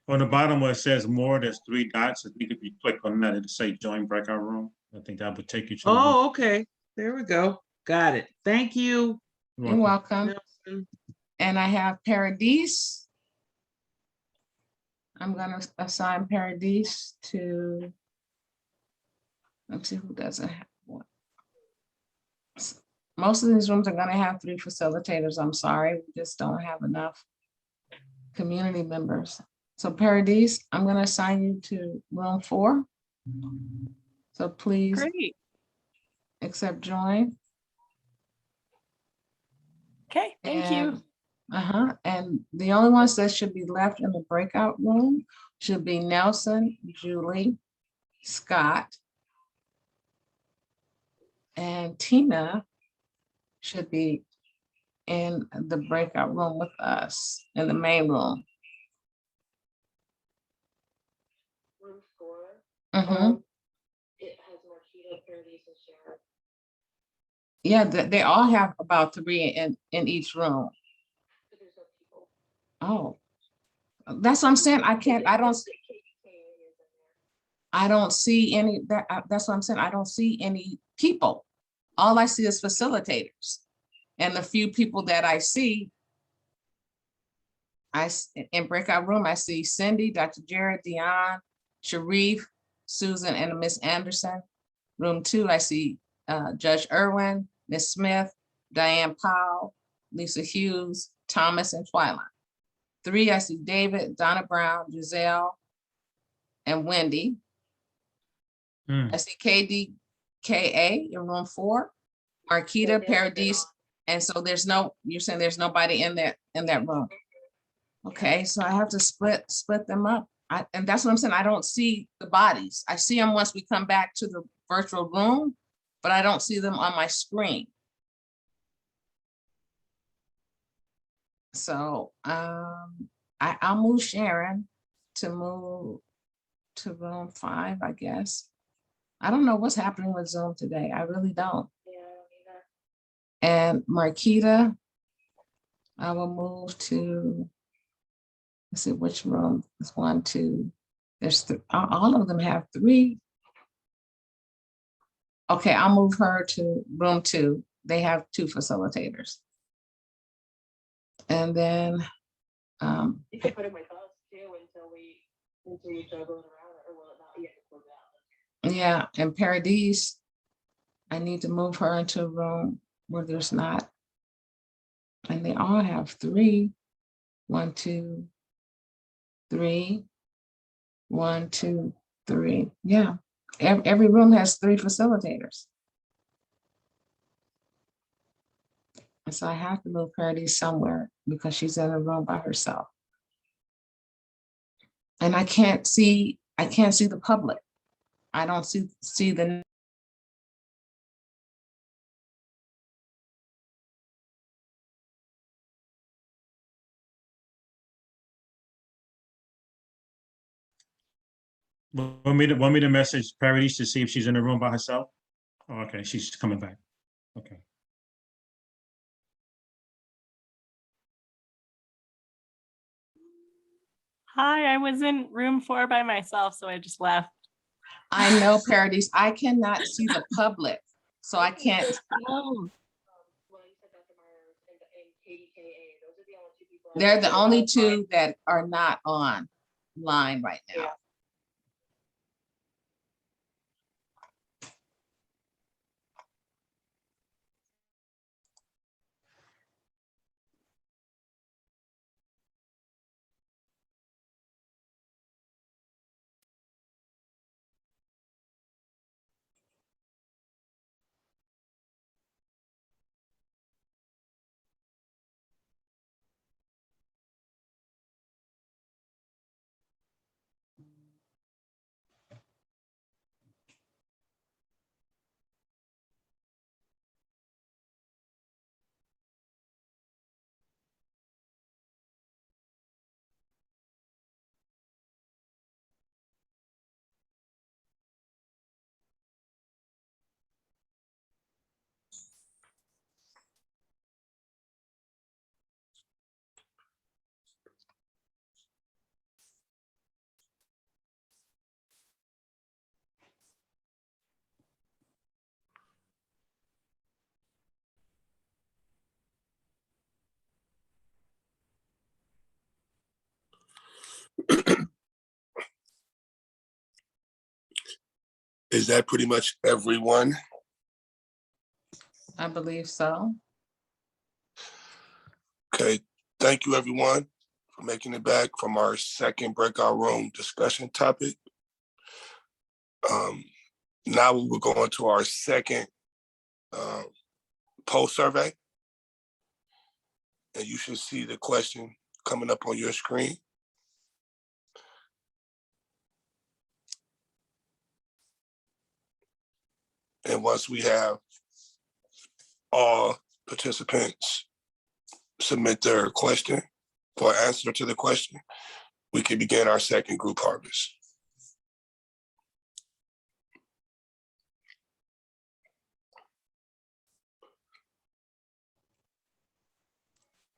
On the bottom where it says more, there's 3 dots. I think if you click on that, it'll say join breakout room. I think that would take you to. Oh, okay. There we go. Got it. Thank you. You're welcome. And I have Paradise. I'm gonna assign Paradise to, let's see who doesn't have one. Most of these rooms are gonna have 3 facilitators. I'm sorry, we just don't have enough community members. So Paradise, I'm gonna assign you to room 4. So please Great. accept join. Okay, thank you. And the only ones that should be left in the breakout room should be Nelson, Julie, Scott, and Tina should be in the breakout room with us in the main room. Room 4. It has Marquita, Paradise, and Sharon. Yeah, they all have about 3 in each room. But there's no people. Oh, that's what I'm saying. I don't see any, that's what I'm saying. I don't see any people. all I see is facilitators. And the few people that I see, in breakout room, I see Cindy, Dr. Jared, Dion, Sharif, Susan, and Miss Anderson. Room 2, I see Judge Irwin, Miss Smith, Diane Powell, Lisa Hughes, Thomas, and Twyla. 3, I see David, Donna Brown, Giselle, and Wendy. I see KDKA in room 4, Marquita, Paradise, and so there's no, you're saying there's nobody in that room. Okay, so I have to split them up. And that's what I'm saying. I don't see the bodies. I see them once we come back to the virtual room, but I don't see them on my screen. So I'll move Sharon to move to room 5, I guess. I don't know what's happening with Zoom today. I really don't. And Marquita, I will move to, let's see which room is 1, 2. There's all of them have 3. Okay, I'll move her to room 2. They have 2 facilitators. And then You can put in my thoughts too until you juggle it around, or will it not yet close out? yeah, and Paradise, I need to move her into a room where there's not. And they all have 3. 1, 2, 3. 1, 2, 3. Yeah, every room has 3 facilitators. And so I have to move Paradise somewhere because she's in a room by herself. And I can't see the public. I don't see the. Want me to message Paradise to see if she's in the room by herself? Oh, okay, she's coming back. Okay. Hi, I was in room 4 by myself, so I just left. I know, Paradise. I cannot see the public, so I can't. They're the only 2 that are not online right now. Is that pretty much everyone? I believe so. Okay, thank you everyone for making it back from our second breakout room discussion topic. Now we will go on to our second poll survey. And you should see the question coming up on your screen. And once we have all participants submit their question or answer to the question, we can begin our second group harvest.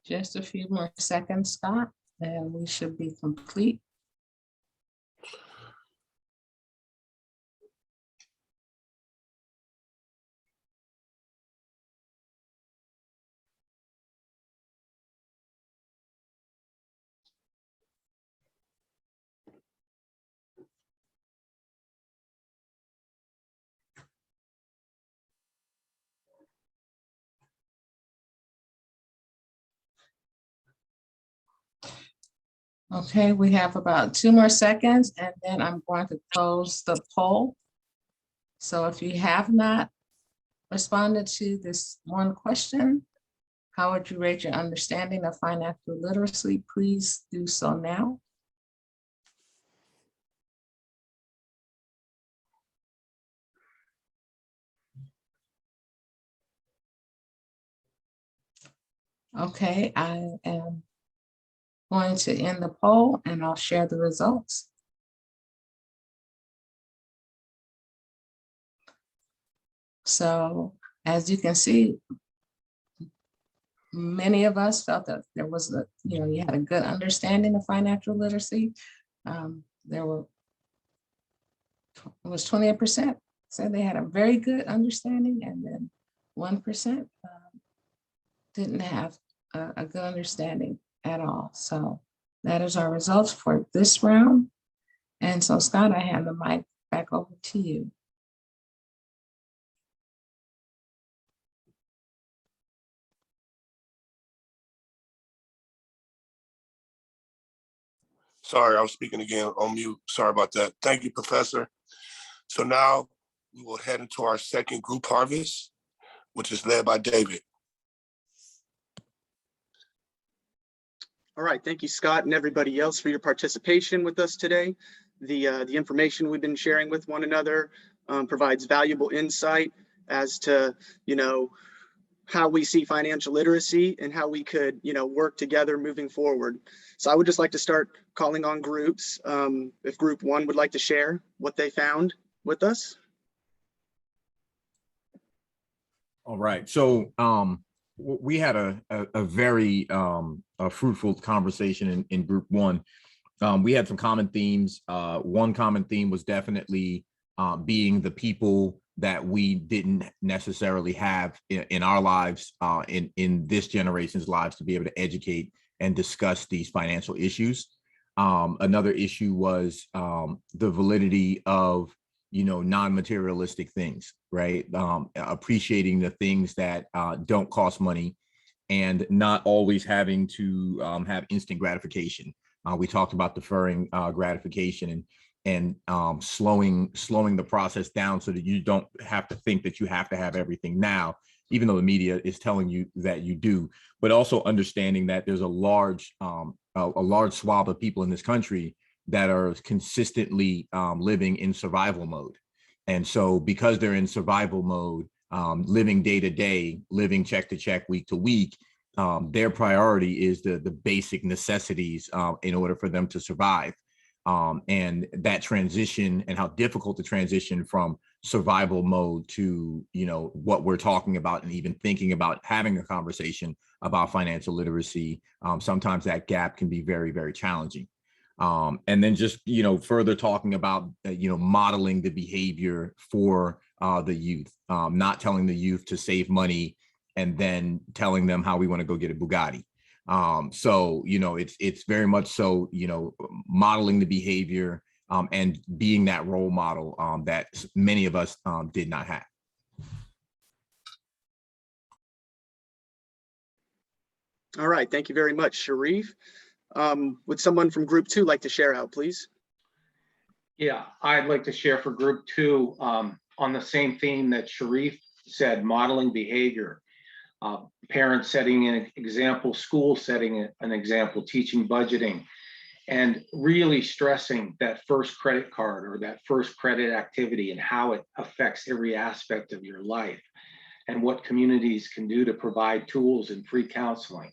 Just a few more seconds, Scott, and we should be complete. Okay, we have about 2 more seconds and then I'm going to close the poll. So if you have not responded to this one question, how would you rate your understanding of financial literacy? Please do so now. Okay, I am going to end the poll and I'll share the results. So as you can see, many of us felt that there was you had a good understanding of financial literacy. There were, it was 28% said they had a very good understanding, and then 1% didn't have a good understanding at all. So that is our results for this round. And so Scott, I hand the mic back over to you. Sorry, I was speaking again on mute. Sorry about that. Thank you, Professor. So now we will head into our second group harvest, which is led by David. All right, thank you, Scott, and everybody else for your participation with us today. The information we've been sharing with one another provides valuable insight as to, how we see financial literacy and how we could, work together moving forward. So I would just like to start calling on groups. If group 1 would like to share what they found with us. All right. So we had a very fruitful conversation in group 1. We had some common themes. One common theme was definitely being the people that we didn't necessarily have in our lives, in this generation's lives, to be able to educate and discuss these financial issues. Another issue was the validity of, non-materialistic things, right? Appreciating the things that don't cost money and not always having to have instant gratification. We talked about deferring gratification and slowing the process down so that you don't have to think that you have to have everything now, even though the media is telling you that you do, but also understanding that there's a large swath of people in this country that are consistently living in survival mode. And so because they're in survival mode, living day to day, living check to check, week to week, their priority is the basic necessities in order for them to survive. And that transition and how difficult the transition from survival mode to, what we're talking about and even thinking about having a conversation about financial literacy, sometimes that gap can be very, very challenging. And then just, further talking about, modeling the behavior for the youth, not telling the youth to save money and then telling them how we want to go get a Bugatti. So, it's very much so, modeling the behavior and being that role model that many of us did not have. All right, thank you very much, Sharif. Would someone from group 2 like to share out, please? Yeah, I'd like to share for group 2 on the same theme that Sharif said, modeling behavior. Parents setting an example, school setting an example, teaching budgeting, and really stressing that first credit card or that first credit activity and how it affects every aspect of your life, and what communities can do to provide tools and free counseling.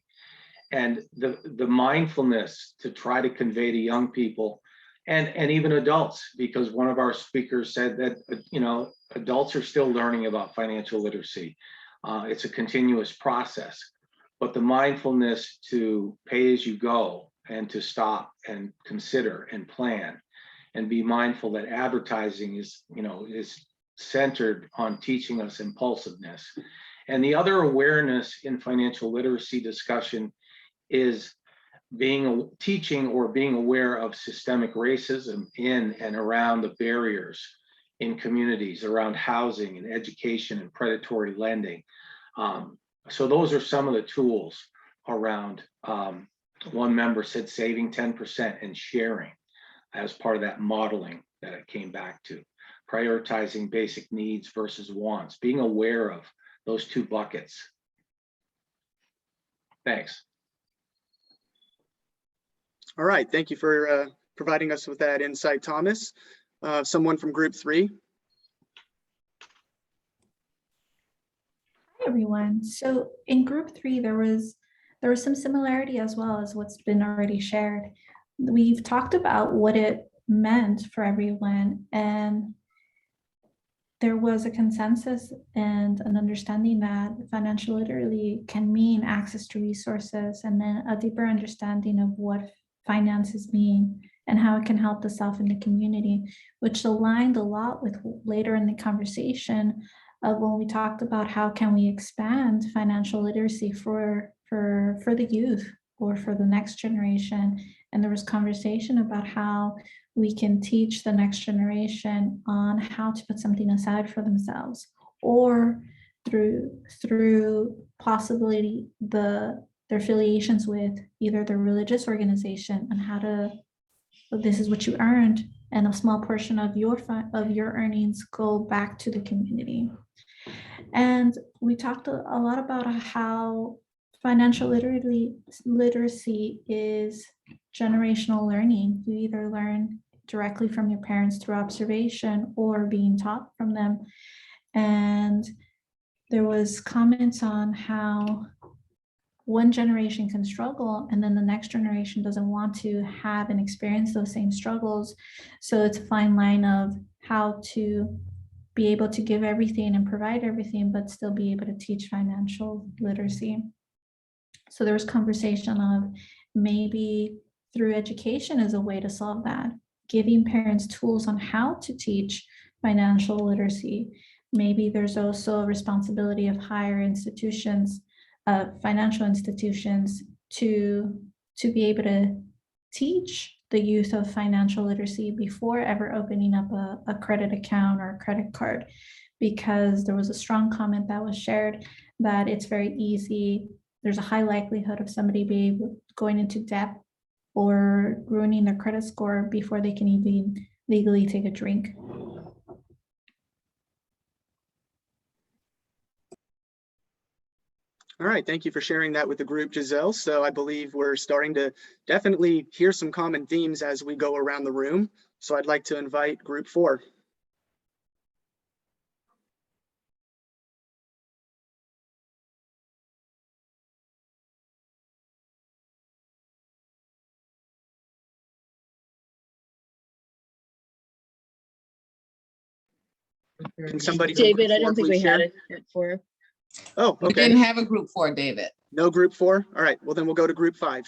And the mindfulness to try to convey to young people and even adults, because one of our speakers said that, adults are still learning about financial literacy. It's a continuous process, but the mindfulness to pay as you go and to stop and consider and plan and be mindful that advertising is centered on teaching us impulsiveness. And the other awareness in financial literacy discussion is teaching or being aware of systemic racism in and around the barriers in communities around housing and education and predatory lending. So those are some of the tools around One member said saving 10% and sharing as part of that modeling that it came back to. Prioritizing basic needs versus wants, being aware of those two buckets. Thanks. All right, thank you for providing us with that insight, Thomas. Someone from group 3. Hi, everyone. So in group 3, there was some similarity as well as what's been already shared. We've talked about what it meant for everyone, and there was a consensus and an understanding that financial literacy can mean access to resources, and then a deeper understanding of what finances mean and how it can help the self and the community, which aligned a lot with later in the conversation of when we talked about how can we expand financial literacy for the youth or for the next generation. And there was conversation about how we can teach the next generation on how to put something aside for themselves, or through possibly their affiliations with either the religious organization and how to, this is what you earned, and a small portion of your earnings go back to the community. And we talked a lot about how financial literacy is generational learning. You either learn directly from your parents through observation or being taught from them. And there was comments on how one generation can struggle and then the next generation doesn't want to have and experience those same struggles. So it's a fine line of how to be able to give everything and provide everything, but still be able to teach financial literacy. So there was conversation of maybe through education is a way to solve that, giving parents tools on how to teach financial literacy. Maybe there's also a responsibility of higher institutions, financial institutions, to be able to teach the youth of financial literacy before ever opening up a credit account or a credit card, because there was a strong comment that was shared that it's very easy. There's a high likelihood of somebody going into debt or ruining their credit score before they can even legally take a drink. All right, thank you for sharing that with the group, Giselle. So I believe we're starting to definitely hear some common themes as we go around the room. So I'd like to invite group 4. Can somebody from David, group I don't 4 think please we share? had it for. Oh, We okay. didn't have a group 4, David. No group 4? All right, well then we'll go to group 5.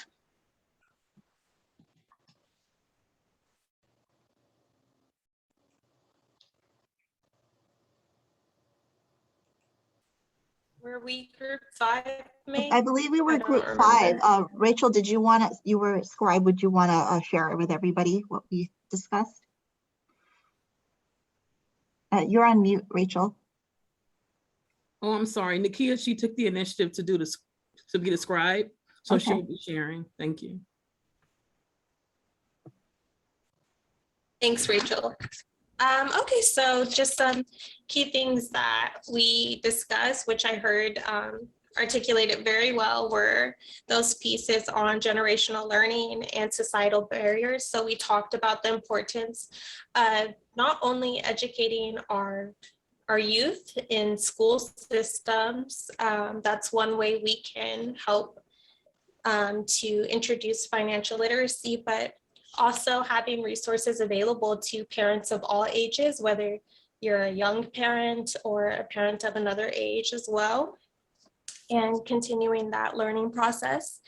Were we group 5, May? I believe we I were don't group 5. remember. Rachel, did you want to, you were scribe, would you want to share with everybody what we discussed? You're on mute, Rachel. Oh, I'm sorry. Nakia, she took the initiative to be the scribe. So Okay. she'll be sharing. Thank you. Thanks, Rachel. Okay, so just some key things that we discussed, which I heard articulated very well, were those pieces on generational learning and societal barriers. So we talked about the importance of not only educating our youth in school systems. That's one way we can help to introduce financial literacy, but also having resources available to parents of all ages, whether you're a young parent or a parent of another age as well, and continuing that learning process.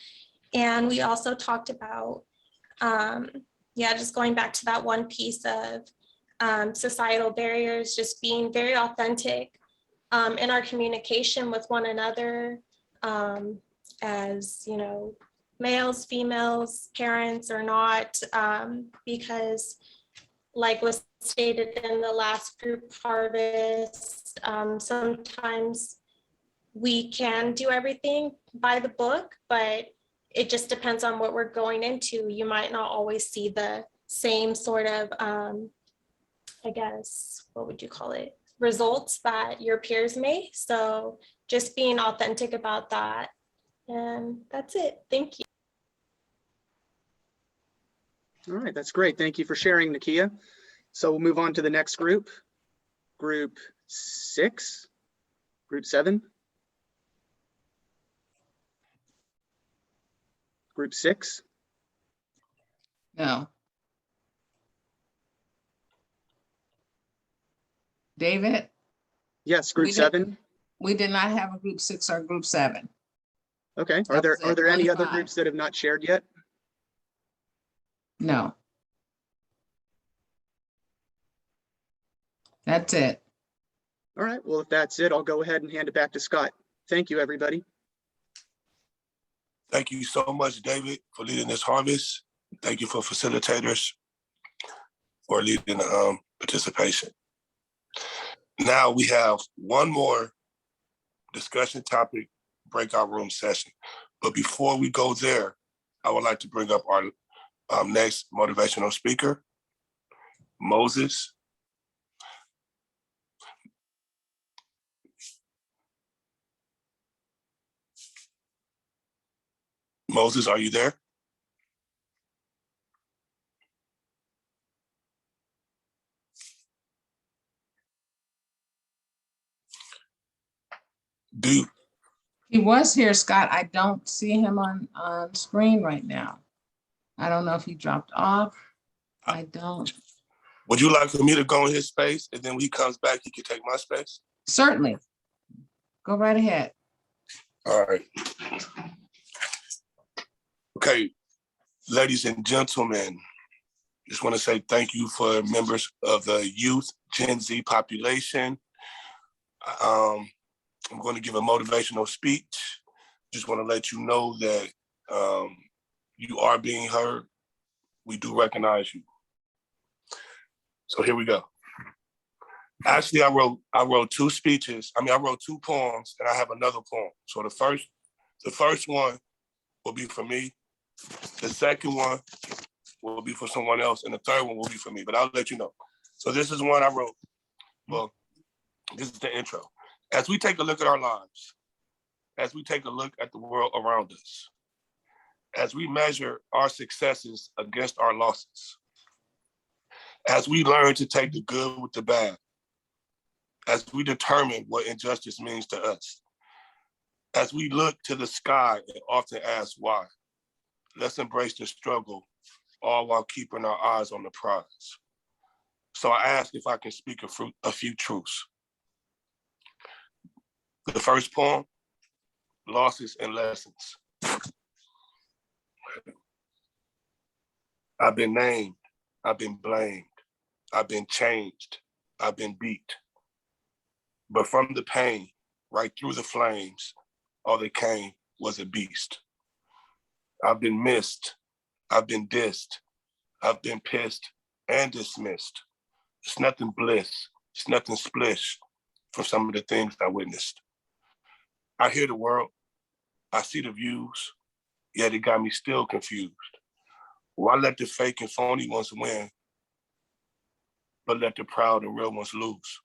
And we also talked about, just going back to that one piece of societal barriers, just being very authentic in our communication with one another, as you know, males, females, parents or not, because like was stated in the last group harvest, sometimes we can do everything by the book, but it just depends on what we're going into. You might not always see the same sort of, I guess, what would you call it? Results that your peers may. So just being authentic about that. And that's it. Thank you. All right, that's great. Thank you for sharing, Nakia. So we'll move on to the next group, group 6, group 7, group 6. No. David? Yes, group 7. We did not have a group 6 or group 7. Okay. That was Are it, there any only other 5. groups that have not shared yet? No. That's it. All right. Well, if that's it, I'll go ahead and hand it back to Scott. Thank you, everybody. Thank you so much, David, for leading this harvest. Thank you for facilitators for leading the participation. Now we have one more discussion topic breakout room session. But before we go there, I would like to bring up our next motivational speaker, Moses. Moses, are you there? He was here, Scott. I don't see him on screen right now. I don't know if he dropped off. I don't. Would you like for me to go in his space and then when he comes back, he can take my space? Certainly. Go right ahead. All right. Okay, ladies and gentlemen, just want to say thank you for members of the youth Gen Z population. I'm going to give a motivational speech. Just want to let you know that you are being heard. We do recognize you. So here we go. Actually, I wrote 2 speeches. I wrote 2 poems, and I have another poem. So the first one will be for me. The second one will be for someone else, and the third one will be for me. But I'll let you know. So this is one I wrote. Well, this is the intro. As we take a look at our lives, as we take a look at the world around us, as we measure our successes against our losses, as we learn to take the good with the bad, as we determine what injustice means to us, as we look to the sky and often ask why, let's embrace the struggle, all while keeping our eyes on the prize. So I ask if I can speak a few truths. The first poem, Losses and Lessons. I've been named, I've been blamed, I've been changed, I've been beat. But from the pain, right through the flames, all that came was a beast. I've been missed, I've been dissed, I've been pissed and dismissed. It's nothing bliss, it's nothing splish from some of the things I witnessed. I hear the world, I see the views, yet it got me still confused. Why let the fake and phony ones win, but let the proud and real ones lose?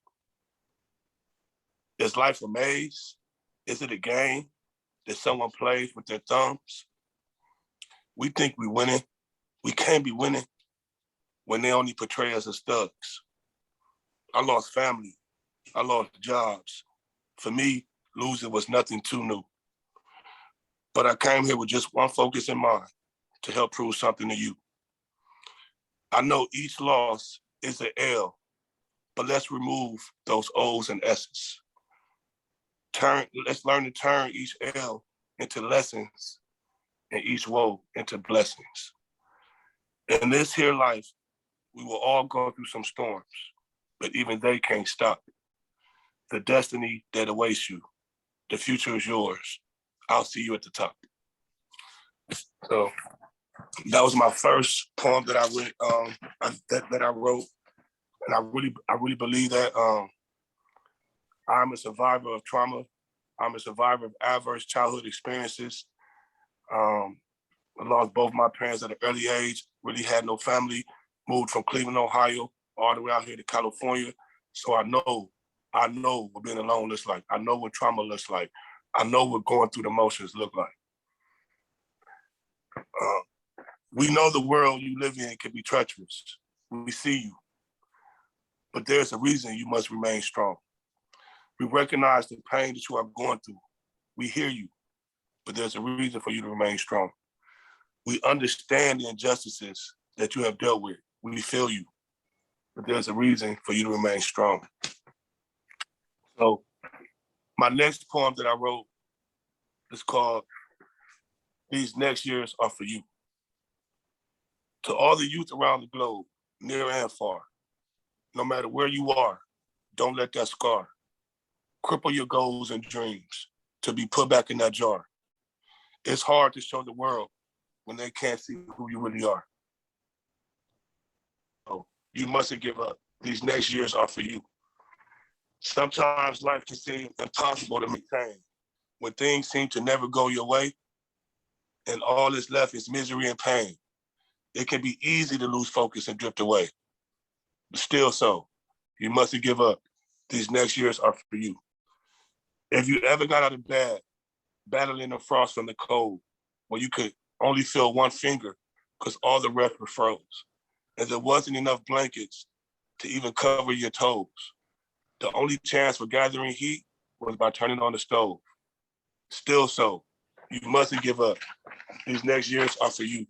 Is life a maze? Is it a game that someone plays with their thumbs? We think we're winning. We can't be winning when they only portray us as thugs. I lost family. I lost jobs. For me, losing was nothing too new. But I came here with just one focus in mind, to help prove something to you. I know each loss is an L, but let's remove those O's and S's. Let's learn to turn each L into lessons and each woe into blessings. In this here life, we will all go through some storms, but even they can't stop it. The destiny that awaits you, the future is yours. I'll see you at the top. So that was my first poem that I wrote, and I really believe that I'm a survivor of trauma. I'm a survivor of adverse childhood experiences. I lost both my parents at an early age, really had no family, moved from Cleveland, Ohio, all the way out here to California. So I know what being alone looks like. I know what trauma looks like. I know what going through the motions look like. We know the world you live in can be treacherous. We see you, but there's a reason you must remain strong. We recognize the pain that you are going through. We hear you, but there's a reason for you to remain strong. We understand the injustices that you have dealt with. We feel you, but there's a reason for you to remain strong. So my next poem that I wrote is called These Next Years Are For You. To all the youth around the globe, near and far, no matter where you are, don't let that scar cripple your goals and dreams to be put back in that jar. It's hard to show the world when they can't see who you really are. So you mustn't give up. These next years are for you. Sometimes life can seem impossible to maintain when things seem to never go your way and all that's left is misery and pain. It can be easy to lose focus and drift away. But still so, you mustn't give up. These next years are for you. If you ever got out of bed, battling the frost from the cold, where you could only feel one finger because all the rest were froze, and there wasn't enough blankets to even cover your toes, the only chance for gathering heat was by turning on the stove. Still so, you mustn't give up. These next years are for you.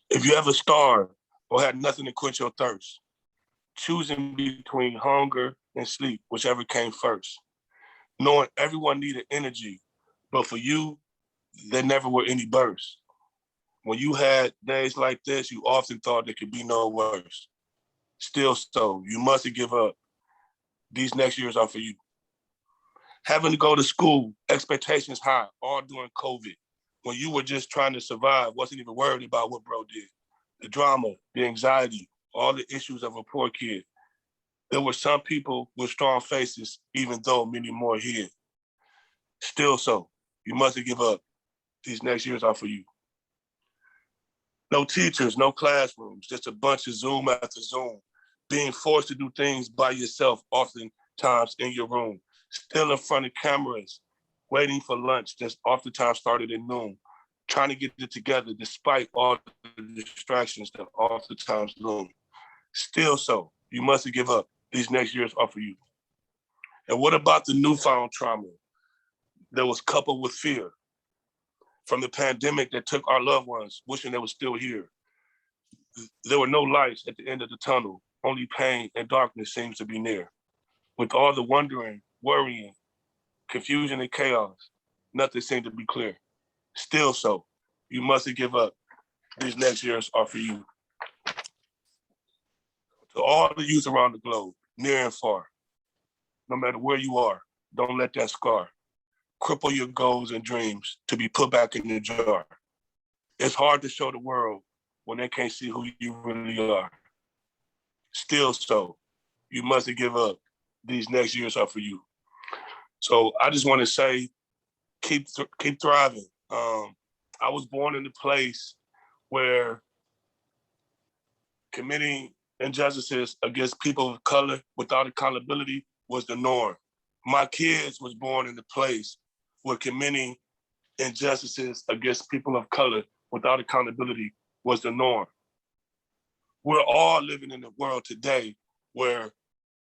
If you ever starved or had nothing to quench your thirst, choosing between hunger and sleep, whichever came first, knowing everyone needed energy, but for you, there never were any bursts. When you had days like this, you often thought there could be no worse. Still so, you mustn't give up. These next years are for you. Having to go to school, expectations high, all during COVID, when you were just trying to survive, wasn't even worried about what bro did. The drama, the anxiety, all the issues of a poor kid. There were some people with strong faces, even though many more hid. Still so, you mustn't give up. These next years are for you. No teachers, no classrooms, just a bunch of Zoom after Zoom, being forced to do things by yourself, oftentimes in your room, still in front of cameras, waiting for lunch that's oftentimes started at noon, trying to get it together despite all the distractions that oftentimes loom. Still so, you mustn't give up. These next years are for you. And what about the newfound trauma that was coupled with fear from the pandemic that took our loved ones, wishing they were still here? There were no lights at the end of the tunnel. Only pain and darkness seems to be near. With all the wondering, worrying, confusion and chaos, nothing seemed to be clear. Still so, you mustn't give up. These next years are for you. To all the youth around the globe, near and far, no matter where you are, don't let that scar cripple your goals and dreams to be put back in the jar. It's hard to show the world when they can't see who you really are. Still so, you mustn't give up. These next years are for you. So I just want to say, keep thriving. I was born in a place where committing injustices against people of color without accountability was the norm. My kids was born in a place where committing injustices against people of color without accountability was the norm. We're all living in a world today where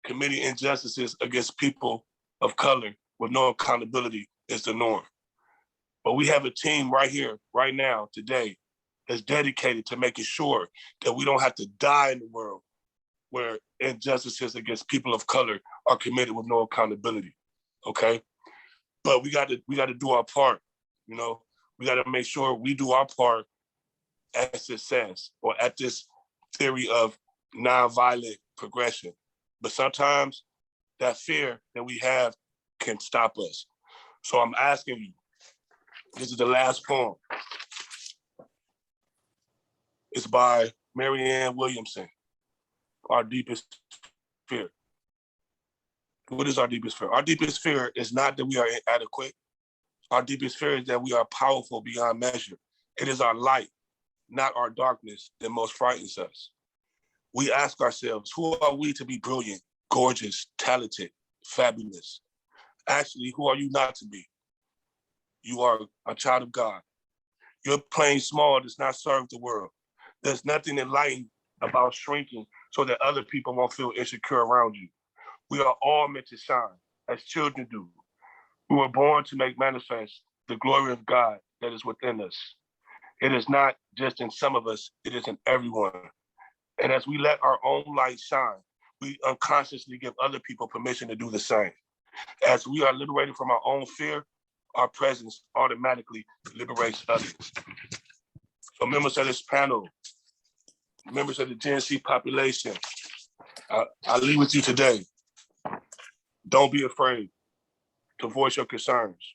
committing injustices against people of color with no accountability is the norm. But we have a team right here, right now, today, that's dedicated to making sure that we don't have to die in the world where injustices against people of color are committed with no accountability, okay? But we got to do our part, you know? We got to make sure we do our part as it says, or at this theory of nonviolent progression. But sometimes that fear that we have can stop us. So I'm asking you, this is the last poem. It's by Marianne Williamson, Our Deepest Fear. What is our deepest fear? Our deepest fear is not that we are inadequate Our deepest fear is that we are powerful beyond measure. It is our light, not our darkness, that most frightens us. We ask ourselves, who are we to be brilliant, gorgeous, talented, fabulous? Actually, who are you not to be? You are a child of God. Your playing small does not serve the world. There's nothing enlightened about shrinking so that other people won't feel insecure around you. We are all meant to shine, as children do. We were born to make manifest the glory of God that is within us. It is not just in some of us, it is in everyone. And as we let our own light shine, we unconsciously give other people permission to do the same. As we are liberated from our own fear, our presence automatically liberates others. So members of this panel, members of the Gen Z population, I leave with you today. Don't be afraid to voice your concerns.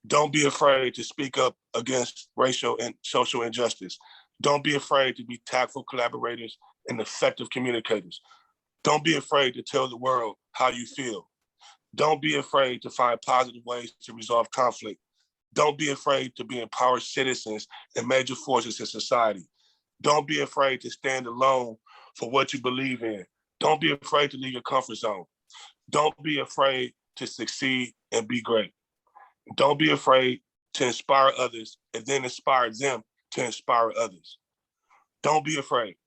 Don't be afraid to speak up against racial and social injustice. Don't be afraid to be tactful collaborators and effective communicators. Don't be afraid to tell the world how you feel. Don't be afraid to find positive ways to resolve conflict. Don't be afraid to be empowered citizens and major forces in society. Don't be afraid to stand alone for what you believe in. Don't be afraid to leave your comfort zone. Don't be afraid to succeed and be great. Don't be afraid to inspire others and then inspire them to inspire others. Don't be afraid,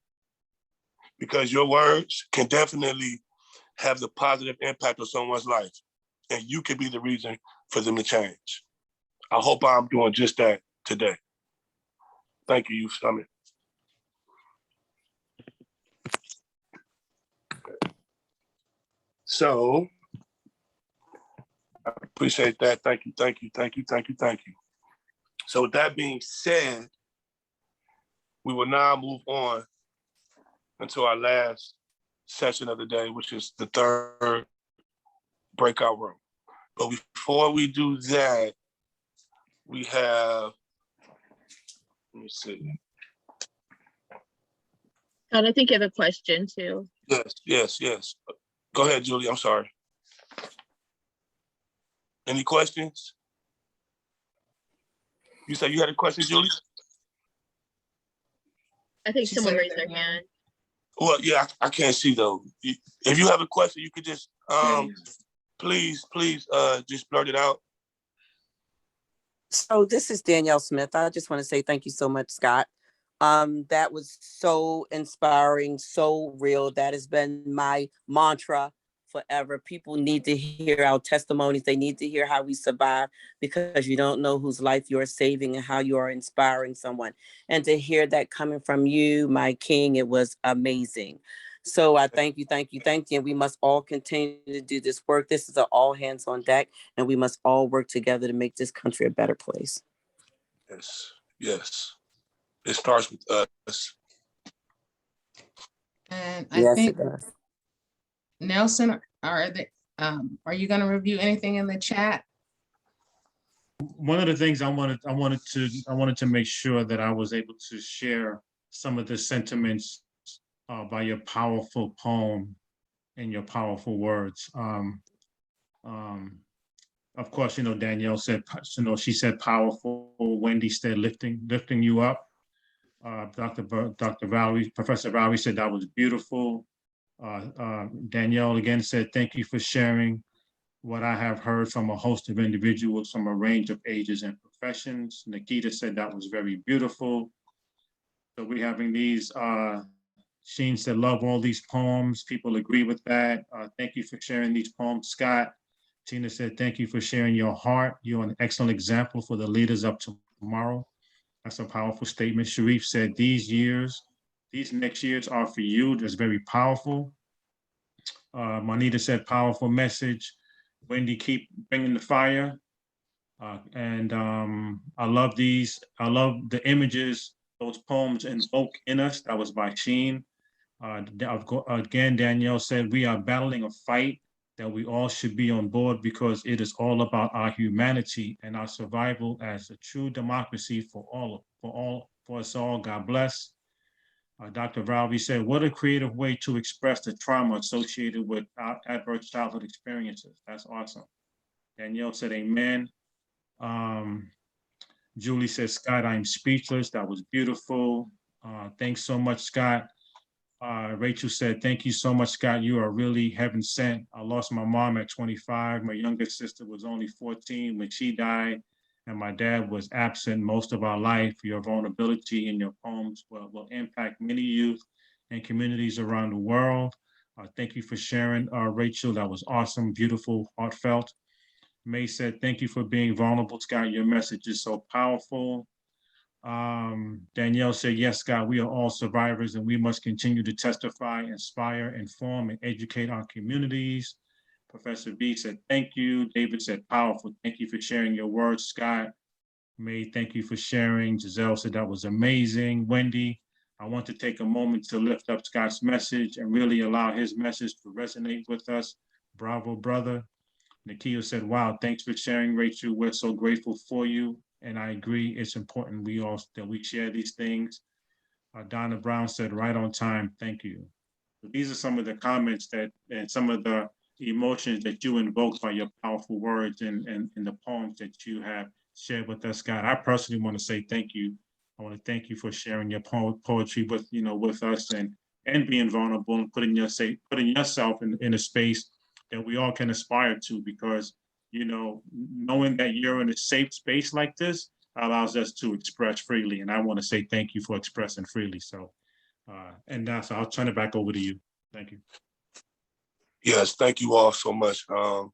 because your words can definitely have the positive impact on someone's life, and you could be the reason for them to change. I hope I'm doing just that today. Thank you, Youth Summit. So, I appreciate that. Thank you, thank you, thank you, thank you, thank you. So with that being said, we will now move on into our last session of the day, which is the third breakout room. But before we do that, we have, let me see. And I think you have a question too. Yes. Go ahead, Julie, I'm sorry. Any questions? You said you had a question, Julie? I think someone raised their hand. Well, yeah, I can't see though. If you have a question, you could just, please, just blurt it out. So this is Danielle Smith. I just want to say thank you so much, Scott. That was so inspiring, so real. That has been my mantra forever. People need to hear our testimonies. They need to hear how we survive, because you don't know whose life you are saving and how you are inspiring someone. And to hear that coming from you, my king, it was amazing. So I thank you. And we must all continue to do this work. This is an all hands on deck, and we must all work together to make this country a better place. Yes. It starts with us. And I think, Nelson, are you going to review anything in the chat? One of the things I wanted to make sure that I was able to share some of the sentiments by your powerful poem and your powerful words. Of course, Danielle said, she said powerful. Wendy said lifting you up. Dr. Valerie, Professor Valerie said that was beautiful. Danielle again said, thank you for sharing what I have heard from a host of individuals from a range of ages and professions. Nikita said that was very beautiful. So we're having these, Sheen said, love all these poems. People agree with that. Thank you for sharing these poems, Scott. Tina said, thank you for sharing your heart. You're an excellent example for the leaders of tomorrow. That's a powerful statement. Sharif said, these next years are for you. That's very powerful. Juanita said, powerful message. Wendy, keep bringing the fire. And I love the images those poems invoke in us. That was by Sheen. Again, Danielle said, we are battling a fight that we all should be on board, because it is all about our humanity and our survival as a true democracy for us all. God bless. Dr. Valerie said, what a creative way to express the trauma associated with adverse childhood experiences. That's awesome. Danielle said, amen. Julie says, Scott, I'm speechless. That was beautiful. Thanks so much, Scott. Rachel said, thank you so much, Scott. You are really heaven sent. I lost my mom at 25. My youngest sister was only 14 when she died, and my dad was absent most of our life. Your vulnerability in your poems will impact many youth and communities around the world. Thank you for sharing, Rachel. That was awesome, beautiful, heartfelt. May said, thank you for being vulnerable, Scott. Your message is so powerful. Danielle said, yes, Scott, we are all survivors and we must continue to testify, inspire, inform, and educate our communities. Professor B said, thank you. David said, powerful. Thank you for sharing your words, Scott. May, thank you for sharing. Giselle said, that was amazing. Wendy, I want to take a moment to lift up Scott's message and really allow his message to resonate with us. Bravo, brother. Nakia said, wow, thanks for sharing, Rachel. We're so grateful for you. And I agree, it's important that we share these things. Donna Brown said, right on time, thank you. So these are some of the comments and some of the emotions that you invoked by your powerful words and the poems that you have shared with us, Scott. I personally want to say thank you. I want to thank you for sharing your poetry with us and being vulnerable and putting yourself in a space that we all can aspire to, because knowing that you're in a safe space like this allows us to express freely. And I want to say thank you for expressing freely. So, so I'll turn it back over to you. Thank you. Yes, thank you all so much. I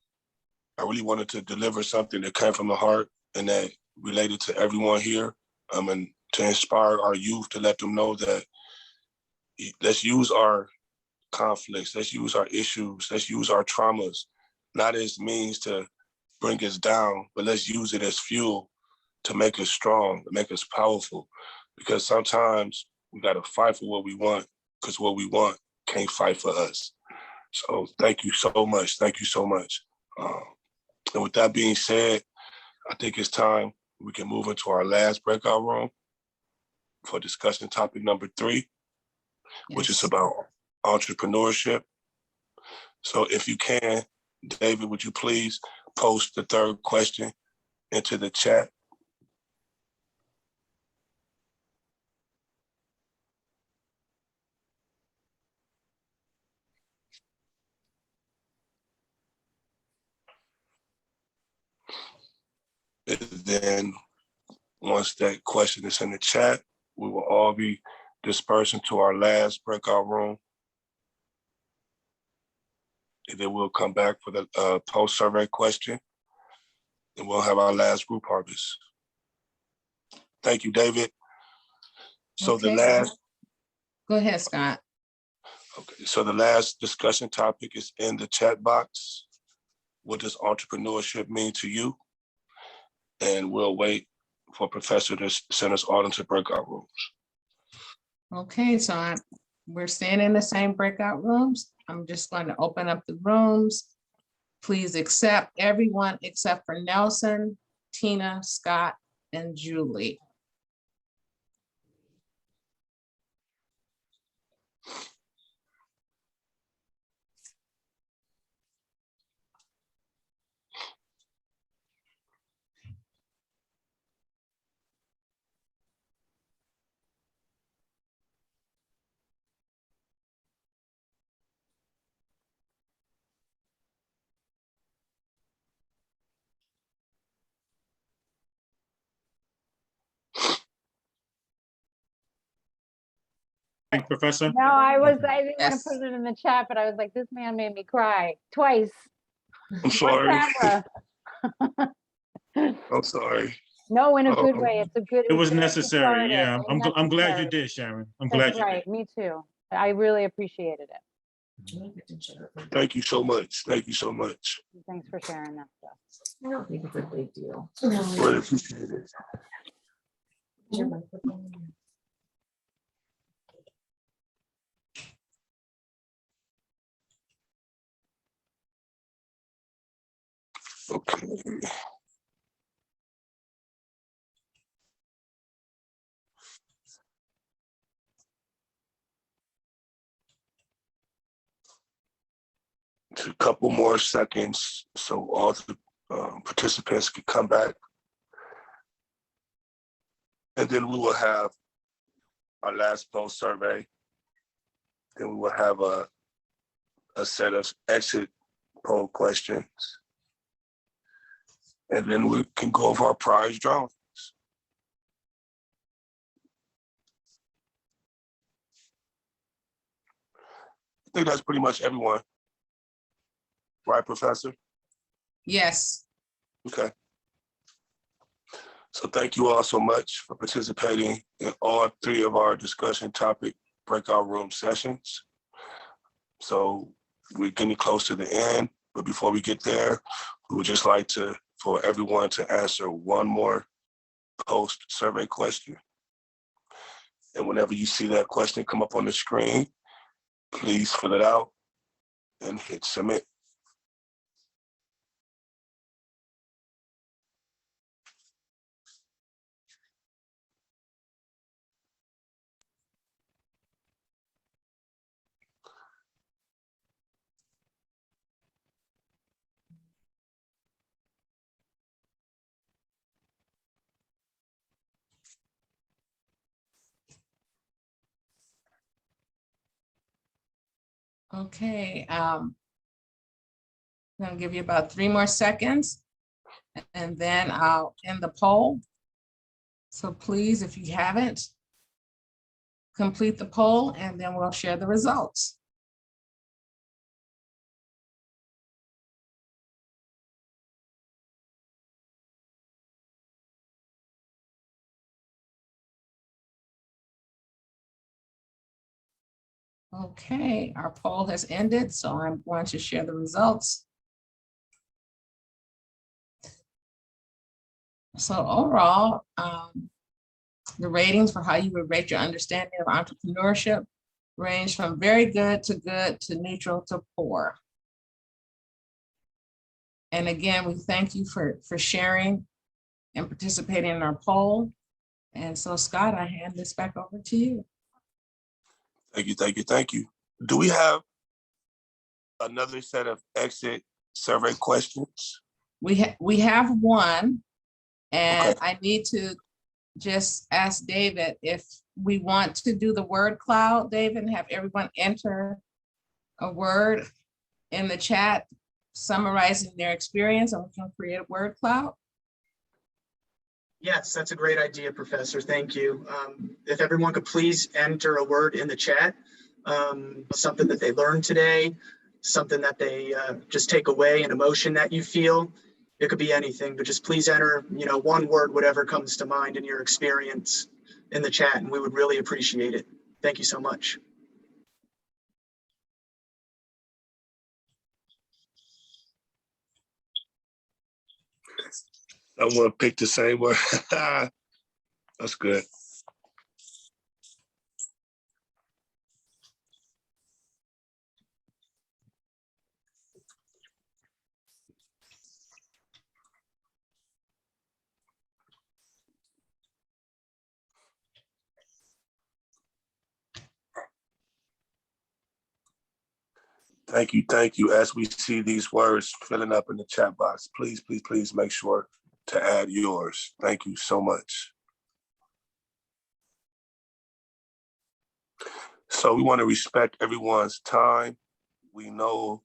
really wanted to deliver something that came from the heart and that related to everyone here, and to inspire our youth, to let them know that let's use our conflicts, let's use our issues, let's use our traumas, not as means to bring us down, but let's use it as fuel to make us strong, to make us powerful. Because sometimes we got to fight for what we want, because what we want can't fight for us. So thank you so much. Thank you so much. And with that being said, I think it's time we can move into our last breakout room for discussion topic number 3, which is about entrepreneurship. So if you can, David, would you please post the third question into the chat? And then once that question is in the chat, we will all be dispersing to our last breakout room. And then we'll come back for the post-survey question. And we'll have our last group harvest. Thank you, David. So Okay. Go ahead, Scott. Okay, so the last discussion topic is in the chat box. What does entrepreneurship mean to you? And we'll wait for Professor to send us all into breakout rooms. Okay, so we're staying in the same breakout rooms. I'm just going to open up the rooms. Please accept everyone except for Nelson, Tina, Scott, and Julie. Professor? No, I didn't want to put it in the chat, but I was like, this man made me cry twice. I'm sorry. On camera. I'm sorry. No, in a good way. It's a good. It was it's necessary. cathartic Yeah, and I'm glad you necessary. did, Sharon. I'm That's glad you right. did. Me too. I really appreciated it. Thank you so much. Thank you so much. Thanks for sharing that stuff. I don't think it's a big deal. Really appreciate it. Okay. Just a couple more seconds so all the participants can come back And then we will have our last post survey. Then we will have a set of exit poll questions. And then we can go over our prize drawings. I think that's pretty much everyone. Right, Professor? Yes. Okay. So thank you all so much for participating in all 3 of our discussion topic breakout room sessions. So we're getting close to the end, but before we get there, we would just like for everyone to answer one more post survey question. And whenever you see that question come up on the screen, please fill it out and hit submit. Okay, I'm gonna give you about 3 more seconds and then I'll end the poll. So please, if you haven't, complete the poll and then we'll share the results. Okay, our poll has ended, so I'm going to share the results. So overall, the ratings for how you would rate your understanding of entrepreneurship range from very good to neutral to poor. And again, we thank you for sharing and participating in our poll. And so Scott, I hand this back over to you. Thank you, thank you, thank you. Do we have another set of exit survey questions? We have one, and Okay. I need to just ask David if we want to do the word cloud, David, and have everyone enter a word in the chat summarizing their experience, and we can create a word cloud. Yes, that's a great idea, Professor. Thank you. If everyone could please enter a word in the chat, something that they learned today, something that they just take away, an emotion that you feel. It could be anything, but just please enter, one word, whatever comes to mind in your experience in the chat, and we would really appreciate it. Thank you so much. I want to pick the same word. That's good. Thank you, thank you. As we see these words filling up in the chat box, please, please, please make sure to add yours. Thank you so much. So we want to respect everyone's time. We know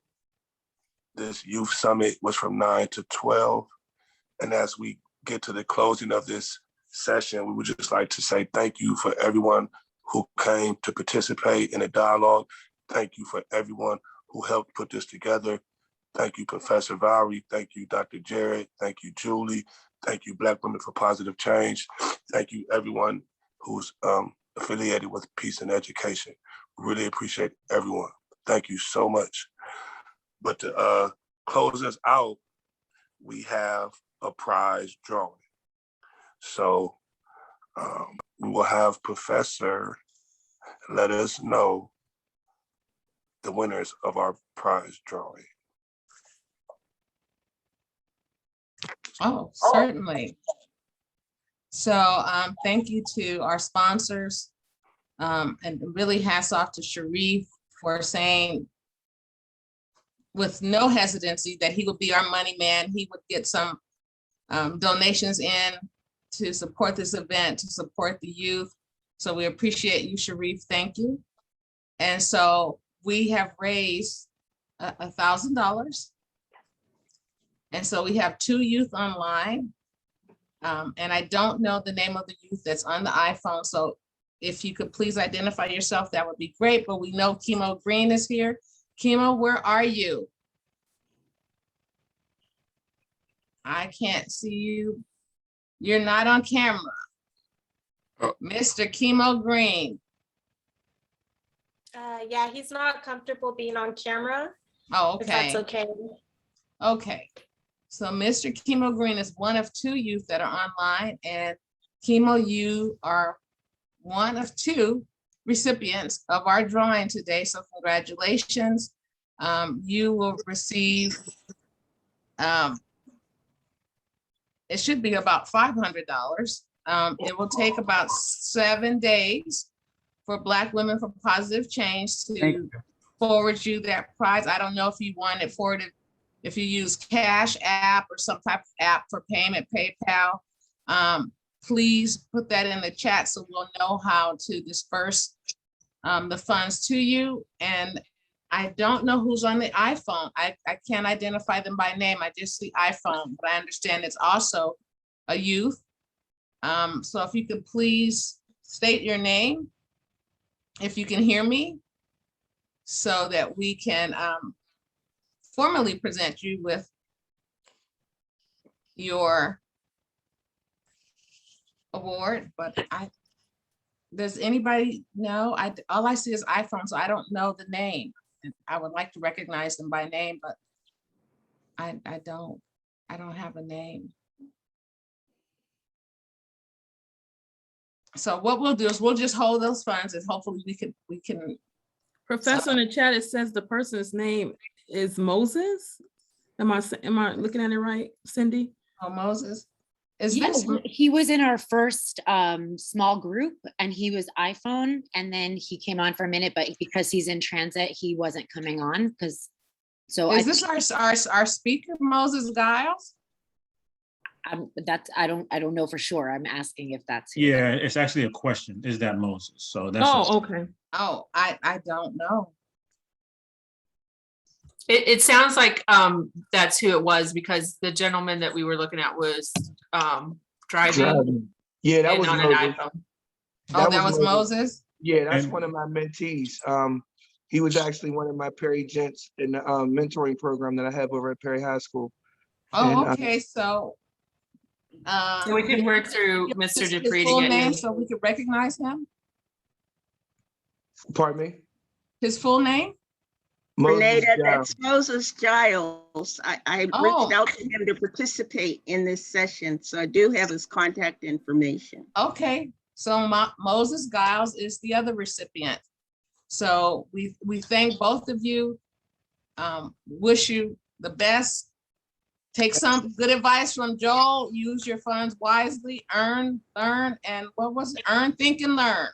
this youth summit was from 9 to 12. And as we get to the closing of this session, we would just like to say thank you for everyone who came to participate in the dialogue. Thank you for everyone who helped put this together. Thank you, Professor Valerie. Thank you, Dr. Jared. Thank you, Julie. Thank you, Black Women for Positive Change. Thank you, everyone who's affiliated with Peace and Education. Really appreciate everyone. Thank you so much. But to close us out, we have a prize drawing. So we will have Professor let us know the winners of our prize drawing. Oh, certainly. So thank you to our sponsors, and really hats off to Sharif for saying with no hesitancy that he would be our money man. He would get some donations in to support this event, to support the youth. So we appreciate you, Sharif. Thank you. And so we have raised $1,000. And so we have 2 youth online. And I don't know the name of the youth that's on the iPhone. So if you could please identify yourself, that would be great. But we know Chemo Green is here. Chemo, where are you? I can't see you. You're not on camera. Mr. Chemo Green. Yeah, he's not comfortable being on camera. Oh, If that's okay. okay. Okay. So Mr. Chemo Green is one of 2 youth that are online, and Chemo, you are one of 2 recipients of our drawing today. So congratulations. You will receive, it should be about $500. It will take about 7 days for Black Women for Positive Change to forward you that prize. I don't know if you want it forwarded, if you use Cash App or some type of app for payment, PayPal. Please put that in the chat so we'll know how to disperse the funds to you. And I don't know who's on the iPhone. I can't identify them by name. I just see iPhone, but I understand it's also a youth. So if you could please state your name, if you can hear me, so that we can formally present you with your award. But does anybody know? All I see is iPhone, so I don't know the name. I would like to recognize them by name, but I don't have a name. So what we'll do is we'll just hold those funds, and hopefully we can. Professor, in the chat, it says the person's name is Moses. Am I looking at it right, Cindy? Oh, Moses. Is Yeah, this? he was in our first small group, and he was iPhone, and then he came on for a minute, but because he's in transit, he wasn't coming on because. So is this our speaker, Moses Giles? I don't know for sure. I'm asking if that's who. Yeah, it's actually a question. Is that Moses? So that's. Okay. Oh, I don't know. It sounds like that's who it was, because the gentleman that we were looking at was driving. Yeah, that and was on an Moses. iPhone. That was Moses? Yeah, that's one of my mentees. He was actually one of my Perry gents in the mentoring program that I have over at Perry High School. Oh, okay. So we can work through Mr. Dupree his full to get name you. so we can recognize him. Pardon me? His full name? Renata, that's Moses Giles. I Oh. reached out to him to participate in this session, so I do have his contact information. Okay, so Moses Giles is the other recipient. So we thank both of you. Wish you the best. Take some good advice from Joel. Use your funds wisely. Earn, learn, and what was it? Earn, think, and learn.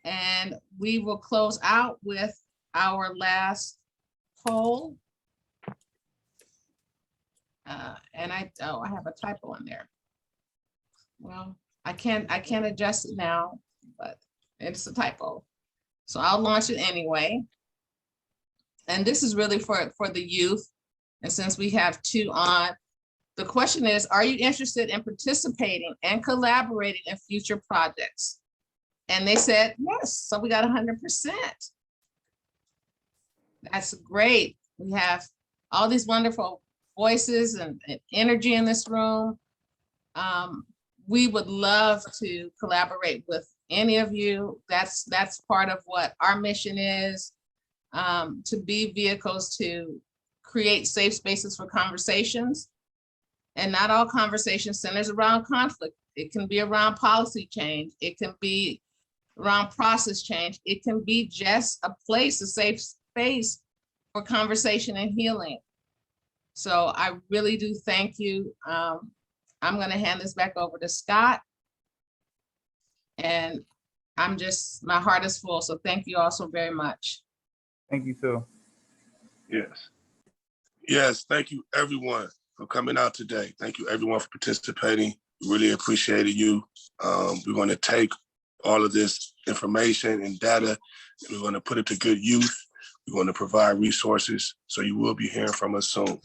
And we will close out with our last poll. And I have a typo in there. Well, I can't adjust it now, but it's a typo. So I'll launch it anyway. And this is really for the youth. And since we have 2 on, the question is, are you interested in participating and collaborating in future projects? And they said yes, so we got 100%. That's great. We have all these wonderful voices and energy in this room. We would love to collaborate with any of you. That's part of what our mission is, to be vehicles to create safe spaces for conversations. And not all conversation centers around conflict. It can be around policy change. It can be around process change. It can be just a place, a safe space for conversation and healing. So I really do thank you. I'm going to hand this back over to Scott. And my heart is full. So thank you all so very much. Thank you, Phil. Yes. Yes, thank you, everyone. for coming out today. Thank you everyone for participating. We really appreciated you. We're going to take all of this information and data, and we're going to put it to good use. We're going to provide resources, so you will be hearing from us soon.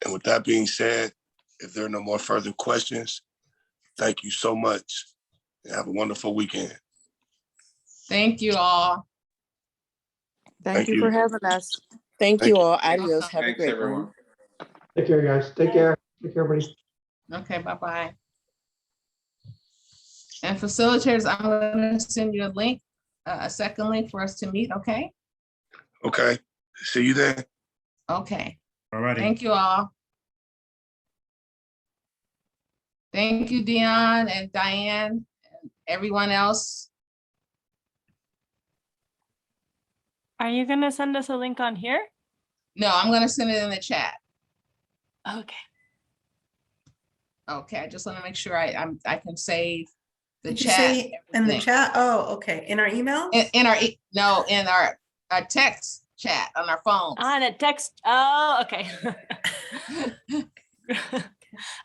And with that being said, if there are no more further questions, thank you so much and have a wonderful weekend. Thank you all. Thank you for having us. Thank you all. Adios. Have a Thanks, great everyone. one. Take care, guys. Take care. Take care, everybody. Okay, bye-bye. And facilitators, I'm gonna send you a link, a second link for us to meet, okay? Okay. See you then. Okay. All righty. Thank you all. Thank you, Dion and Diane, and everyone else. Are you gonna send us a link on here? No, I'm gonna send it in the chat. Okay. Okay, I just want to make sure I can save the Did you chat. say in the everything. chat? Oh, okay. In our email? In our, no, in our text chat on our phones. On a text. Oh, okay.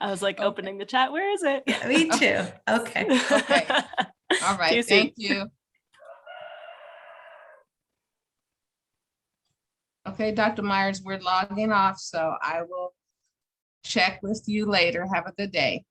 I was like opening the chat. Where is it? Yeah, me too. Okay. Okay. All See right. you Thank soon. you. Okay, Dr. Myers, we're logging off, so I will check with you later. Have a good day.